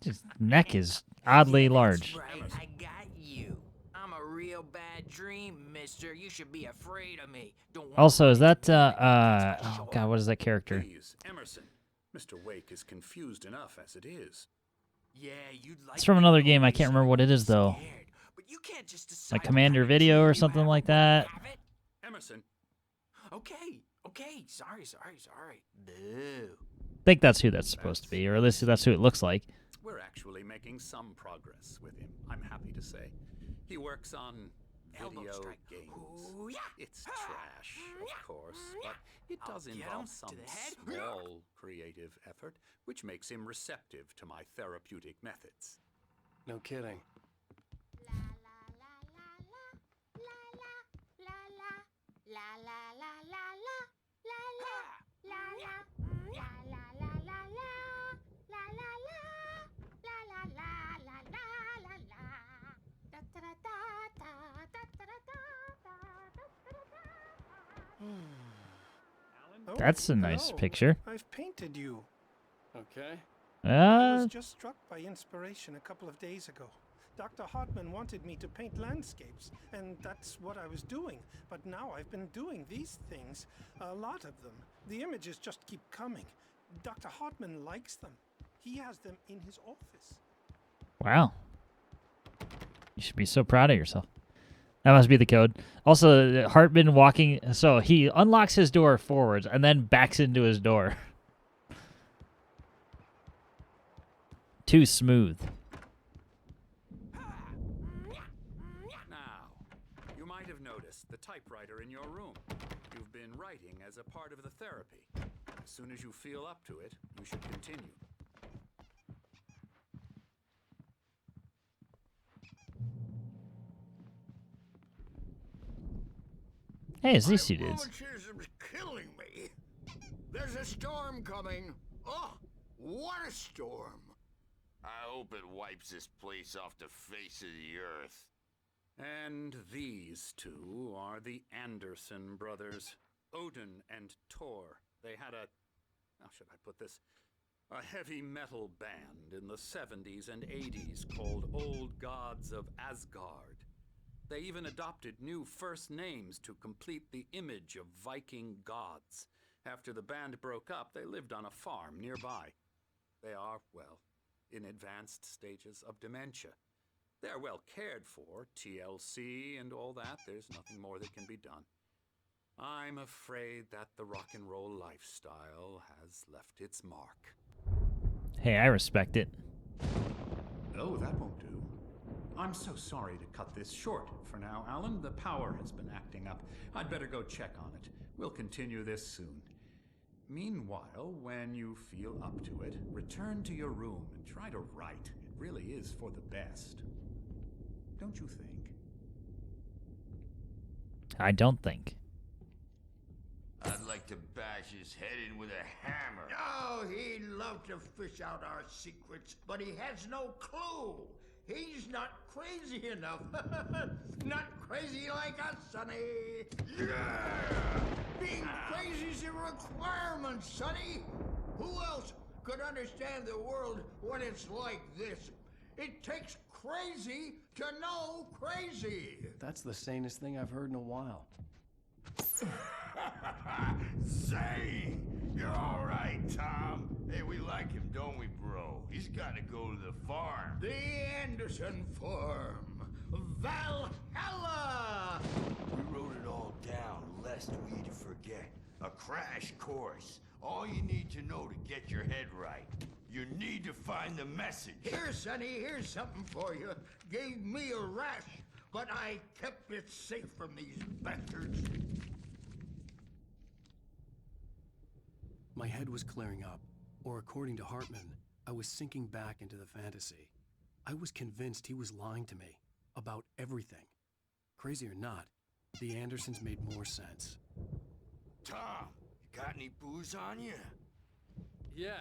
His neck is oddly large. Right, I got you. I'm a real bad dream, mister. You should be afraid of me. Don't want Also, is that oh god, what is that character? Please, Emerson. Mr. Wake is confused enough as it is. Yeah, you'd like It's from another game. I can't remember what it is though. but you can't just decide Like Commander Video or something like that. Emerson. Okay. Sorry. Boo. I think that's who that's supposed to be, or at least that's who it looks like. We're actually making some progress with him, I'm happy to say. He works on video games. Ooh, yeah. It's trash, of course, but it does I'll get involve him some to the head. small creative effort, which makes him receptive to my therapeutic methods. No kidding. That's a nice hello. picture. I've painted you. Okay. I was just struck by inspiration a couple of days ago. Dr. Hartman wanted me to paint landscapes, and that's what I was doing. But now I've been doing these things, a lot of them. The images just keep coming. Dr. Hartman likes them. He has them in his office. Wow. You should be so proud of yourself. That must be the code. Also, Hartman walking... So, he unlocks his door forwards and then backs into his door. Too smooth. Now, you might have noticed the typewriter in your room. You've been writing as a part of the therapy. As soon as you feel up to it, you should continue. Hey, it's these two dudes. Rheumatism's killing me. There's a storm coming. Oh, what a storm. I hope it wipes this place off the face of the earth. And these two are the Anderson brothers, Odin and Tor. They had a, how should I put this, a heavy metal band in the 70s and 80s called Old Gods of Asgard. They even adopted new first names to complete the image of Viking gods. After the band broke up, they lived on a farm nearby. They are, well, in advanced stages of dementia. They're well cared for, TLC and all that. There's nothing more that can be done. I'm afraid that the rock and roll lifestyle has left its mark. Hey, I respect it. No, that won't do. I'm so sorry to cut this short for now, Alan. The power has been acting up. I'd better go check on it. We'll continue this soon. Meanwhile, when you feel up to it, return to your room and try to write. It really is for the best. Don't you think? I don't think. I'd like to bash his head in with a hammer. Oh, he'd love to fish out our secrets, but he has no clue. He's not crazy enough. Not crazy like us, Sonny. Yeah! Being crazy's a requirement, Sonny. Who else could understand the world when it's like this? It takes crazy to know crazy. That's the sanest thing I've heard in a while. Say, you're all right, Tom. Hey, we like him, don't we, bro? He's got to go to the farm. The Anderson Farm. Valhalla! We wrote it all down, lest we forget. A crash course. All you need to know to get your head right. You need to find the message. Here, Sonny, here's something for you. Gave me a rash, but I kept it safe from these bastards. My head was clearing up, or according to Hartman, I was sinking back into the fantasy. I was convinced he was lying to me about everything. Crazy or not, the Andersons made more sense. Tom, you got any booze on you? Yeah,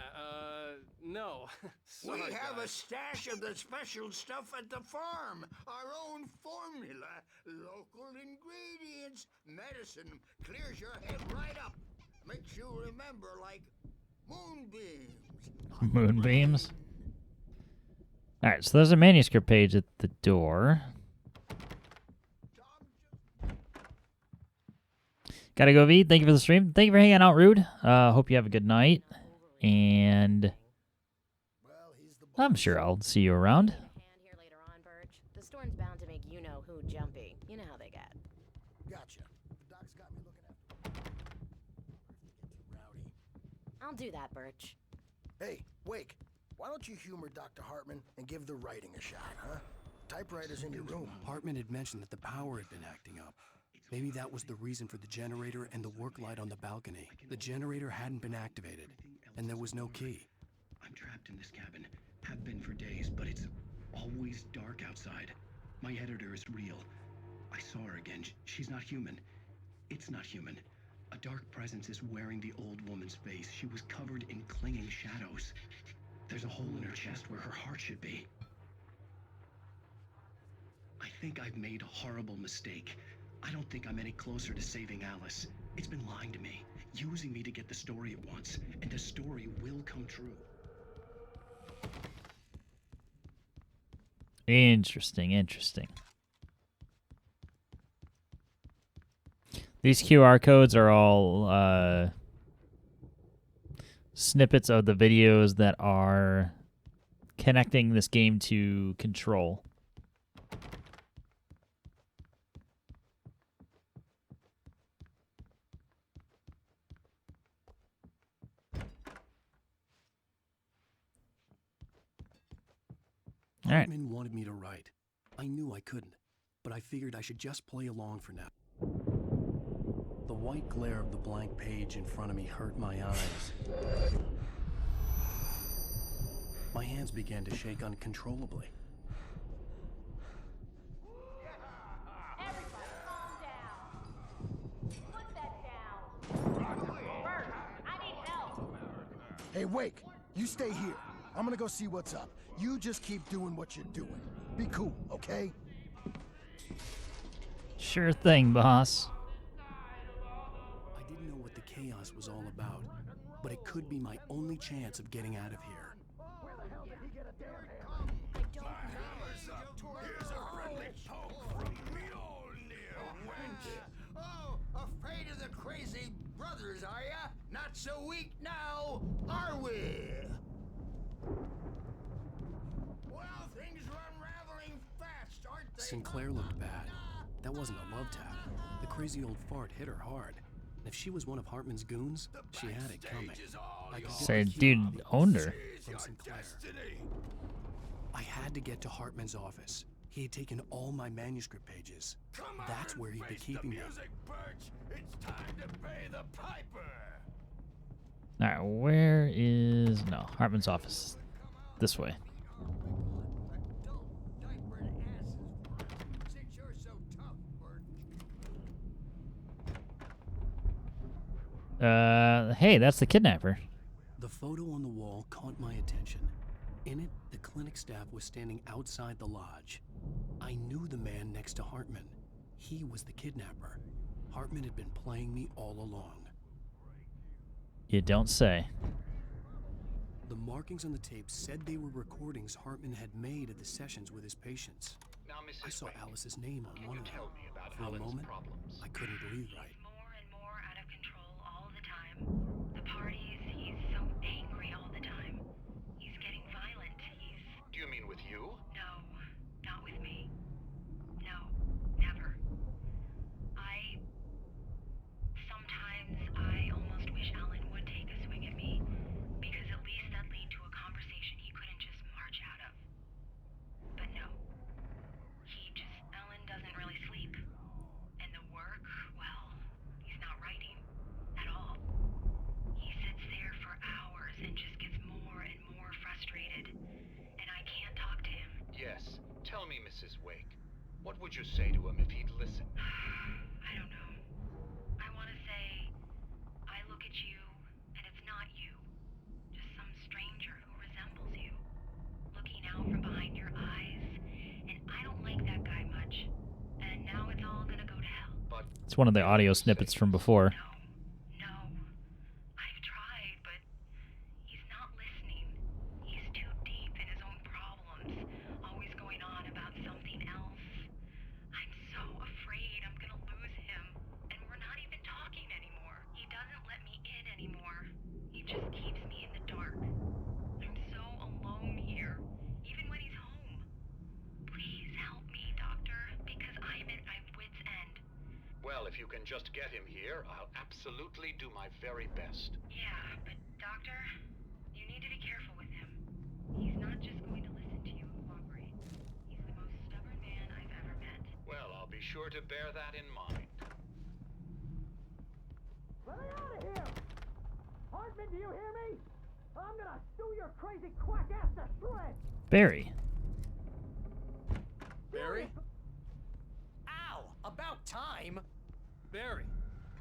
no. We Sorry, have a guys. stash of the special stuff at the farm. Our own formula. Local ingredients. Medicine clears your head right up. Makes you remember like moonbeams. Moonbeams. All right, so there's a manuscript page at the door. Gotta go, V. Thank you for the stream. Thank you for hanging out, Rude. Hope you have a good night. And I'm sure I'll see you around. The storm's bound to make you-know-who jumpy. You know how they get. Gotcha. The doc's got me looking after. Rowdy. I'll do that, Birch. Hey, Wake. Why don't you humor Dr. Hartman and give the writing a shot, huh? Typewriter's in your room. Hartman had mentioned that the power had been acting up. Maybe that was the reason for the generator and the work light on the balcony. The generator hadn't been activated, and there was no key. I'm trapped in this cabin. Have been for days, but it's always dark outside. My editor is real. I saw her again. She's not human. It's not human. A dark presence is wearing the old woman's face. She was covered in clinging shadows. There's a hole in her chest where her heart should be. I think I've made a horrible mistake. I don't think I'm any closer to saving Alice. It's been lying to me, using me to get the story it wants, and the story will come true. Interesting, interesting. These QR codes are all snippets of the videos that are connecting this game to Control. All right. Hartman wanted me to write. I knew I couldn't, but I figured I should just play along for now. The white glare of the blank page in front of me hurt my eyes. My hands began to shake uncontrollably. Everybody, calm down. Put that down. Bert, I need help. Hey, Wake, you stay here. I'm gonna go see what's up. You just keep doing what you're doing. Be cool, okay? Sure thing, boss. I didn't know what the chaos was all about, but it could be my only chance of getting out of here. Where the hell did he get a damn hand? I don't know. Here's a friendly poke from Mjolnir, wench. Oh, afraid of the crazy brothers, are ya? Not so weak now, are we? Well, things are unraveling fast, aren't they? Sinclair looked bad. That wasn't a love tap. The crazy old fart hit her hard. And if she was one of Hartman's goons, she had it coming. I could get Said the key dude off the owned her. from Sinclair. I had to get to Hartman's office. He had taken all my manuscript pages. That's where he'd be keeping them. It's time to pay the piper. Alright, where is... No, Hartman's office. This way. Hey, that's the kidnapper. The photo on the wall caught my attention. In it, the clinic staff was standing outside the lodge. I knew the man next to Hartman. He was the kidnapper. Hartman had been playing me all along. You don't say. The markings on the tape said they were recordings Hartman had made at the sessions with his patients. Now, Mrs. I saw Wake, Alice's name on one of them. tell me about For a Alan's moment, problems. I couldn't breathe right. The parties, he's so angry all the time. He's getting violent. Do you mean with you? No, not with me. No, never. Sometimes I almost wish Alan would take a swing at me, because at least that lead to a conversation he couldn't just march out of. But no. Alan doesn't really sleep. And the work, well, he's not writing at all. He sits there for hours and just gets more and more frustrated. And I can't talk to him. Yes. Tell me, Mrs. Wake. What would you say to him if he'd listen? I don't know. I want to say, I look at you, and it's not you. Just some stranger who resembles you. Looking out from behind your eyes. And I don't like that guy much. And now it's all gonna go to hell. But It's one of the audio snippets from before. No. I've tried, but he's not listening. He's too deep in his own problems. Always going on about something else. I'm so afraid I'm gonna lose him. And we're not even talking anymore. He doesn't let me in anymore. He just keeps me in the dark. I'm so alone here, even when he's home. Please help me, Doctor, because I'm at my wit's end. Well, if you can just get him here, I'll absolutely do my very best. Yeah, but Doctor, you need to be careful with him. He's not just going to listen to you and cooperate. He's the most stubborn man I've ever met. Well, I'll be sure to bear that in mind. Let me out of here! Hartman, do you hear me? I'm gonna sue your crazy quack ass to shreds! Barry. Barry? Ow! About time! Barry,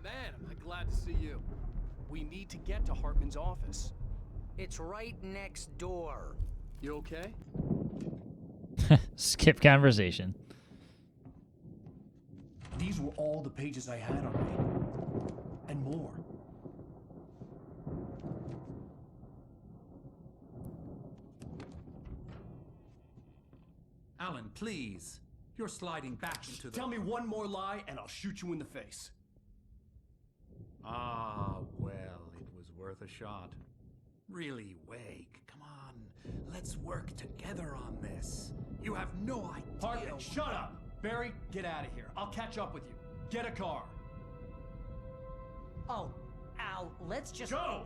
man, am I glad to see you. We need to get to Hartman's office. It's right next door. You okay? Skip conversation. These were all the pages I had on me. And more. Alan, please. You're sliding back into the... Tell me one more lie and I'll shoot you in the face. Ah, well, it was worth a shot. Really, Wake, come on. Let's work together on this. You have no idea... Hartman, shut up! Barry, get out of here. I'll catch up with you. Get a car. Oh, Al, let's just... Go!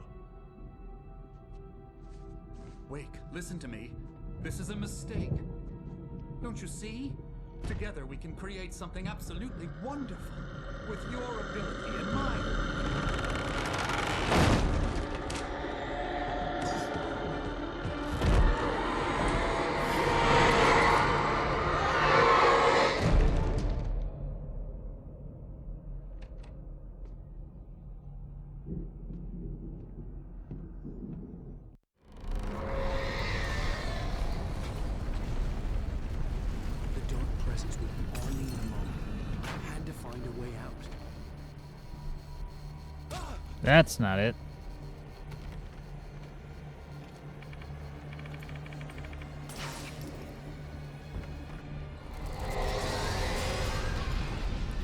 Wake, listen to me. This is a mistake. Don't you see? Together we can create something absolutely wonderful. With your ability and mine. The dark presence would be on me in a moment. I had to find a way out. That's not it.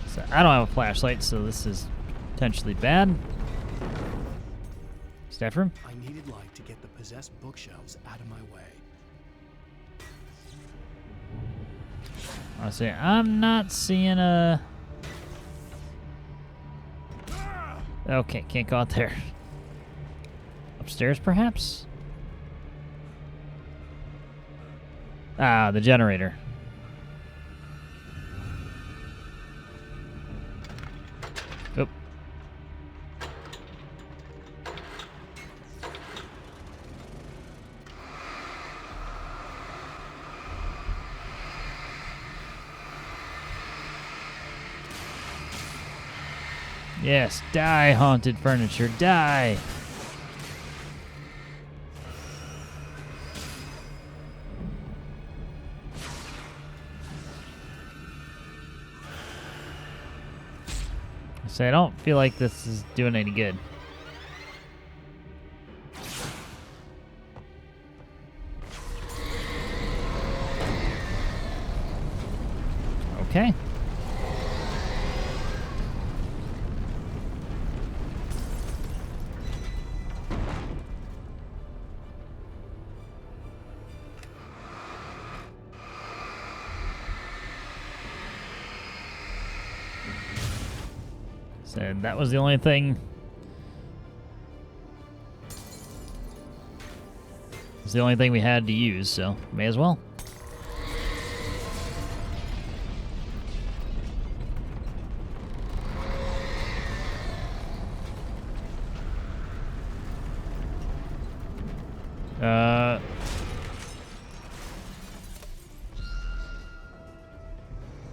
So I don't have a flashlight, so this is potentially bad. Staff room? I needed light to get the possessed bookshelves out of my way. Honestly, I'm not seeing a... Okay, can't go out there. Upstairs, perhaps? Ah, the generator. Oop. Yes, die, haunted furniture, die! So I don't feel like this is doing any good. Okay. So that was the only thing. It's the only thing we had to use, so may as well.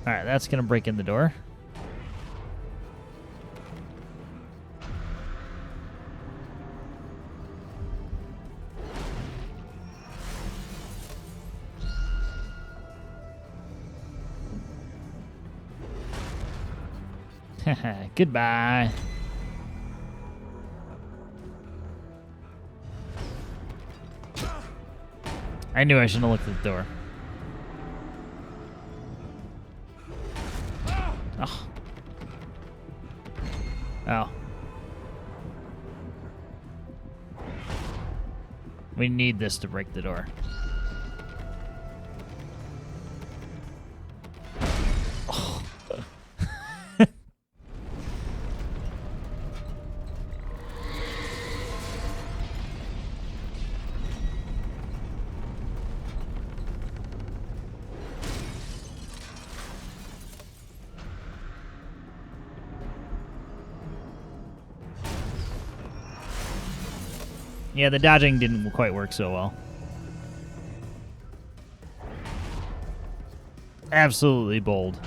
Alright, that's gonna break in the door. Goodbye. I knew I shouldn't have looked at the door. Oh. Oh. We need this to break the door. Oh. Yeah, the dodging didn't quite work so well. Absolutely bold.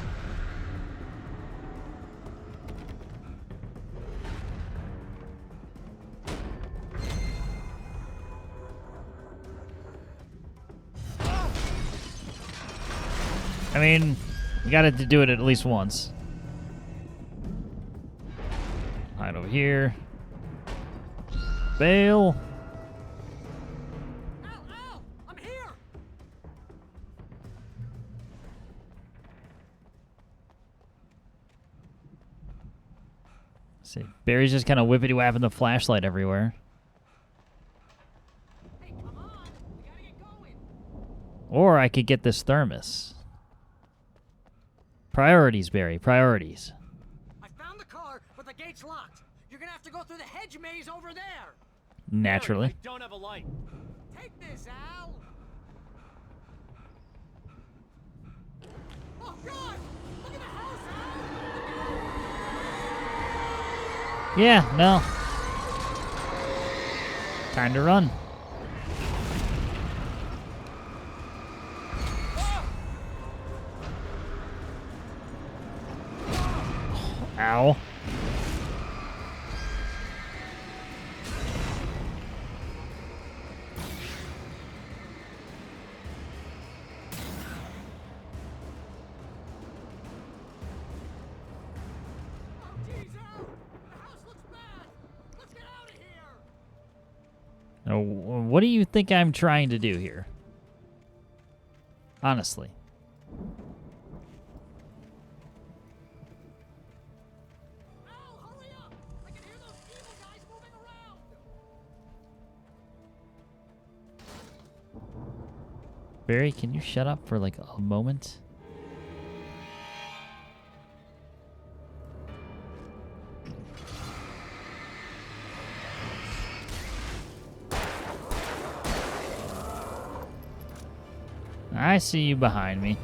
I mean, we got it to do it at least once. Hide over here. Bail. See, Barry's just kind of whippity-whapping the flashlight everywhere. Hey, come on! We gotta get going! Or I could get this thermos. Priorities, Barry. Priorities. I found the car, but the gate's locked. You're gonna have to go through the hedge maze over there. Naturally. I don't have a light. Take this, Al. Oh God! Look at the house, Al. Yeah, no. Time to run. Ow. Now, what do you think I'm trying to do here? Honestly. Barry, can you shut up for like a moment? I see you behind me.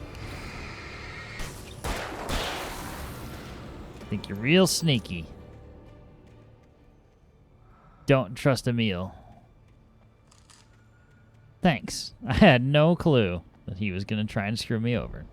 Think you're real sneaky. Don't trust Emil. Thanks. I had no clue that he was going to try and screw me over.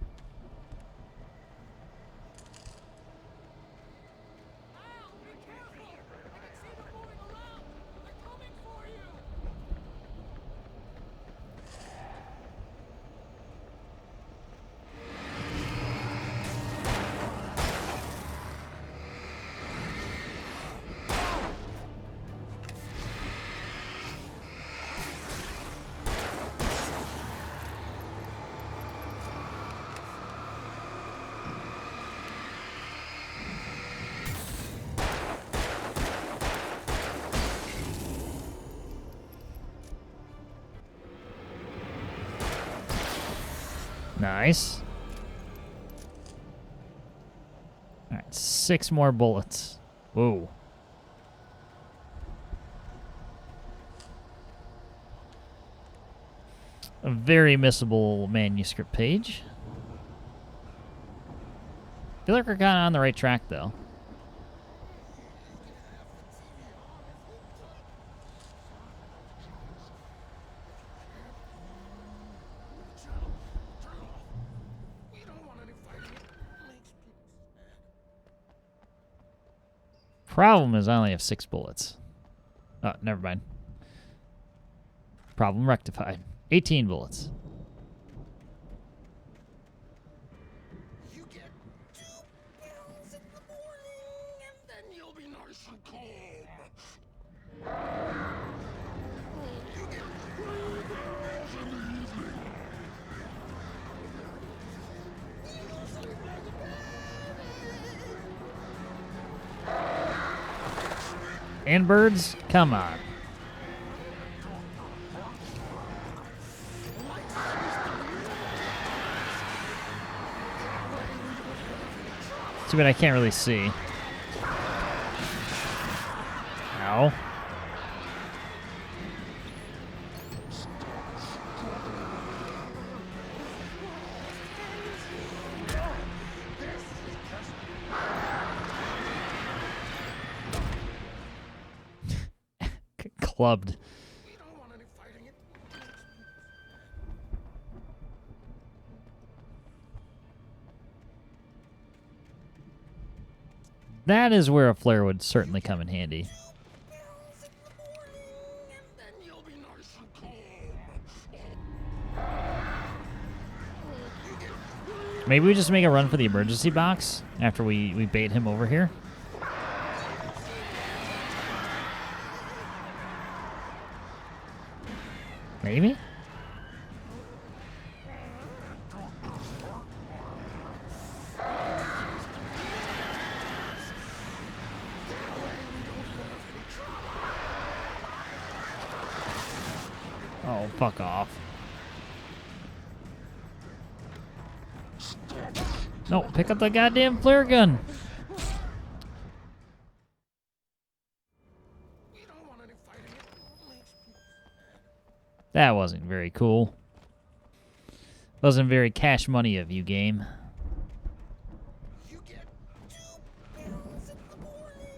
Nice. Alright, 6 more bullets. Whoa. A very missable manuscript page. I feel like we're kind of on the right track, though. Problem is I only have 6 bullets. Oh, never mind. Problem rectified. 18 bullets. You get 2 pills in the morning, and then you'll be nice and calm. You get 3 pills in the evening. You sleep like a And birds? Come on. Too bad I can't really see. Ow. Clubbed. That is where a flare would certainly come in handy. Maybe we just make a run for the emergency box after we bait him over here. Maybe? Oh, fuck off. No, pick up the goddamn flare gun. That wasn't very cool. Wasn't very cash money of you, game. You get 2 pills in the morning,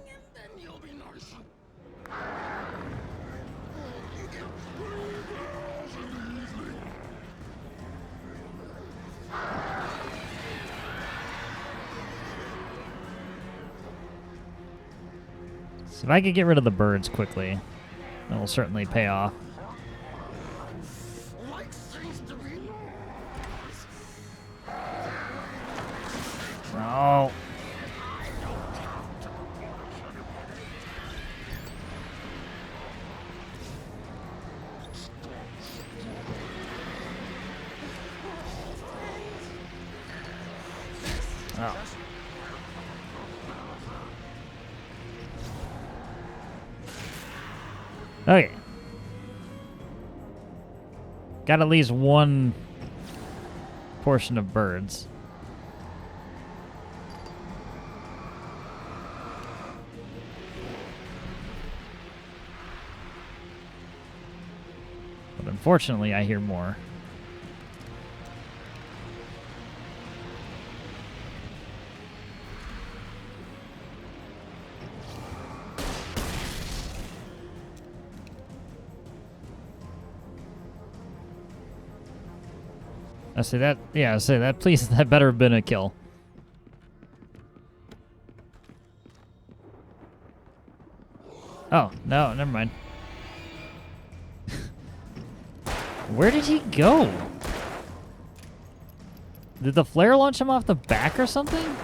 and then you'll be nice and you get 3 pills in the evening. So if I could get rid of the birds quickly, that will certainly pay off. Oh. Oh. Okay. Got at least one portion of birds. But unfortunately, I hear more. I say that, yeah, I say that, please, that better have been a kill. Oh, no, never mind. Where did he go? Did the flare launch him off the back or something?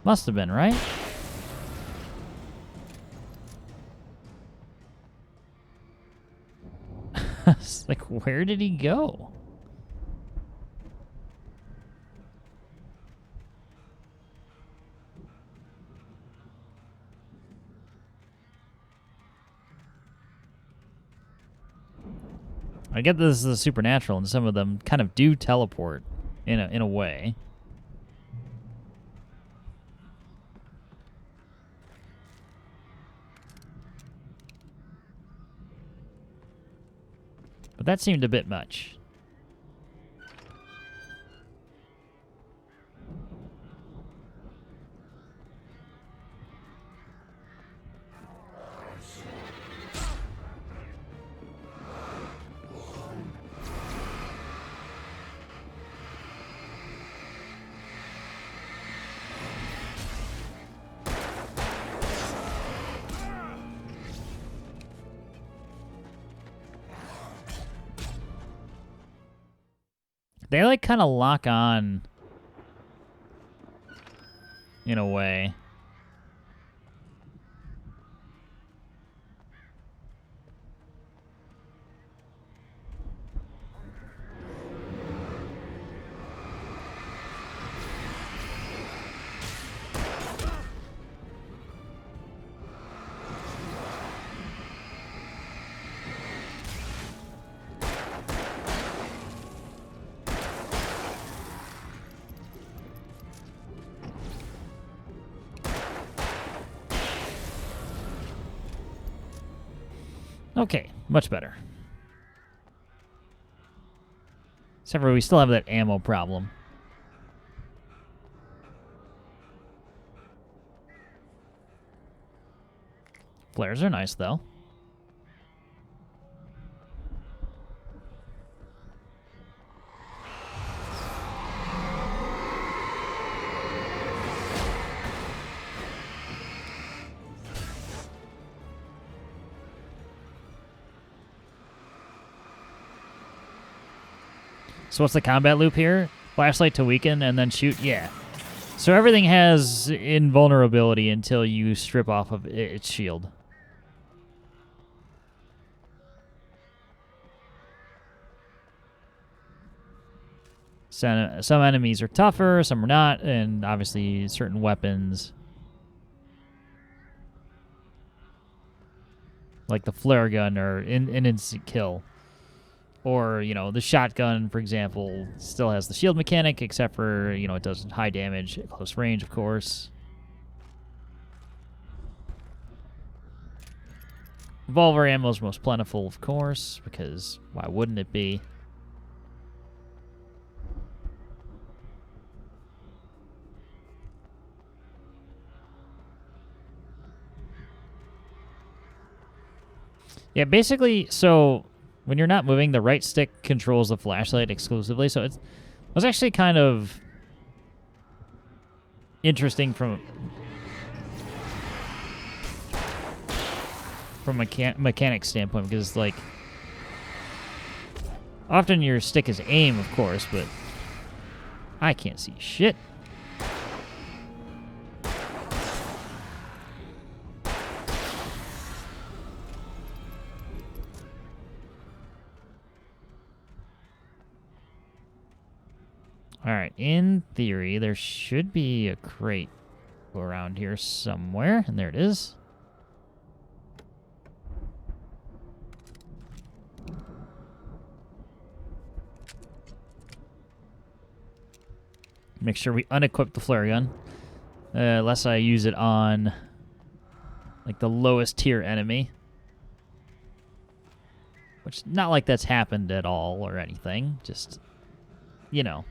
Must have been, right? It's like, where did he go? I get this is supernatural, and some of them kind of do teleport in a way. But that seemed a bit much. They like kind of lock on in a way. Okay, much better. Except for we still have that ammo problem. Flares are nice, though. So what's the combat loop here? Flashlight to weaken and then shoot? Yeah. So everything has invulnerability until you strip off of its shield. Some enemies are tougher, some are not, and obviously certain weapons, like the flare gun, are an instant kill. Or, you know, the shotgun, for example, still has the shield mechanic, except for, you know, it does high damage at close range, of course. Revolver ammo is most plentiful, of course, because why wouldn't it be? Yeah, basically, so when you're not moving, the right stick controls the flashlight exclusively. So it was actually kind of interesting from a mechanic standpoint, because, like, often your stick is aim, of course, but I can't see shit. Alright, in theory, there should be a crate around here somewhere, and there it is. Make sure we unequip the flare gun, unless I use it on, like, the lowest tier enemy. Which, not like that's happened at all or anything, just, you know.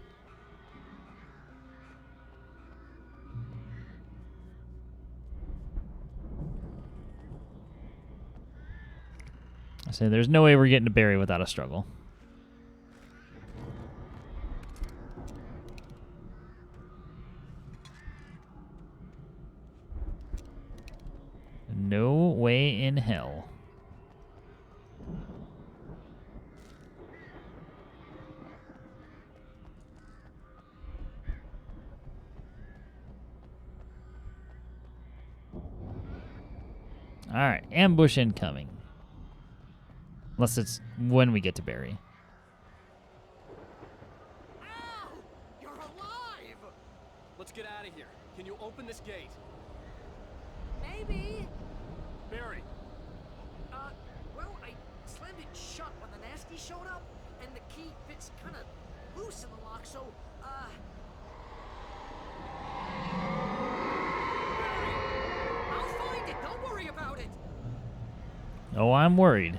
I say there's no way we're getting to Barry without a struggle. No way in hell. Alright, ambush incoming. Unless it's when we get to Barry. Al! You're alive! Let's get out of here. Can you open this gate? Maybe. Barry. Well, I slammed it shut when the nasty showed up, and the key fits kind of loose in the lock, so, I'll find it. Don't worry about it. Oh, I'm worried.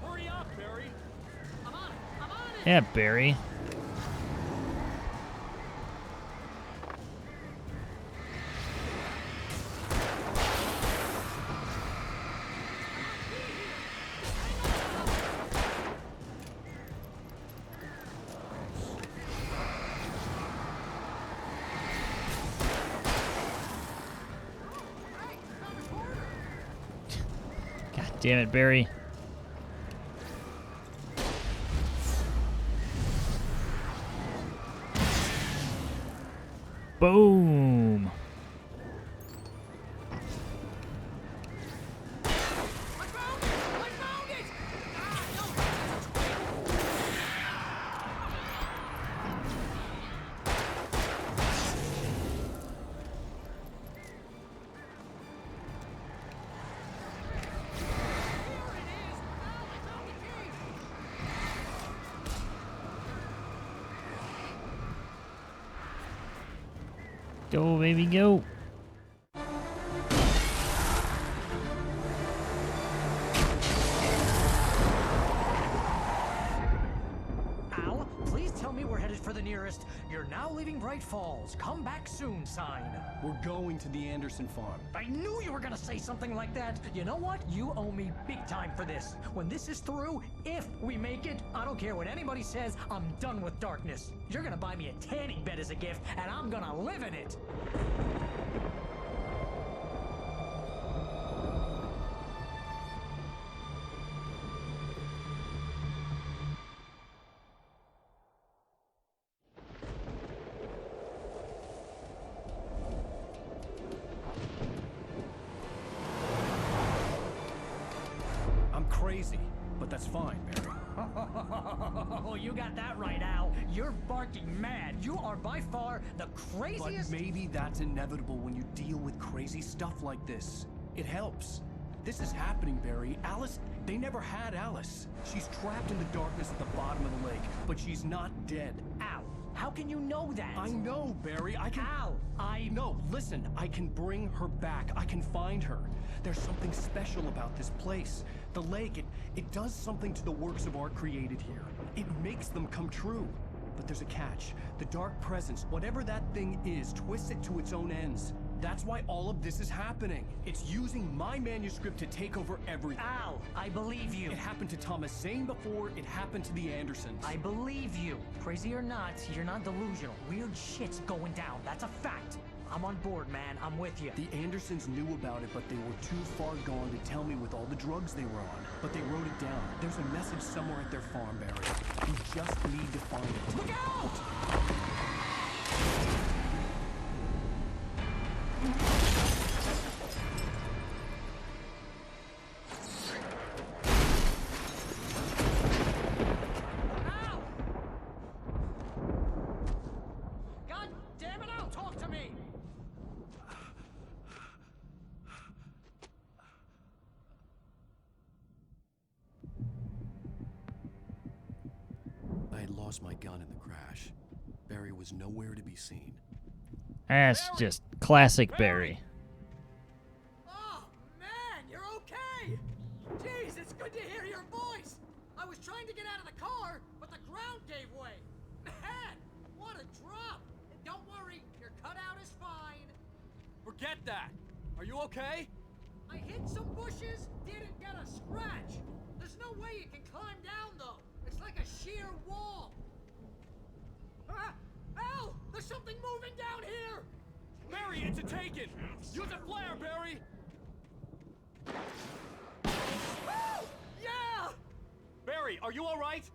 Hurry up, Barry. I'm on it. I'm on it. Yeah, Barry. God damn it, Barry. Boom. Go, baby, go. Al, please tell me we're headed for the nearest "You're now leaving Bright Falls. Come back soon" sign. We're going to the Anderson farm. I knew you were gonna say something like that. You know what? You owe me big time for this. When this is through, if we make it, I don't care what anybody says, I'm done with darkness. You're gonna buy me a tanning bed as a gift, and I'm gonna live in it. I'm crazy, but that's fine, Barry. Oh, you got that right, Al. You're barking mad. You are by far the craziest. But maybe that's inevitable when you deal with crazy stuff like this. It helps. This is happening, Barry. Alice, they never had Alice. She's trapped in the darkness at the bottom of the lake, but she's not dead. Al, how can you know that? I know, Barry. I can... Al, No, listen. I can bring her back. I can find her. There's something special about this place. The lake, it does something to the works of art created here. It makes them come true. But there's a catch. The dark presence, whatever that thing is, twists it to its own ends. That's why all of this is happening. It's using my manuscript to take over everything. Al, I believe you. It happened to Thomas Zane before, it happened to the Andersons. I believe you. Crazy or not, you're not delusional. Weird shit's going down. That's a fact. I'm on board, man. I'm with you. The Andersons knew about it, but they were too far gone to tell me with all the drugs they were on. But they wrote it down. There's a message somewhere at their farm, Barry. We just need to find it. Look out! God damn it, Al, talk to me! I had lost my gun in the crash. Barry was nowhere to be seen. That's just classic Barry. Oh, man, you're okay! Jeez, it's good to hear your voice! I was trying to get out of the car, but the ground gave way. Man, what a drop! And don't worry, your cutout is fine. Forget that. Are you okay? I hit some bushes, didn't get a scratch. There's no way you can climb down, though. It's like a sheer wall. Ah! Al! There's something moving down here! Barry, it's a taken! Use a flare, Barry! Oh! Yeah! Barry, are you alright?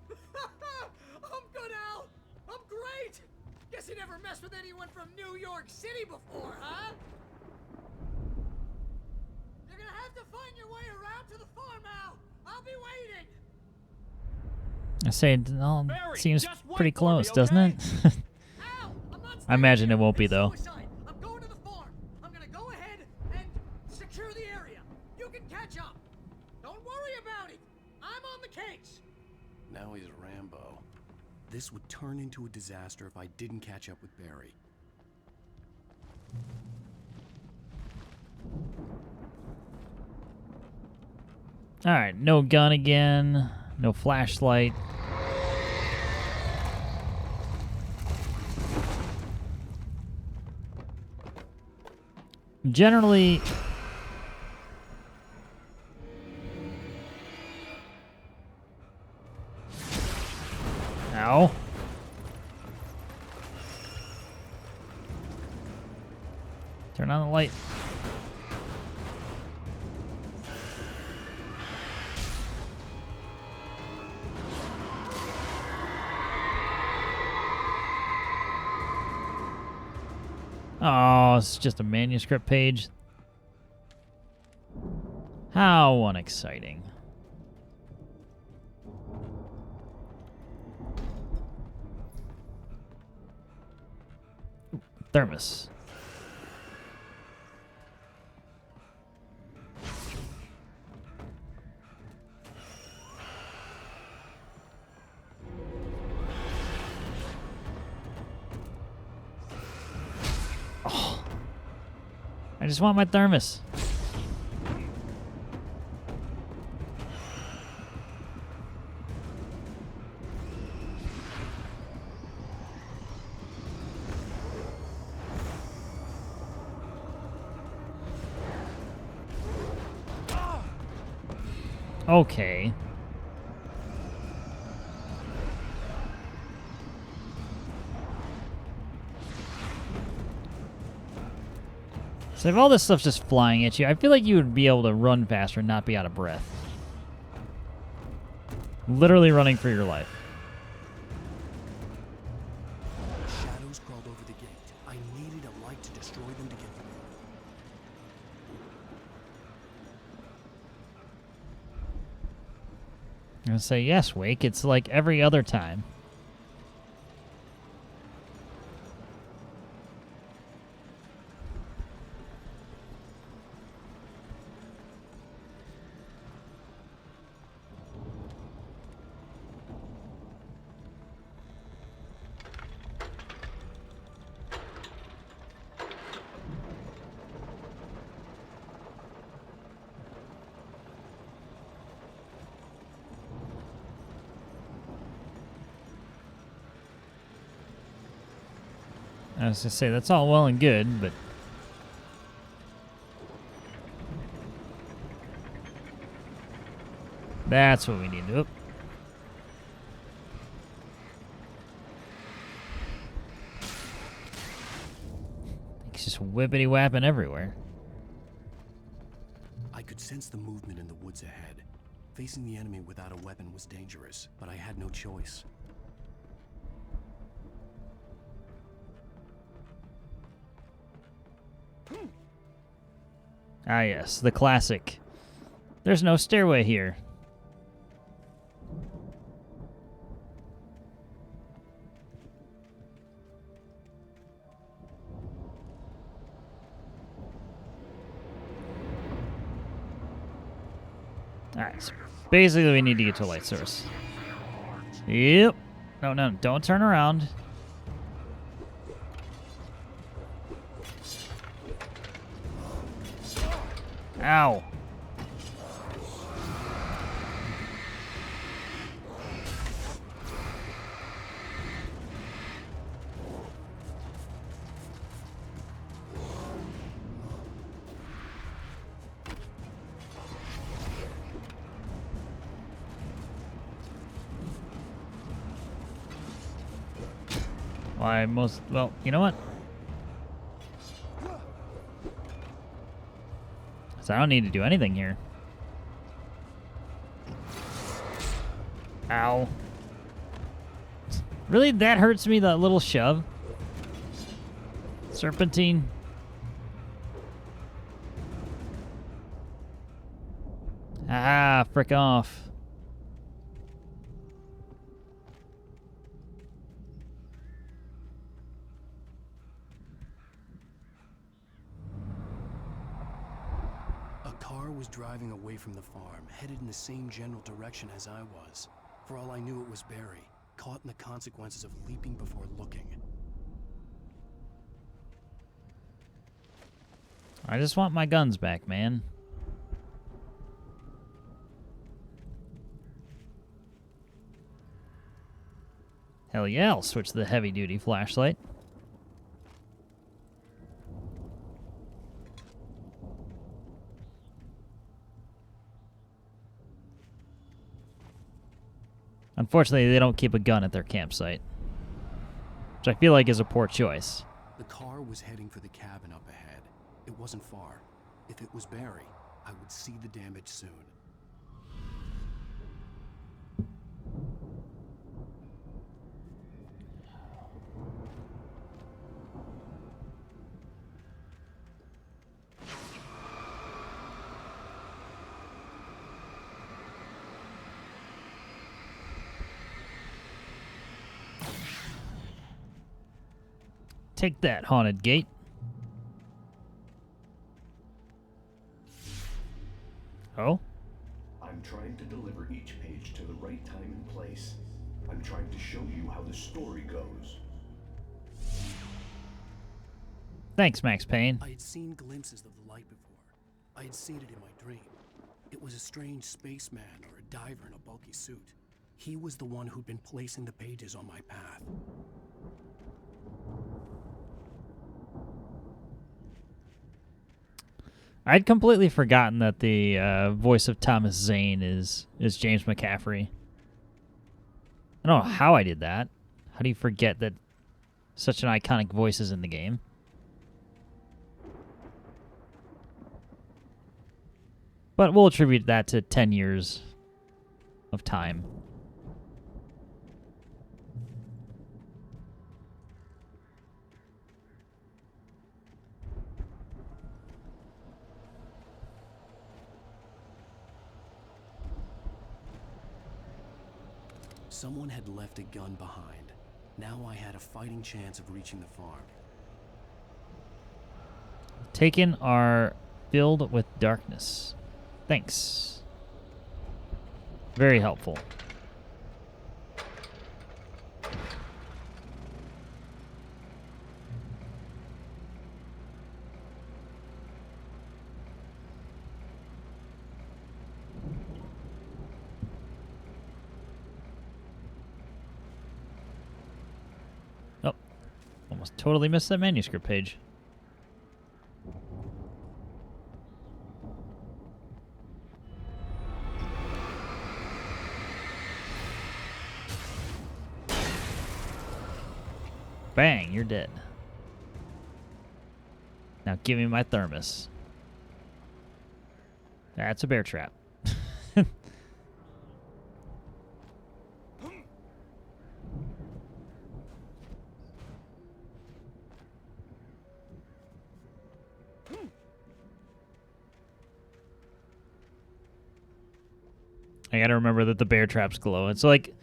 I'm good, Al! I'm great! Guess you never messed with anyone from New York City before, huh? You're gonna have to find your way around to the farm, Al! I'll be waiting! I say it all Barry, seems just wait pretty for me, close, doesn't okay? it? I imagine it won't be, though. Suicide. I'm going to the farm. I'm gonna go ahead and secure the area. You can catch up. Don't worry about it. I'm on the case. Now he's Rambo. This would turn into a disaster if I didn't catch up with Barry. Alright, no gun again. No flashlight. Generally... Ow. Turn on the light. Oh, it's just a manuscript page. How unexciting. Ooh, thermos. Oh, I just want my thermos. Okay. So if all this stuff's just flying at you, I feel like you would be able to run faster and not be out of breath. Literally running for your life. Shadows crawled over the gate. I needed a light to destroy them to get through. I'm gonna say yes, Wake. It's like every other time. I was gonna say, that's all well and good, but... That's what we need to do. It's just whippity-whapping everywhere. I could sense the movement in the woods ahead. Facing the enemy without a weapon was dangerous, but I had no choice. Ah yes, the classic. There's no stairway here. Alright, so basically we need to get to a light source. Yep. No, no, don't turn around. Ow. Why well, you know what? So I don't need to do anything here. Ow. Really? That hurts me, that little shove? Serpentine. Ah, frick off. car was driving away from the farm, headed in the same general direction as I was. For all I knew, it was Barry, caught in the consequences of leaping before looking. I just want my guns back, man. Hell yeah, I'll switch to the heavy-duty flashlight. Unfortunately, they don't keep a gun at their campsite, which I feel like is a poor choice. The car was heading for the cabin up ahead. It wasn't far. If it was Barry, I would see the damage soon. Take that, haunted gate. Oh? I'm trying to deliver each page to the right time and place. I'm trying to show you how the story goes. Thanks, Max Payne. I had seen glimpses of the light before. I had seen it in my dream. It was a strange spaceman or a diver in a bulky suit. He was the one who'd been placing the pages on my path. I'd completely forgotten that the voice of Thomas Zane is James McCaffrey. I don't know how I did that. How do you forget that such an iconic voice is in the game? But we'll attribute that to 10 years of time. Someone had left a gun behind. Now I had a fighting chance of reaching the farm. Taken are filled with darkness. Thanks. Very helpful. Oh, almost totally missed that manuscript page. Bang, you're dead. Now give me my thermos. That's a bear trap. I gotta remember that the bear traps glow. It's like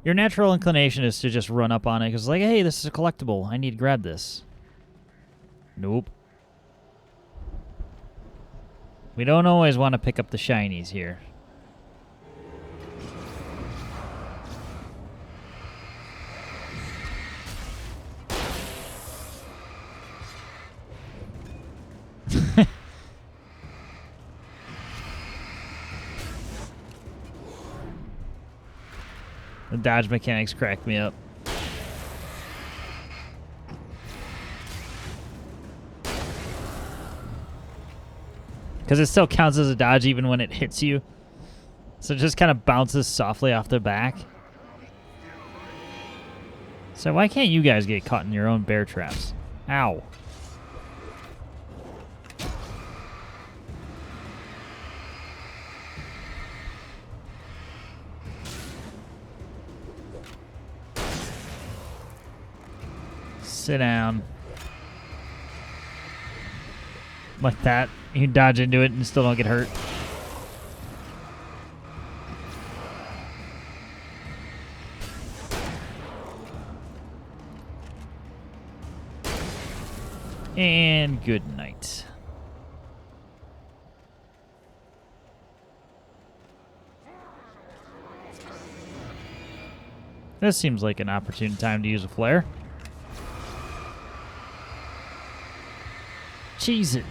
your natural inclination is to just run up on it because, like, hey, this is a collectible. I need to grab this. Nope. We don't always want to pick up the shinies here. The dodge mechanics crack me up. Because it still counts as a dodge even when it hits you. So it just kind of bounces softly off the back. So why can't you guys get caught in your own bear traps? Ow. Sit down. Like that. You dodge into it and still don't get hurt. And good night. This seems like an opportune time to use a flare. Cheese it.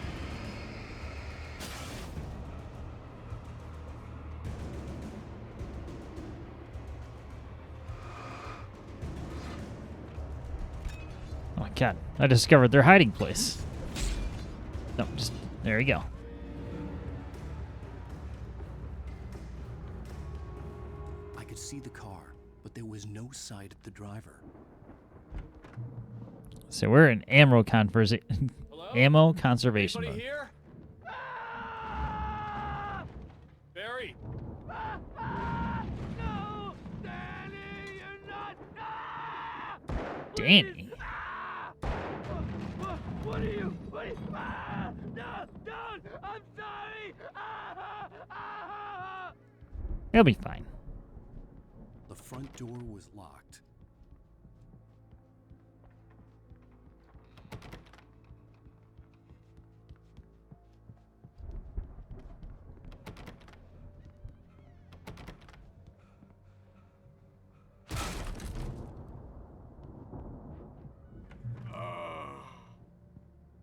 Oh my god, I discovered their hiding place. No, just, there you go. I could see the car, but there was no sight of the driver. So we're in ammo conservation. Ammo conservation mode. Here? Barry. No, Danny, you're not. Danny. What are you? No, don't. I'm sorry. He'll be fine. The front door was locked.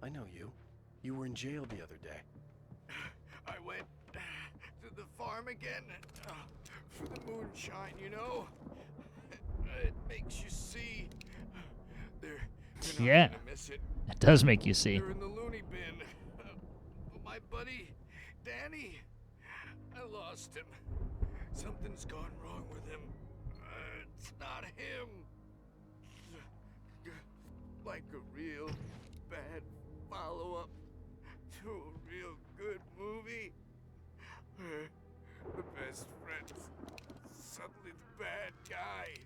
I know you. You were in jail the other day. I went to the farm again for the moonshine, you know? It makes you see. You're not Yeah. gonna miss it. It does make you see. You're in the loony bin. But my buddy, Danny, I lost him. Something's gone wrong with him. It's not him. Like a real bad follow-up to a real good movie. Where the best friend's suddenly the bad guy.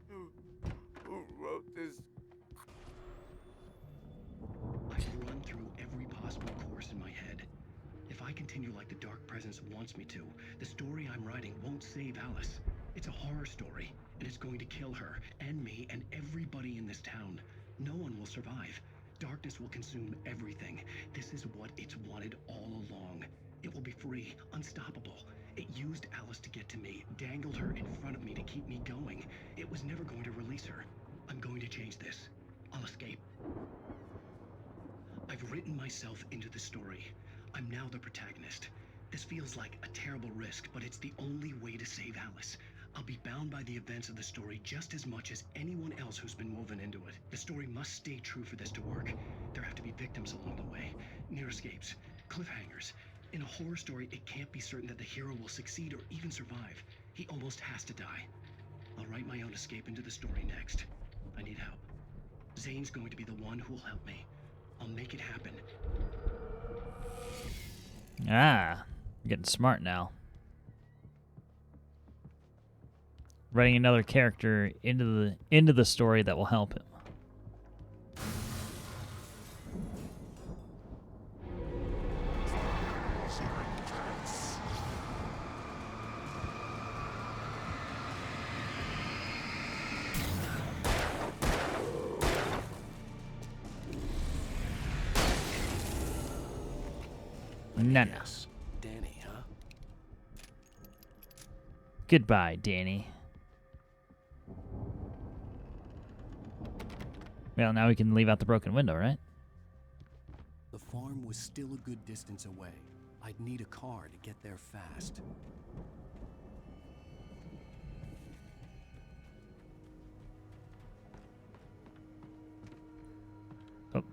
Who wrote this? I've run through every possible course in my head. If I continue like the Dark Presence wants me to, the story I'm writing won't save Alice. It's a horror story, and it's going to kill her, and me, and everybody in this town. No one will survive. Darkness will consume everything. This is what it's wanted all along. It will be free, unstoppable. It used Alice to get to me, dangled her in front of me to keep me going. It was never going to release her. I'm going to change this. I'll escape. I've written myself into the story. I'm now the protagonist. This feels like a terrible risk, but it's the only way to save Alice. I'll be bound by the events of the story just as much as anyone else who's been woven into it. The story must stay true for this to work. There have to be victims along the way, near escapes, cliffhangers. In a horror story, it can't be certain that the hero will succeed or even survive. He almost has to die. I'll write my own escape into the story next. I need help. Zane's going to be the one who'll help me. I'll make it happen. Ah, getting smart now. Writing another character into the story that will help him. No. Danny, huh? Goodbye, Danny. Well, now we can leave out the broken window, right? The farm was still a good distance away. I'd need a car to get there fast. Oh.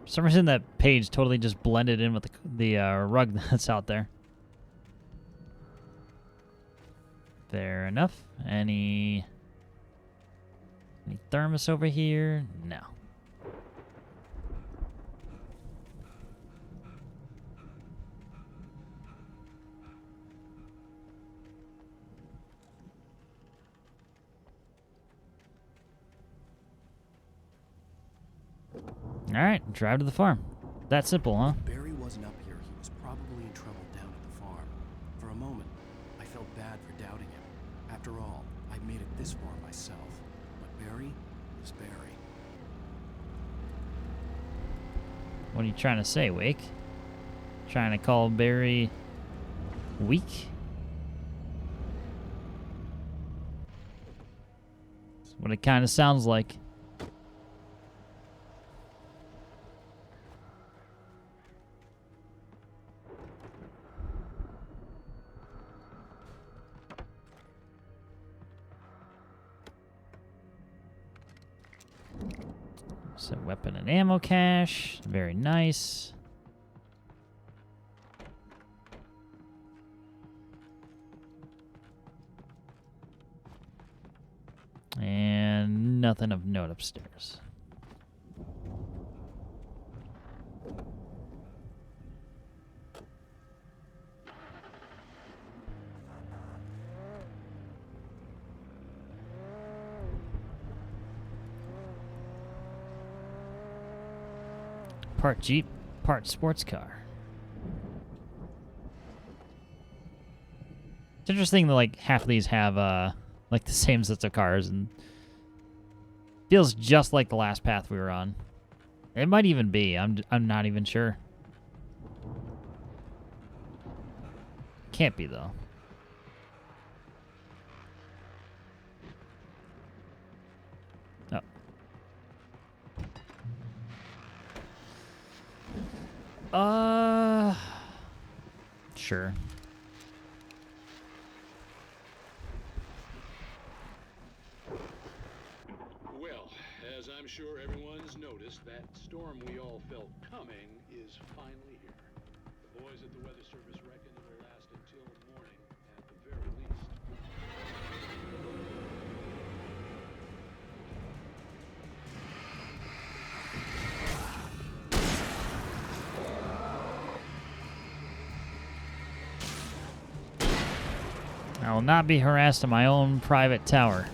For some reason, that page totally just blended in with the rug that's out there. Fair enough. Any thermos over here? No. All right, drive to the farm. That simple, huh? If Barry wasn't up here, he was probably in trouble down at the farm. For a moment, I felt bad for doubting him. After all, I made it this far myself. But Barry is Barry. What are you trying to say, Wake? Trying to call Barry weak? what it kind of sounds like. So weapon and ammo cache. Very nice. And nothing of note upstairs. Part Jeep, part sports car. It's interesting that like half of these have like the same sets of cars, and feels just like the last path we were on. It might even be. I'm not even sure. Can't be though. Sure. Well, as I'm sure everyone's noticed, that storm we all felt coming is finally here. The boys at the Weather Service reckon it will last until morning at the very least. I will not be harassed in my own private tower.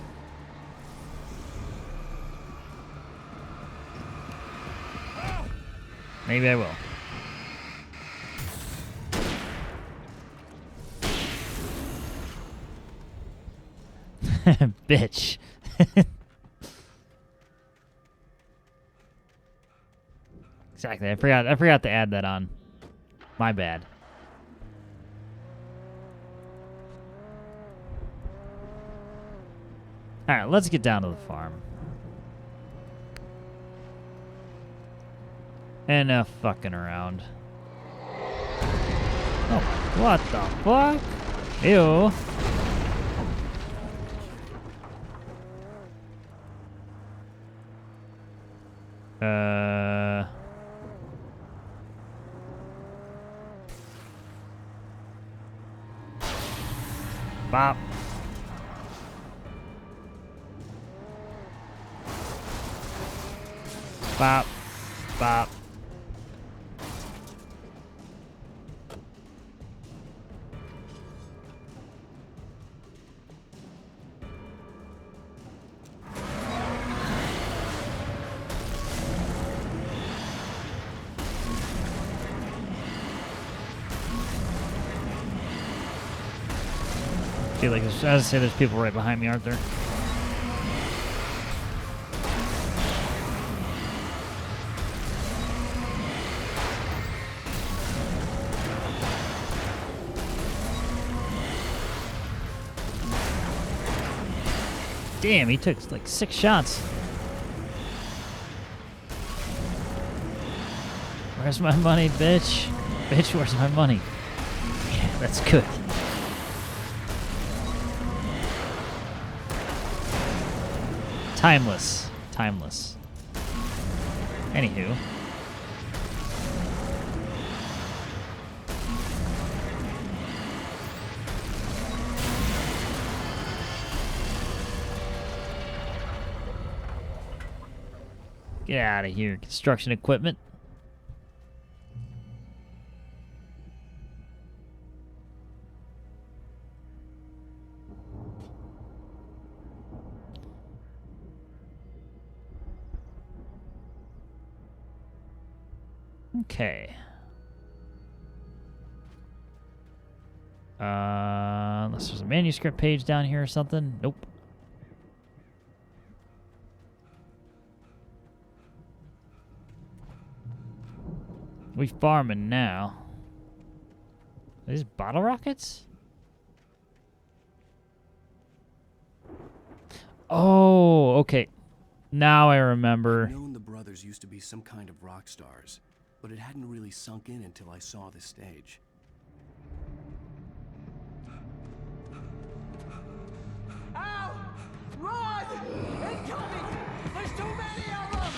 Maybe I will. Bitch. Exactly. I forgot to add that on. My bad. Alright, let's get down to the farm. Enough fucking around. Oh, what the fuck? Ew. Bop. Bop. Bop. I feel like as I say, there's people right behind me, aren't there? Damn, he took like 6 shots. Where's my money, bitch? Bitch, where's my money? Yeah, that's good. Timeless. Timeless. Anywho. Get out of here, construction equipment. Okay. Unless there's a manuscript page down here or something. Nope. We farming now. Are these bottle rockets? Oh, okay. Now I remember. I'd known the brothers used to be some kind of rock stars, but it hadn't really sunk in until I saw the stage. Ow! Run! Incoming! There's too many of them!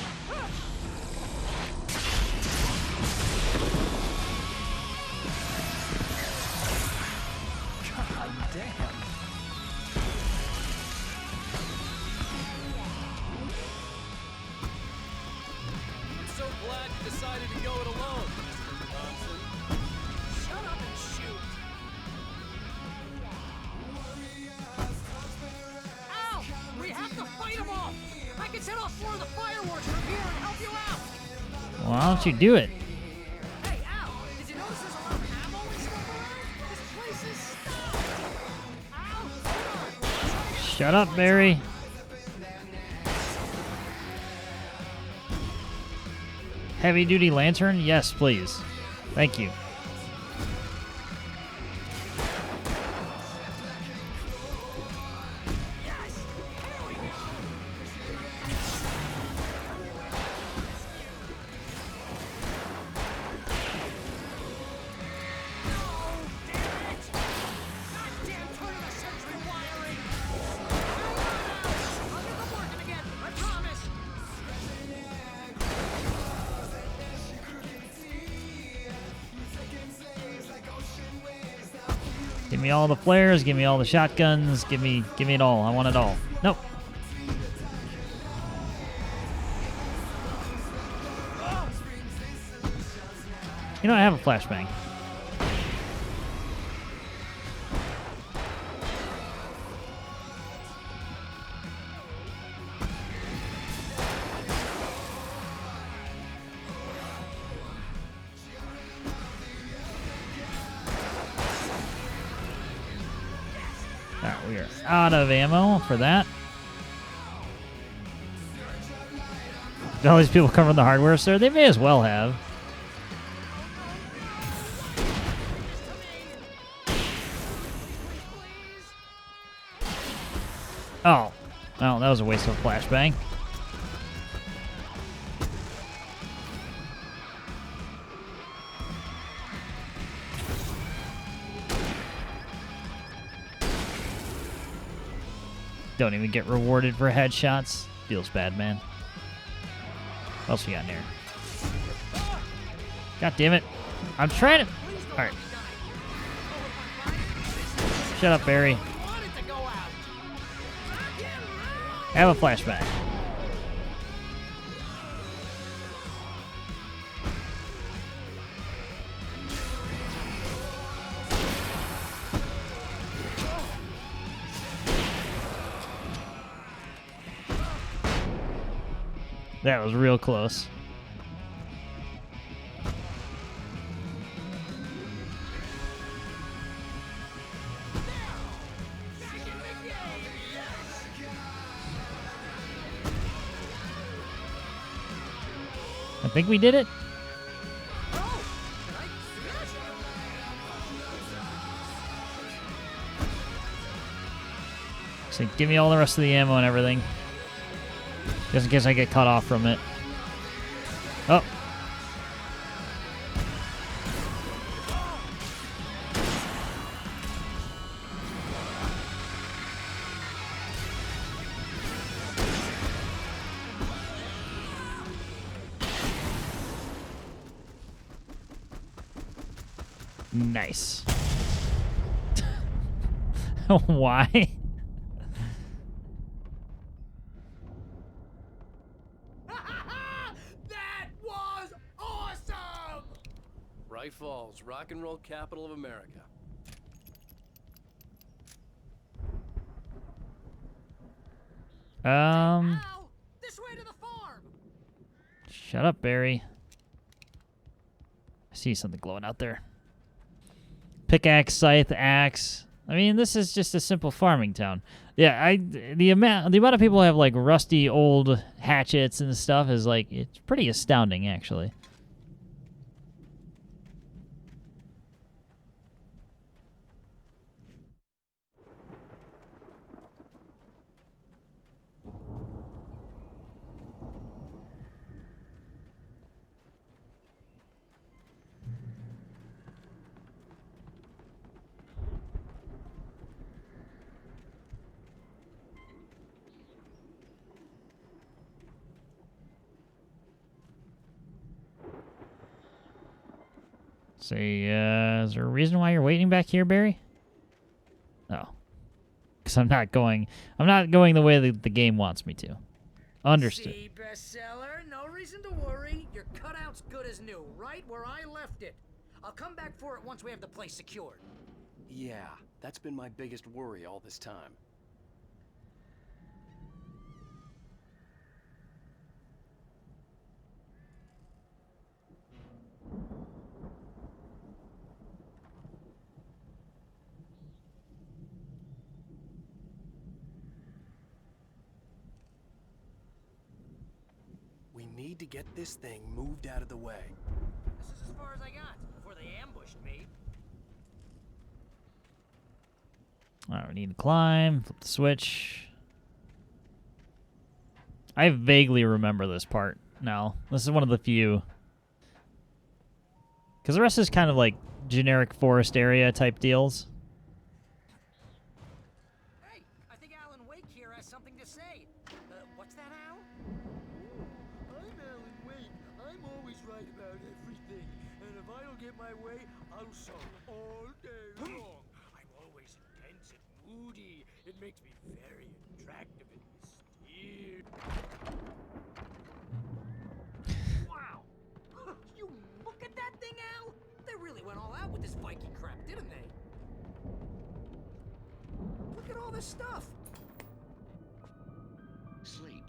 God damn. I'm so glad you decided to go it alone, Mr. Johnson. Shut up and shoot! Ow! We have to fight them off! I can set off more of the fireworks from here and help you out! Well, why don't you do it? Hey, Al! Did you notice there's a lot of ammo and stuff around? This place is stocked! Al! Shut up, Barry. Heavy duty lantern? Yes, please. Thank you. Give me all the flares, give me all the shotguns, give me it all. I want it all. Nope. You know, I have a flashbang. We are out of ammo for that. All these people covering the hardware store, they may as well have. Oh. Well, that was a waste of a flashbang. Don't even get rewarded for headshots. Feels bad, man. What else we got in here? God damn it. I'm trying to... Alright. Shut up, Barry. Have a flashback. That was real close. I think we did it. So give me all the rest of the ammo and everything. Just in case I get cut off from it. Oh. Nice. Why? That was awesome! Bright Falls, rock and roll capital of America. This way to the farm. Shut up, Barry. I see something glowing out there. Pickaxe, scythe, axe. I mean, this is just a simple farming town. Yeah, the amount of people who have like rusty old hatchets and stuff is like, it's pretty astounding actually. Say, is there a reason why you're waiting back here, Barry? Oh. Because I'm not going the way the game wants me to. Understood. See, bestseller, no reason to worry. Your cutout's good as new, right where I left it. I'll come back for it once we have the place secured. Yeah, that's been my biggest worry all this time. We need to get this thing moved out of the way. This is as far as I got before they ambushed me. Alright, we need to climb, flip the switch. I vaguely remember this part now. This is one of the few. Because the rest is kind of like generic forest area type deals. Hey, I think Alan Wake here has something to say. What's that, Al? I'm Alan Wake. I'm always right about everything. And if I don't get my way, I'll sulk all day long. I'm always intense and moody. It makes me very attractive and mysterious. Wow! You look at that thing, Al! They really went all out with this Viking crap, didn't they? Look at all this stuff! Sleep.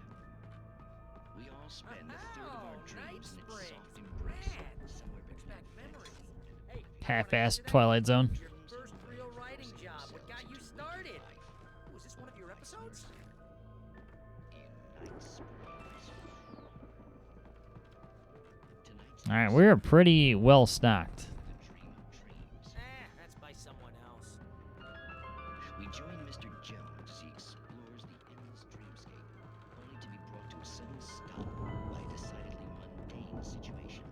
We all spend a third of our dreams in its Springs. soft embrace. Man, Somewhere brings back memories. Hey, Half-assed Twilight Zone. your first real writing job. What got you started? Was this one of your episodes? Alright, we're pretty well stocked. That's by someone else. We join Mr. Jones as he explores the endless dreamscape, only to be brought to a sudden stop by a decidedly mundane situation.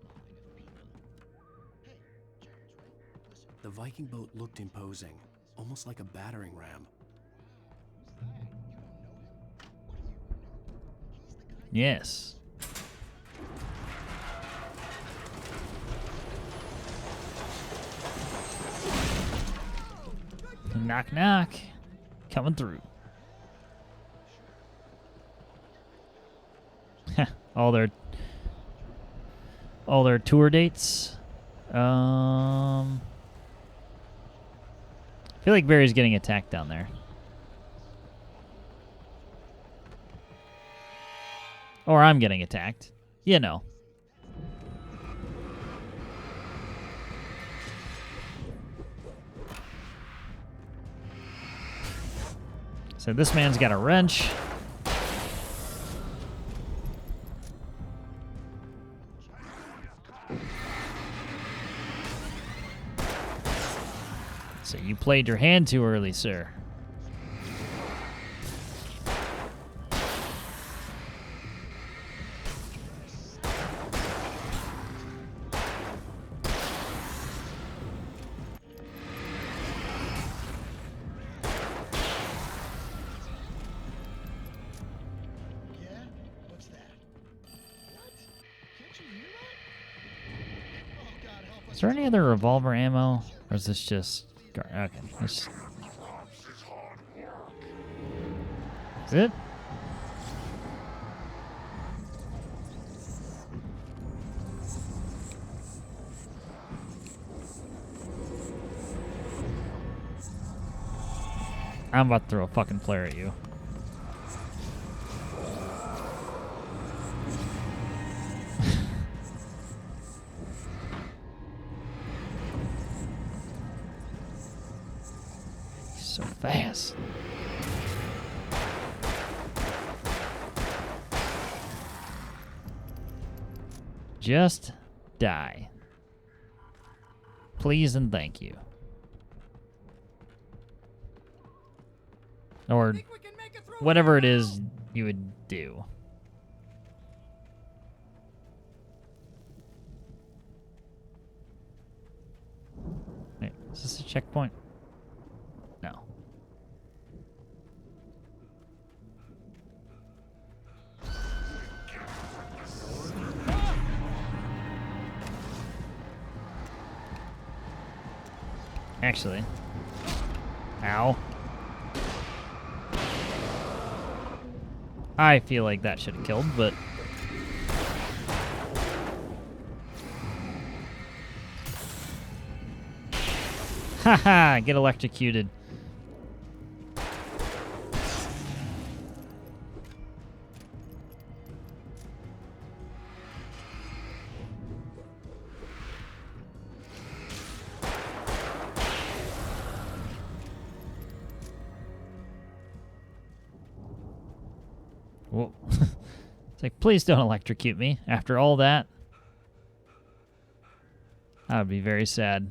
A long line of people. Hey, Jones, right? Listen. The Viking boat looked imposing, almost like a battering ram. Yes. Knock, knock. Coming through. all their tour dates. I feel like Barry's getting attacked down there. Or I'm getting attacked. You know. So this man's got a wrench. So you played your hand too early, sir. Is there any other revolver ammo? Or is this just... Okay. This... Is it? I'm about to throw a fucking flare at you. So fast. Just die. Please and thank you. Or whatever it is you would do. Wait, is this a checkpoint? No. Actually. Ow. I feel like that should have killed, but... Haha! Get electrocuted. Whoa. It's like, please don't electrocute me. After all that, I would be very sad.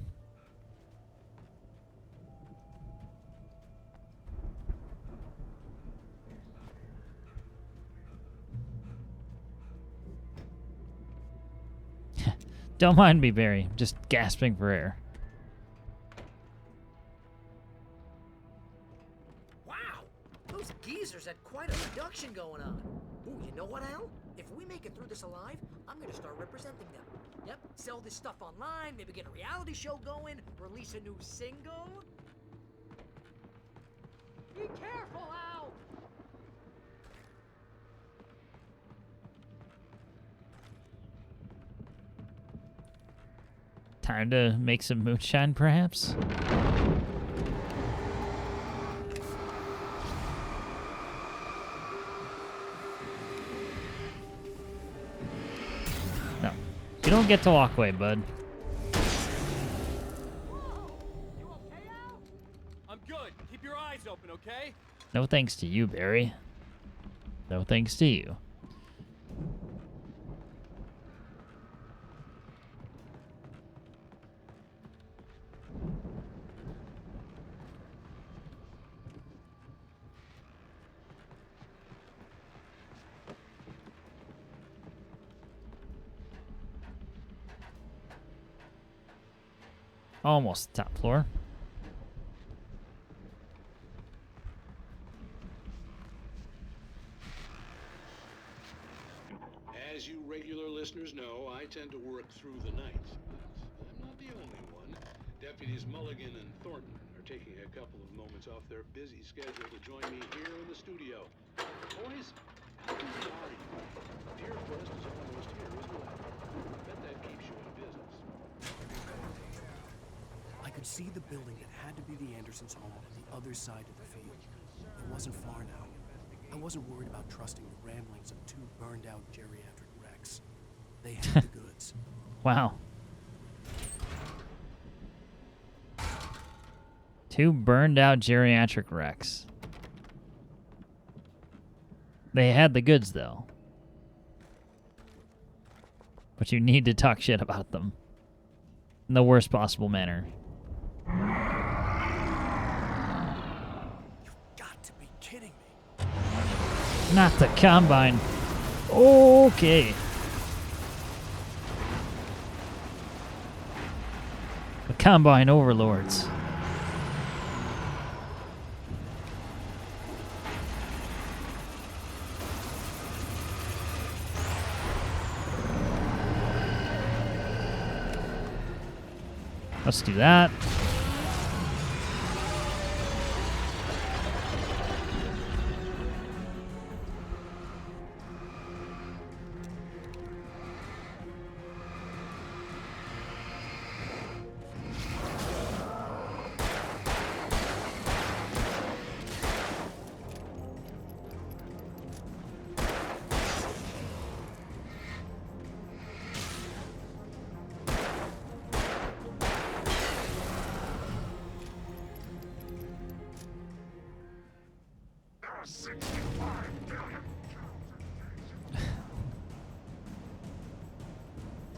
Don't mind me, Barry. I'm just gasping for air. Wow, those geezers had quite a production going on. Ooh, you know what, Al? If we make it through this alive, I'm gonna start representing them. Yep, sell this stuff online, maybe get a reality show going, release a new single. Be careful, Al! Time to make some moonshine, perhaps? No. You don't get to walk away, bud. I'm good. Keep your eyes open, okay? No thanks to you, Barry. No thanks to you. Almost top floor. As you regular listeners know, I tend to work through the night. But I'm not the only one. Deputies Mulligan and Thornton are taking a couple of moments off their busy schedule to join me here in the studio. Boys, how busy are you? Deerfest is almost here, isn't it? I bet that keeps you in business. I could see the building that had to be the Andersons' home on the other side of the field. It wasn't far now. I wasn't worried about trusting the ramblings of two burned-out geriatric wrecks. They had the goods. Wow. Two burned out geriatric wrecks. They had the goods, though. But you need to talk shit about them. In the worst possible manner. You've got to be kidding me. Not the Combine. Okay. The Combine overlords. Let's do that.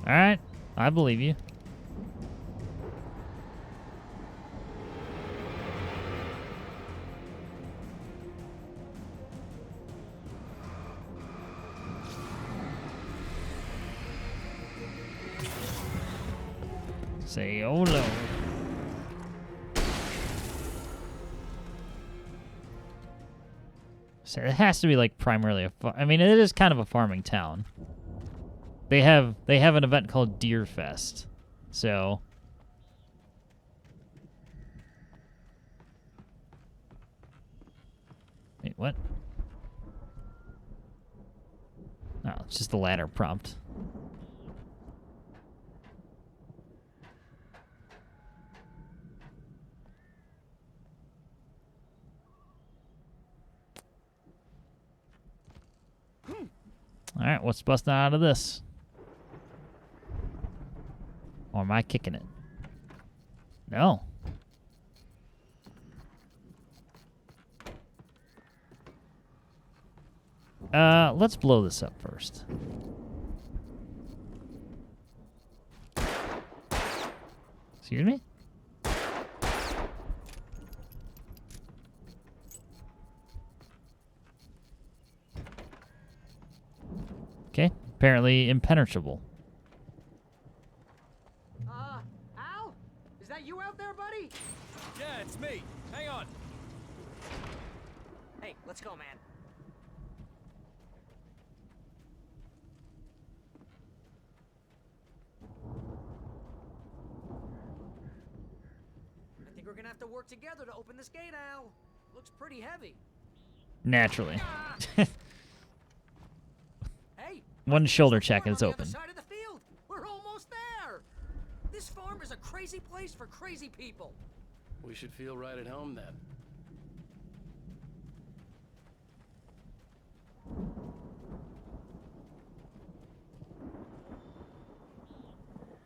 Alright, I believe you. Say hello. So it has to be like primarily a I mean, it is kind of a farming town. They have an event called Deer Fest. So what? Oh, it's just the ladder prompt. Alright, what's busting out of this? Or am I kicking it? No. Let's blow this up first. Excuse me? Okay, apparently impenetrable. Al? Is that you out there, buddy? Yeah, it's me. Hang on. Hey, let's go, man. I think we're gonna have to work together to open this gate, Al. Looks pretty heavy. Naturally. Hey, One shoulder check and it's on the open. other side of the field. We're almost there. This farm is a crazy place for crazy people. We should feel right at home then.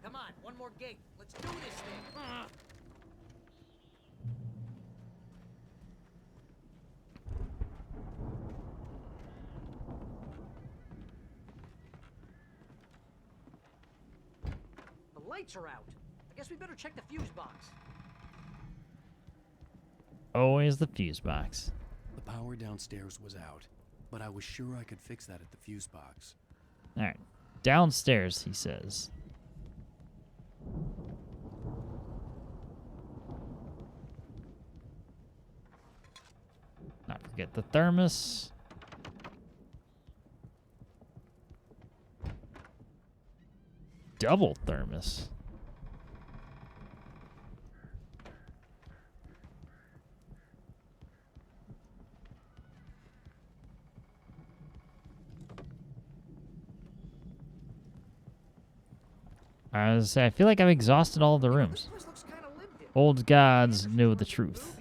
Come on, one more gate. Let's do this thing. The lights are out. I guess we better check the fuse box. Always the fuse box. The power downstairs was out, but I was sure I could fix that at the fuse box. Alright. Downstairs, he says. Not forget the thermos. Double thermos. I feel like I've exhausted all of the rooms. Old gods knew the truth.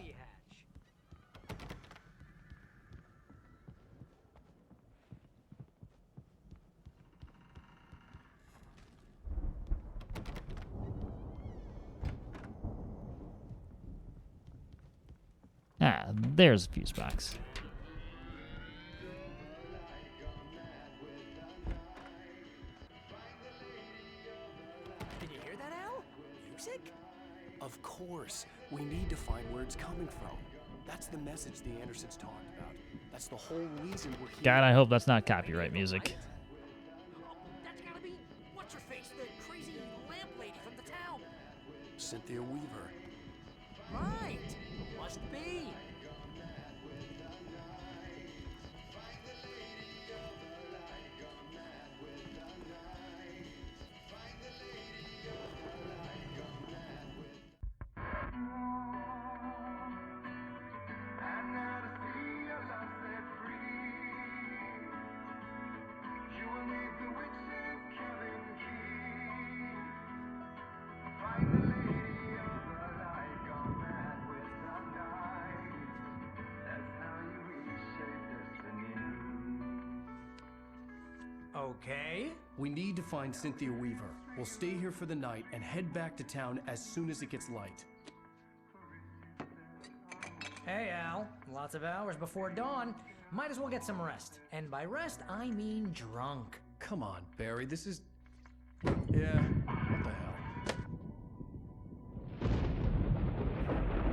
Ah, there's a fuse box. Can you hear that, Al? Music? Of course. We need to find where it's coming from. That's the message the Andersons talked about. That's the whole reason we're here. God, I hope that's not copyright music. That's gotta be what's her face, the crazy lamp lady from the town. Cynthia Weaver. Right. Must be. Okay. We need to find Cynthia Weaver. We'll stay here for the night and head back to town as soon as it gets light. Hey, Al. Lots of hours before dawn. Might as well get some rest. And by rest, I mean drunk. Come on, Barry. This is... Yeah, what the hell?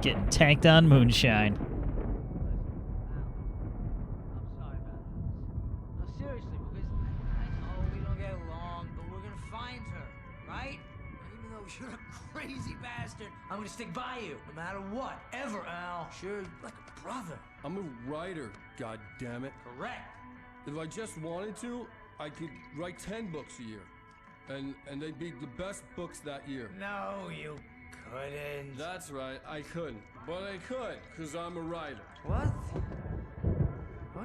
Getting tanked on Moonshine. Seriously, because I know we don't get along, but we're gonna find her, right? And even though you're a crazy bastard, I'm gonna stick by you, no matter what, ever, Al. Sure, like a brother. I'm a writer, goddammit. Correct. If I just wanted to, I could write 10 books a year. And they'd be the best books that year. No, you couldn't. That's right, I couldn't. But I could, because I'm a writer. What?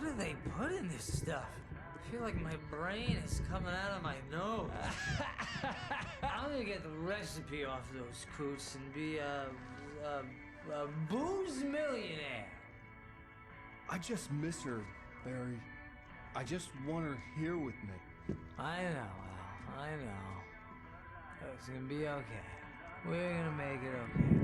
What do they put in this stuff? I feel like my brain is coming out of my nose. I'm gonna get the recipe off those coots and be a booze millionaire. I just miss her, Barry. I just want her here with me. I know, Al. I know. It's gonna be okay. We're gonna make it okay.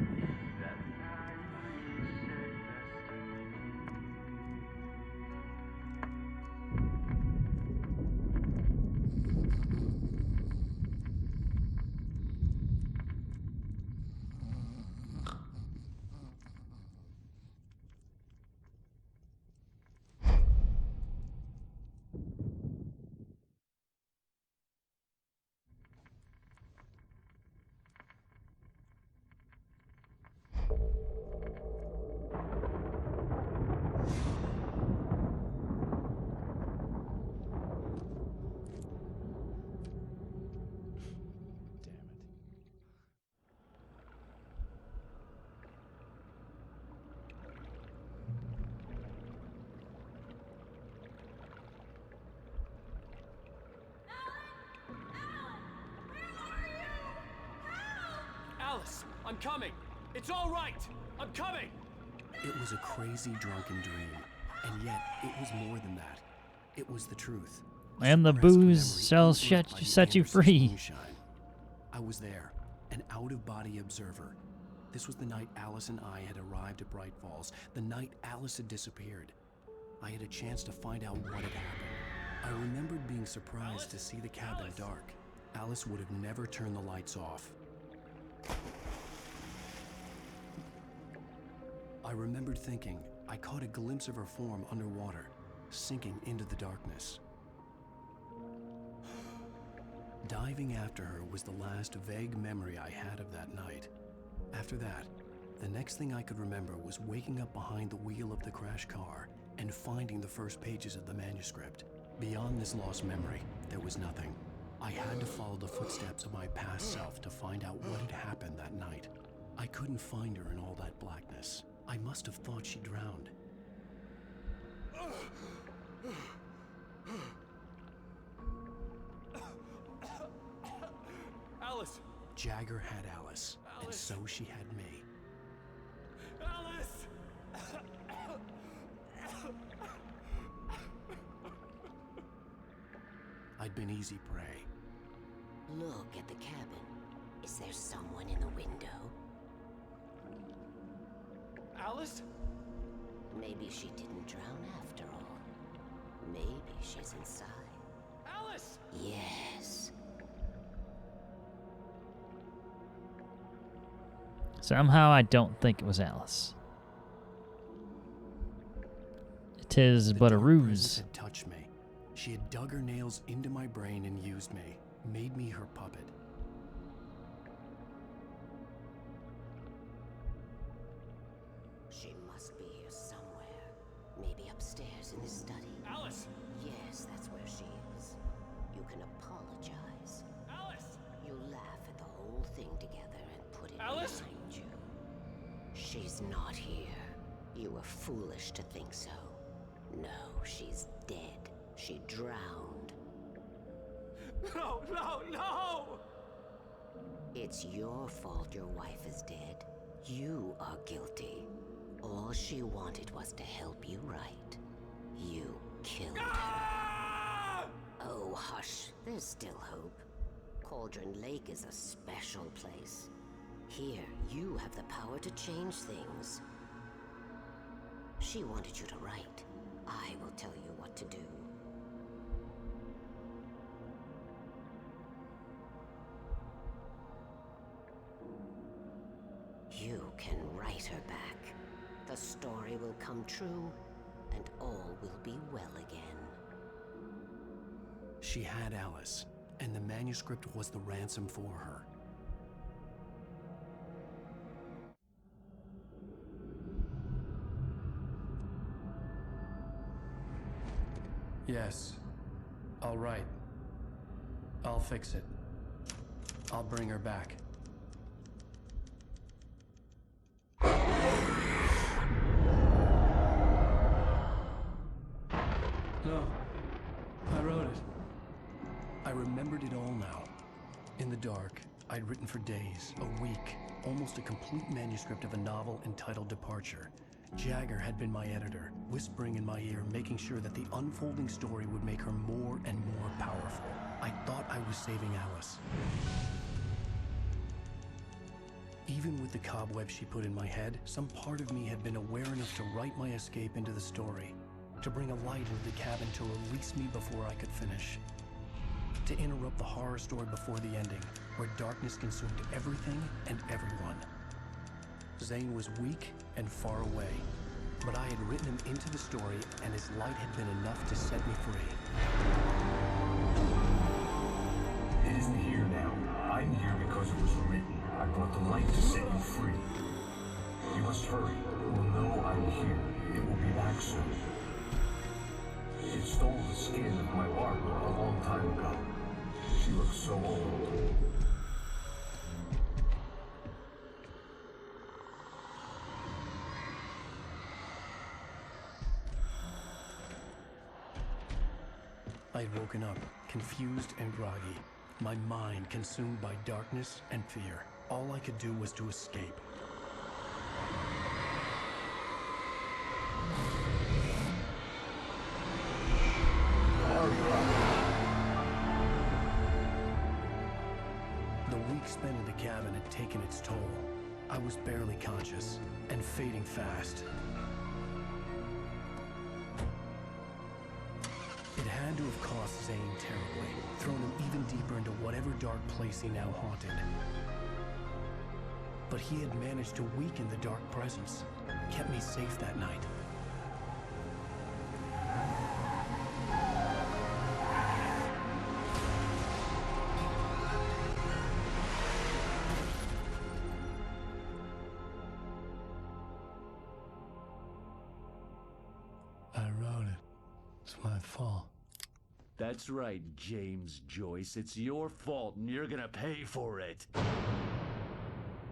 Alice, I'm coming. It's all right. I'm coming. It was a crazy, drunken dream, and yet it was more than that. It was the truth. And the booze sells set you free. Moonshine. I was there, an out-of-body observer. This was the night Alice and I had arrived at Bright Falls, the night Alice had disappeared. I had a chance to find out what had happened. I remembered being surprised to see the cabin dark. Alice would have never turned the lights off. I remembered thinking I caught a glimpse of her form underwater, sinking into the darkness. Diving after her was the last vague memory I had of that night. After that, the next thing I could remember was waking up behind the wheel of the crash car and finding the first pages of the manuscript. Beyond this lost memory, there was nothing. I had to follow the footsteps of my past self to find out what had happened that night. I couldn't find her in all that blackness. I must have thought she drowned. Alice! Jagger had Alice, and so she had me. Alice! I'd been easy prey. Look at the cabin. Is there someone in the window? Alice? Maybe she didn't drown after all. Maybe she's inside. Alice! Yes. Somehow I don't think it was Alice. It is but a ruse. Had touched me. She had dug her nails into my brain and used me, made me her puppet. She must be here somewhere. Maybe upstairs in the study. Alice! Yes, that's where she is. You can apologize. Alice! You laugh at the whole thing together and put it Alice? behind you. She's not here. You were foolish to think so. No, she's dead. She drowned. No, no, no! It's your fault your wife is dead. You are guilty. All she wanted was to help you right. You killed her. Oh, hush. There's still hope. Cauldron Lake is a special place. Here, you have the power to change things. She wanted you to write. I will tell you what to do. You can write her back. The story will come true, and all will be well again. She had Alice, and the manuscript was the ransom for her. Yes. All right. I'll fix it. I'll bring her back. I wrote it. I remembered it all now. In the dark, I'd written for days, a week, almost a complete manuscript of a novel entitled Departure. Jagger had been my editor, whispering in my ear, making sure that the unfolding story would make her more and more powerful. I thought I was saving Alice. Even with the cobweb she put in my head, some part of me had been aware enough to write my escape into the story, to bring a light into the cabin to release me before I could finish, to interrupt the horror story before the ending, where darkness consumed everything and everyone. Zane was weak and far away, but I had written him into the story, and his light had been enough to set me free. It isn't here now. I'm here because it was written. I brought the light to set you free. You must hurry. It will know I'm here. It will be back soon. It stole the skin of my Barbara a long time ago. She looks so old. I'd woken up, confused and groggy, my mind consumed by darkness and fear. All I could do was to escape. The week spent in the cabin had taken its toll. I was barely conscious and fading fast. It had to have cost Zane terribly, thrown him even deeper into whatever dark place he now haunted. But he had managed to weaken the dark presence, kept me safe that night. I wrote it. It's my fault. That's right, James Joyce. It's your fault, and you're gonna pay for it.